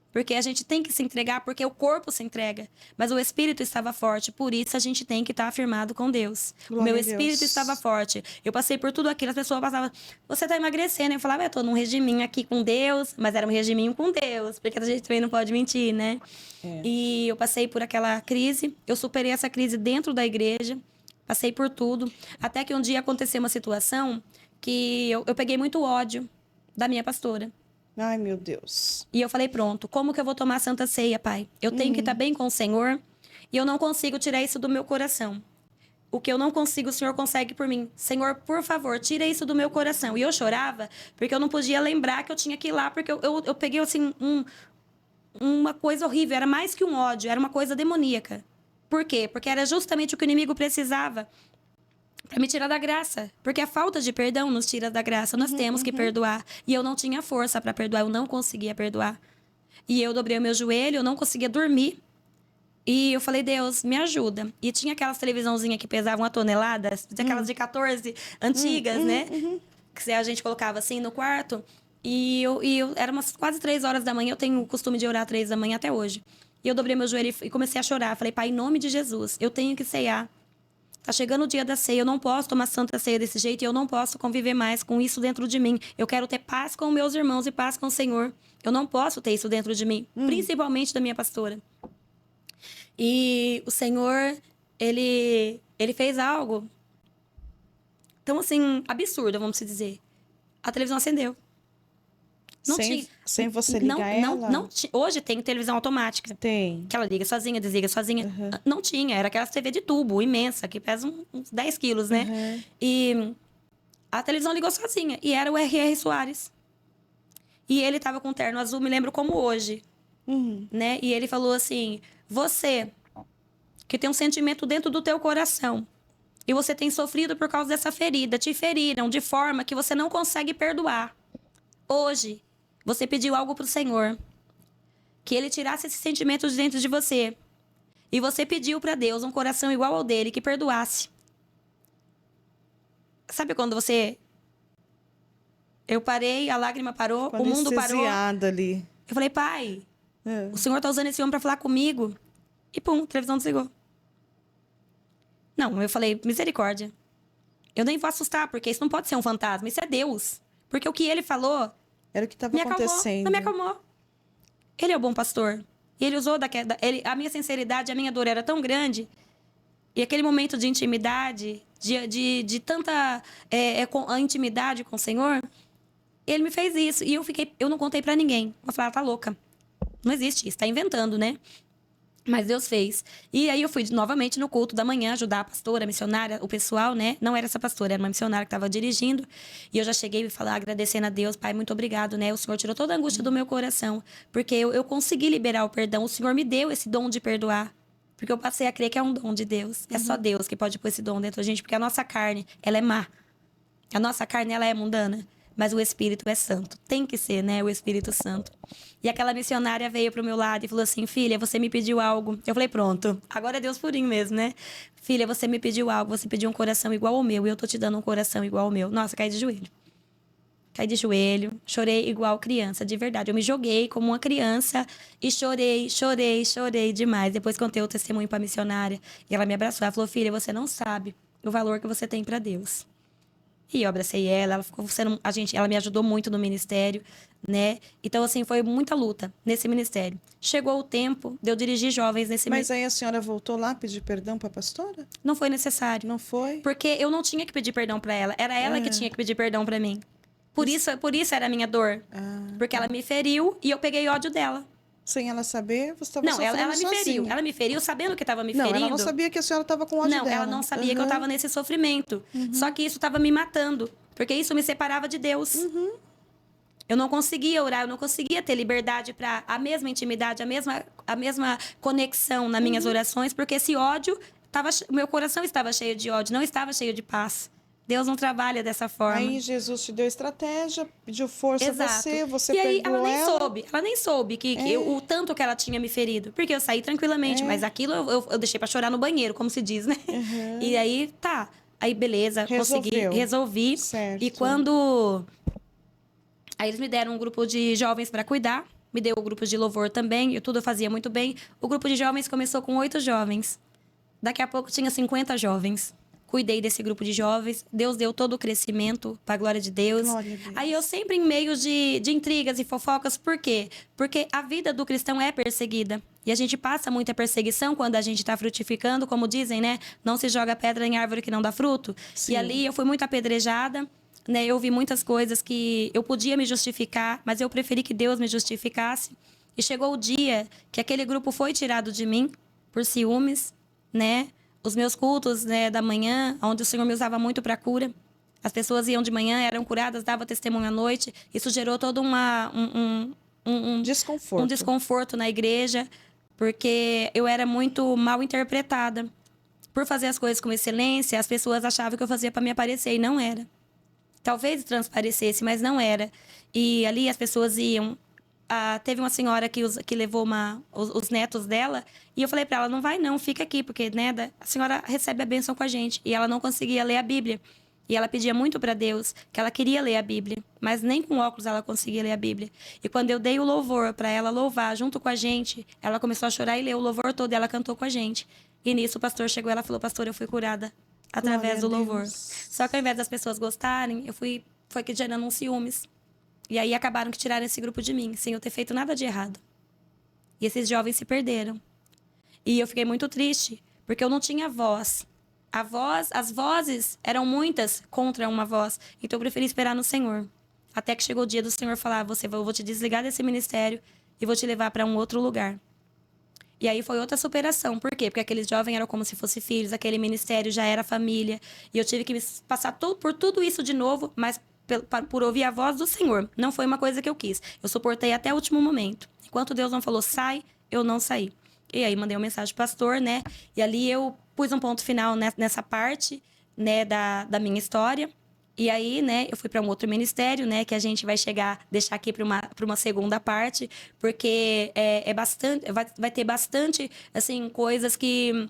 Porque a gente tem que se entregar, porque o corpo se entrega. Mas o espírito estava forte, por isso a gente tem que estar afirmado com Deus. Glória O meu a espírito Deus. estava forte. Eu passei por tudo aquilo, as pessoas passavam, você está emagrecendo. Eu falava, eu estou num regiminho aqui com Deus, mas era um regiminho com Deus, porque a gente também não pode mentir, né? E eu passei por aquela crise, eu superei essa crise dentro da igreja, passei por tudo, até que um dia aconteceu uma situação que eu peguei muito ódio da minha pastora. Ai, meu Deus. E eu falei, pronto, como que eu vou tomar a Santa Ceia, Pai? Eu tenho que estar bem com o Senhor e eu não consigo tirar isso do meu coração. O que eu não consigo, o Senhor consegue por mim. Senhor, por favor, tira isso do meu coração. E eu chorava porque eu não podia lembrar que eu tinha que ir lá, porque eu peguei, assim, uma coisa horrível. Era mais que um ódio, era uma coisa demoníaca. Por quê? Porque era justamente o que o inimigo precisava para me tirar da graça. Porque a falta de perdão nos tira da graça. Nós temos que perdoar. E eu não tinha força para perdoar. Eu não conseguia perdoar. E eu dobrei o meu joelho, eu não conseguia dormir. E eu falei, Deus, me ajuda. E tinha aquelas televisãozinhas que pesavam 1 tonelada, aquelas de 14, antigas, né? Que a gente colocava assim no quarto. E eu era umas quase 3 horas da manhã. Eu tenho o costume de orar 3 da manhã até hoje. E eu dobrei meu joelho e comecei a chorar. Falei, Pai, em nome de Jesus, eu tenho que ceiar. Tá chegando o dia da ceia, eu não posso tomar santa ceia desse jeito e eu não posso conviver mais com isso dentro de mim. Eu quero ter paz com meus irmãos e paz com o Senhor. Eu não posso ter isso dentro de mim, principalmente da minha pastora. E o Senhor, ele fez algo tão, assim, absurdo, vamos dizer. A televisão acendeu. Sem você ligar ela? Hoje tem televisão automática. Tem. Que ela liga sozinha, desliga sozinha. Não tinha, era aquela TV de tubo, imensa, que pesa uns 10 quilos, né? E a televisão ligou sozinha. E era o R.R. Soares. E ele tava com um terno azul, me lembro como hoje. Né? E ele falou assim, você que tem um sentimento dentro do teu coração e você tem sofrido por causa dessa ferida, te feriram de forma que você não consegue perdoar. Hoje, você pediu algo pro Senhor, que Ele tirasse esse sentimento de dentro de você. E você pediu para Deus um coração igual ao dele, que perdoasse. Sabe quando você... Eu parei, a lágrima parou, o mundo parou. Ali. Eu falei, Pai, o Senhor tá usando esse homem para falar comigo. E pum, a televisão desligou. Não, eu falei, misericórdia. Eu nem vou assustar, porque isso não pode ser um fantasma, isso é Deus. Porque o que ele falou... Era o que estava acontecendo. Não me acalmou. Ele é o bom pastor. E ele usou a minha sinceridade, a minha dor era tão grande. E aquele momento de intimidade, de tanta a intimidade com o Senhor, ele me fez isso. E eu não contei pra ninguém. Eu falei, tá louca. Não existe isso, tá inventando, né? Mas Deus fez. E aí eu fui novamente no culto da manhã ajudar a pastora, a missionária, o pessoal, né? Não era essa pastora, era uma missionária que estava dirigindo. E eu já cheguei e falei, agradecendo a Deus, Pai, muito obrigado, né? O Senhor tirou toda a angústia do meu coração. Porque eu consegui liberar o perdão. O Senhor me deu esse dom de perdoar. Porque eu passei a crer que é um dom de Deus. É só Deus que pode pôr esse dom dentro da gente. Porque a nossa carne, ela é má. A nossa carne, ela é mundana. mas o Espírito é santo. Tem que ser, né? O Espírito Santo. E aquela missionária veio pro meu lado e falou assim: filha, você me pediu algo. Eu falei: pronto, agora é Deus purinho mesmo, né? Filha, você me pediu algo, você pediu um coração igual ao meu, e eu tô te dando um coração igual ao meu. Nossa, caí de joelho. Caí de joelho, chorei igual criança, de verdade. Eu me joguei como uma criança e chorei demais. Depois contei o testemunho pra missionária e ela me abraçou. Ela falou: filha, você não sabe o valor que você tem pra Deus. E eu abracei ela ficou sendo, ela me ajudou muito no ministério, né? Então, assim, foi muita luta nesse ministério. Chegou o tempo de eu dirigir jovens nesse Mas ministério. aí a senhora voltou lá pedir perdão para a pastora? Não foi necessário. Não foi? Porque eu não tinha que pedir perdão pra ela. Era ela que tinha que pedir perdão pra mim. Por isso era a minha dor. Porque ela me feriu e eu peguei ódio dela. Sem ela saber, você estava Não, sofrendo ela me feriu. sozinha. Ela me feriu sabendo que estava me Não, ferindo. ela não sabia que a senhora estava com ódio Não, dela. ela não sabia que eu estava nesse sofrimento. Só que isso estava me matando. Porque isso me separava de Deus. Eu não conseguia orar, eu não conseguia ter liberdade para a mesma intimidade, a mesma conexão nas minhas orações, porque esse ódio, meu coração estava cheio de ódio, não estava cheio de paz. Deus não trabalha dessa forma. Aí Jesus te deu estratégia, pediu força Exato. a você E aí perdoou ela nem soube o tanto que ela tinha me ferido. Porque eu saí tranquilamente, mas aquilo eu deixei pra chorar no banheiro, como se diz, né? E aí, tá. Aí, beleza, resolvi. Certo. E quando... Aí eles me deram um grupo de jovens pra cuidar. Me deu o grupo de louvor também. Eu fazia muito bem. O grupo de jovens começou com 8 jovens. Daqui a pouco tinha 50 jovens. Cuidei desse grupo de jovens. Deus deu todo o crescimento, para a glória de Deus. Glória a Deus. Aí eu sempre em meio de intrigas e fofocas. Por quê? Porque a vida do cristão é perseguida. E a gente passa muita perseguição quando a gente está frutificando. Como dizem, né? Não se joga pedra em árvore que não dá fruto. Sim. E ali eu fui muito apedrejada. Né? Eu vi muitas coisas que eu podia me justificar, mas eu preferi que Deus me justificasse. E chegou o dia que aquele grupo foi tirado de mim por ciúmes, né? Os meus cultos, né, da manhã, onde o Senhor me usava muito para cura. As pessoas iam de manhã, eram curadas, dava testemunho à noite. Isso gerou todo um desconforto. Um desconforto na igreja, porque eu era muito mal interpretada. Por fazer as coisas com excelência, as pessoas achavam que eu fazia para me aparecer, e não era. Talvez transparecesse, mas não era. E ali as pessoas iam... teve uma senhora que levou os netos dela, e eu falei para ela: não vai não, fica aqui, porque né, a senhora recebe a bênção com a gente. E ela não conseguia ler a Bíblia. E ela pedia muito para Deus, que ela queria ler a Bíblia, mas nem com óculos ela conseguia ler a Bíblia. E quando eu dei o louvor para ela louvar junto com a gente, ela começou a chorar e ler o louvor todo, e ela cantou com a gente. E nisso o pastor chegou, ela falou: pastor, eu fui curada através do louvor. Só que ao invés das pessoas gostarem, foi que gerando uns ciúmes. E aí acabaram que tiraram esse grupo de mim, sem eu ter feito nada de errado. E esses jovens se perderam. E eu fiquei muito triste, porque eu não tinha voz. As vozes eram muitas contra uma voz. Então eu preferi esperar no Senhor. Até que chegou o dia do Senhor falar: eu vou te desligar desse ministério e vou te levar para um outro lugar. E aí foi outra superação. Por quê? Porque aqueles jovens eram como se fossem filhos, aquele ministério já era família. E eu tive que passar por tudo isso de novo, mas por ouvir a voz do Senhor. Não foi uma coisa que eu quis. Eu suportei até o último momento. Enquanto Deus não falou sai, eu não saí. E aí mandei uma mensagem pro pastor, né? E ali eu pus um ponto final nessa parte, né, da minha história. E aí, né, eu fui para um outro ministério, né, que a gente vai deixar aqui para uma segunda parte, porque vai ter bastante, assim, coisas que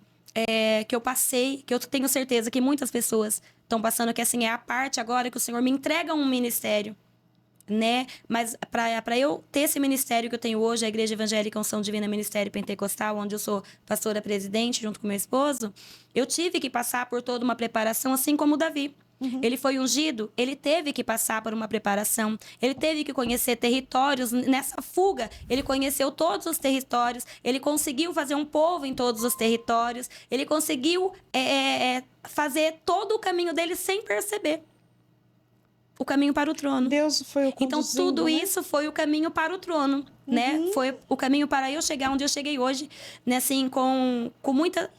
eu passei, que eu tenho certeza que muitas pessoas estão passando, que assim, é a parte agora que o Senhor me entrega um ministério, né? Mas para eu ter esse ministério que eu tenho hoje, a Igreja Evangélica Unção Divina Ministério Pentecostal, onde eu sou pastora presidente junto com meu esposo, eu tive que passar por toda uma preparação, assim como Davi. Ele foi ungido, ele teve que passar por uma preparação, ele teve que conhecer territórios. Nessa fuga, ele conheceu todos os territórios, ele conseguiu fazer um povo em todos os territórios, ele conseguiu fazer todo o caminho dele sem perceber. O caminho para o trono. Deus foi o conduzindo, então, tudo né? isso foi o caminho para o trono, né? Foi o caminho para eu chegar onde eu cheguei hoje, né? Assim, com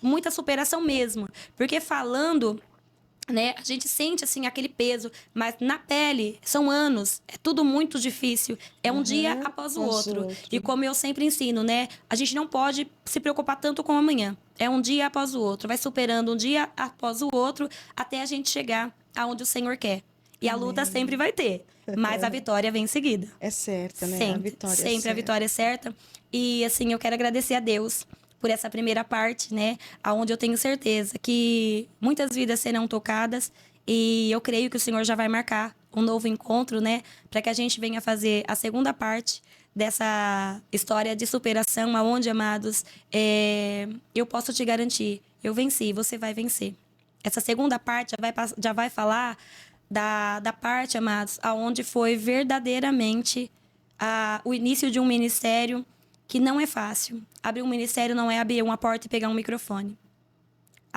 muita superação mesmo. Porque falando, né, a gente sente assim aquele peso, mas na pele são anos, é tudo muito difícil, é um dia após o outro. E como eu sempre ensino, né, a gente não pode se preocupar tanto com o amanhã, é um dia após o outro, vai superando um dia após o outro até a gente chegar aonde o Senhor quer. E a luta sempre vai ter, mas a vitória vem em seguida. É certa, né? Sempre, A vitória sempre é certa. a vitória é certa. E assim, eu quero agradecer a Deus por essa primeira parte, né? Aonde eu tenho certeza que muitas vidas serão tocadas e eu creio que o Senhor já vai marcar um novo encontro, né? Para que a gente venha fazer a segunda parte dessa história de superação, aonde, amados, eu posso te garantir, eu venci, você vai vencer. Essa segunda parte já vai falar da parte, amados, aonde foi verdadeiramente o início de um ministério que não é fácil. Abrir um ministério não é abrir uma porta e pegar um microfone.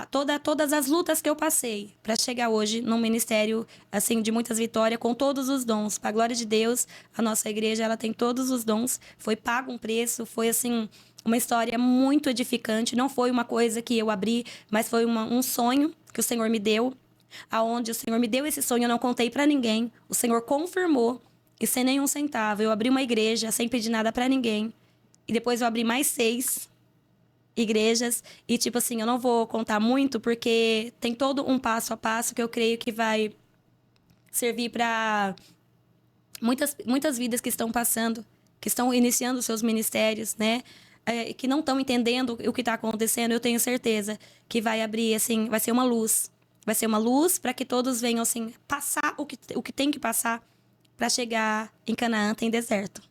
Todas as lutas que eu passei para chegar hoje num ministério assim de muitas vitórias, com todos os dons. Para a glória de Deus, a nossa igreja ela tem todos os dons. Foi pago um preço, foi assim uma história muito edificante. Não foi uma coisa que eu abri, mas foi um sonho que o Senhor me deu. Aonde o Senhor me deu esse sonho, eu não contei para ninguém. O Senhor confirmou e sem nenhum centavo. Eu abri uma igreja sem pedir nada para ninguém. E depois eu abri mais 6 igrejas. E, tipo assim, eu não vou contar muito, porque tem todo um passo a passo que eu creio que vai servir para muitas vidas que estão passando, que estão iniciando seus ministérios, né? Que não estão entendendo o que está acontecendo. Eu tenho certeza que vai abrir, assim, vai ser uma luz. Vai ser uma luz para que todos venham, assim, passar o que tem que passar para chegar em Canaã, tem deserto.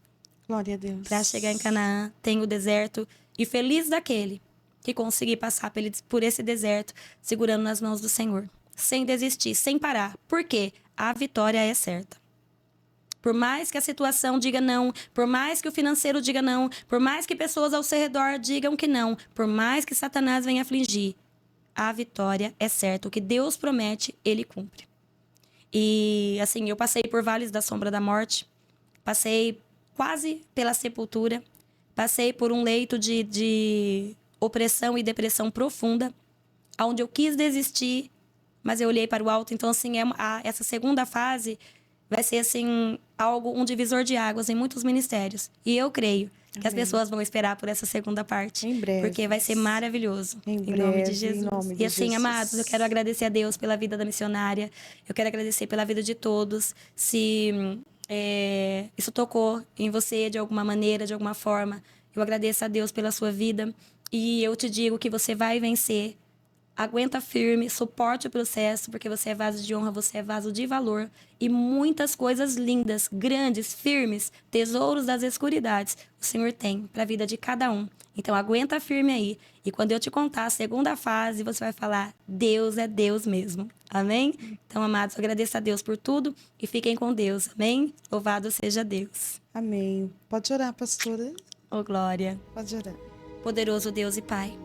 Glória a Deus. Para chegar em Canaã, tem o deserto. E feliz daquele que conseguir passar por esse deserto, segurando nas mãos do Senhor. Sem desistir, sem parar. Por quê? A vitória é certa. Por mais que a situação diga não, por mais que o financeiro diga não, por mais que pessoas ao seu redor digam que não, por mais que Satanás venha afligir, a vitória é certa. O que Deus promete, Ele cumpre. E, assim, eu passei por vales da sombra da morte, passei quase pela sepultura, passei por um leito de opressão e depressão profunda, onde eu quis desistir, mas eu olhei para o alto. Então, assim, essa segunda fase vai ser, assim, um divisor de águas em muitos ministérios. E eu creio que as pessoas vão esperar por essa segunda parte. Em breve. Porque vai ser maravilhoso. Em nome breve, de Jesus. em nome de E assim, Jesus. amados, eu quero agradecer a Deus pela vida da missionária. Eu quero agradecer pela vida de todos. Se isso tocou em você de alguma maneira, de alguma forma, eu agradeço a Deus pela sua vida. E eu te digo que você vai vencer. Aguenta firme, suporte o processo, porque você é vaso de honra, você é vaso de valor. E muitas coisas lindas, grandes, firmes, tesouros das escuridades, o Senhor tem para a vida de cada um. Então, aguenta firme aí. E quando eu te contar a segunda fase, você vai falar, Deus é Deus mesmo. Amém? Então, amados, eu agradeço a Deus por tudo e fiquem com Deus. Amém? Louvado seja Deus. Amém. Pode orar, pastora? Oh, glória. Pode orar. Poderoso Deus e Pai,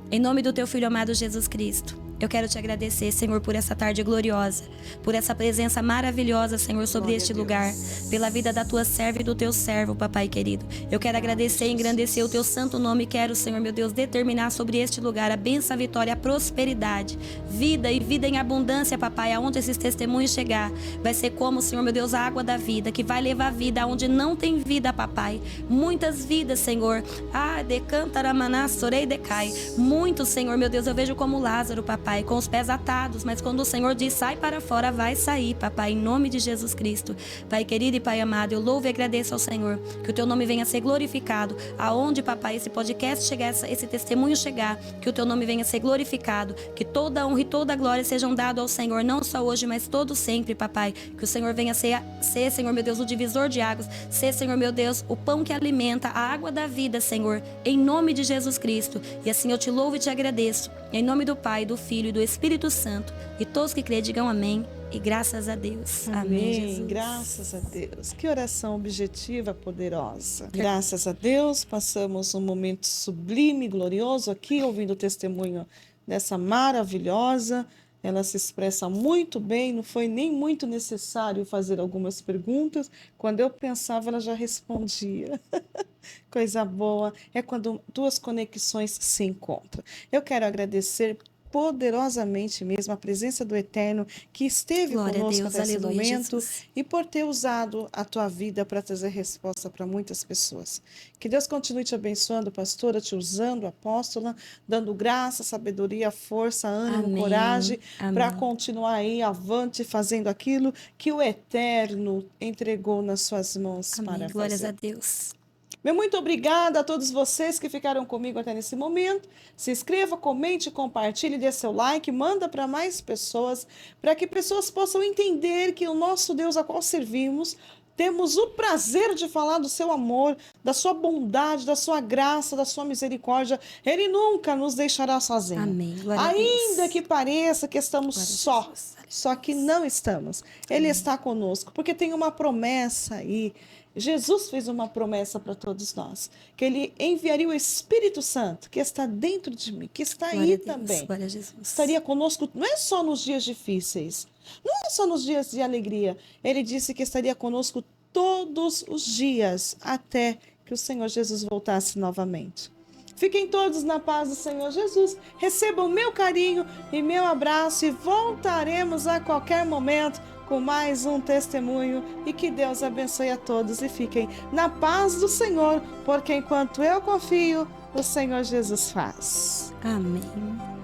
em nome do Teu Filho amado Jesus Cristo, eu quero te agradecer, Senhor, por essa tarde gloriosa, por essa presença maravilhosa, Senhor, sobre este lugar, pela vida da Tua serva e do Teu servo, Papai querido. Eu quero agradecer e engrandecer o Teu santo nome. Quero, Senhor, meu Deus, determinar sobre este lugar a bênção, a vitória, a prosperidade, vida e vida em abundância, Papai. Aonde esses testemunhos chegar, vai ser como, Senhor, meu Deus, a água da vida, que vai levar vida aonde não tem vida, Papai. Muitas vidas, Senhor. Decantaramanás, sorei decai. Muitos, Senhor, meu Deus, eu vejo como Lázaro, Papai, com os pés atados, mas quando o Senhor diz sai para fora, vai sair, Papai, em nome de Jesus Cristo. Pai querido e Pai amado, eu louvo e agradeço ao Senhor, que o Teu nome venha a ser glorificado, aonde, Papai, esse podcast chegar, esse testemunho chegar, que o Teu nome venha a ser glorificado, que toda a honra e toda a glória sejam dados ao Senhor, não só hoje, mas todo sempre, Papai, que o Senhor venha a ser, Senhor meu Deus, o divisor de águas, ser, Senhor meu Deus, o pão que alimenta, a água da vida, Senhor, em nome de Jesus Cristo. E assim eu te louvo e te agradeço, em nome do Pai, do Filho e do Espírito Santo. E todos que crêem digam amém. E graças a Deus. Amém, Jesus. Graças a Deus. Que oração objetiva, poderosa. Graças a Deus, passamos um momento sublime, glorioso aqui, ouvindo o testemunho dessa maravilhosa. Ela se expressa muito bem, não foi nem muito necessário fazer algumas perguntas. Quando eu pensava, ela já respondia. Coisa boa. É quando duas conexões se encontram. Eu quero agradecer poderosamente mesmo a presença do Eterno que esteve Glória a conosco Deus, até esse aleluia, momento Jesus. e por ter usado a tua vida para trazer resposta para muitas pessoas. Que Deus continue te abençoando, pastora, te usando, apóstola, dando graça, sabedoria, força, ânimo, coragem Amém, para amém. continuar aí avante fazendo aquilo que o Eterno entregou nas suas mãos Amém, para glórias a fazer. Deus. Meu muito obrigada a todos vocês que ficaram comigo até nesse momento. Se inscreva, comente, compartilhe, dê seu like, manda para mais pessoas, para que pessoas possam entender que o nosso Deus a qual servimos, temos o prazer de falar do seu amor, da sua bondade, da sua graça, da sua misericórdia. Ele nunca nos deixará sozinho. Amém, glória a Ainda Deus. que pareça que estamos Glória a só, Jesus. só que não estamos. Ele Amém. está conosco, porque tem uma promessa aí. Jesus fez uma promessa para todos nós, que ele enviaria o Espírito Santo, que está dentro de mim, que está Glória aí a Deus, também. glória a Jesus. Estaria conosco, não é só nos dias difíceis, não é só nos dias de alegria. Ele disse que estaria conosco todos os dias, até que o Senhor Jesus voltasse novamente. Fiquem todos na paz do Senhor Jesus. Recebam meu carinho e meu abraço e voltaremos a qualquer momento com mais um testemunho e que Deus abençoe a todos e fiquem na paz do Senhor, porque enquanto eu confio, o Senhor Jesus faz. Amém.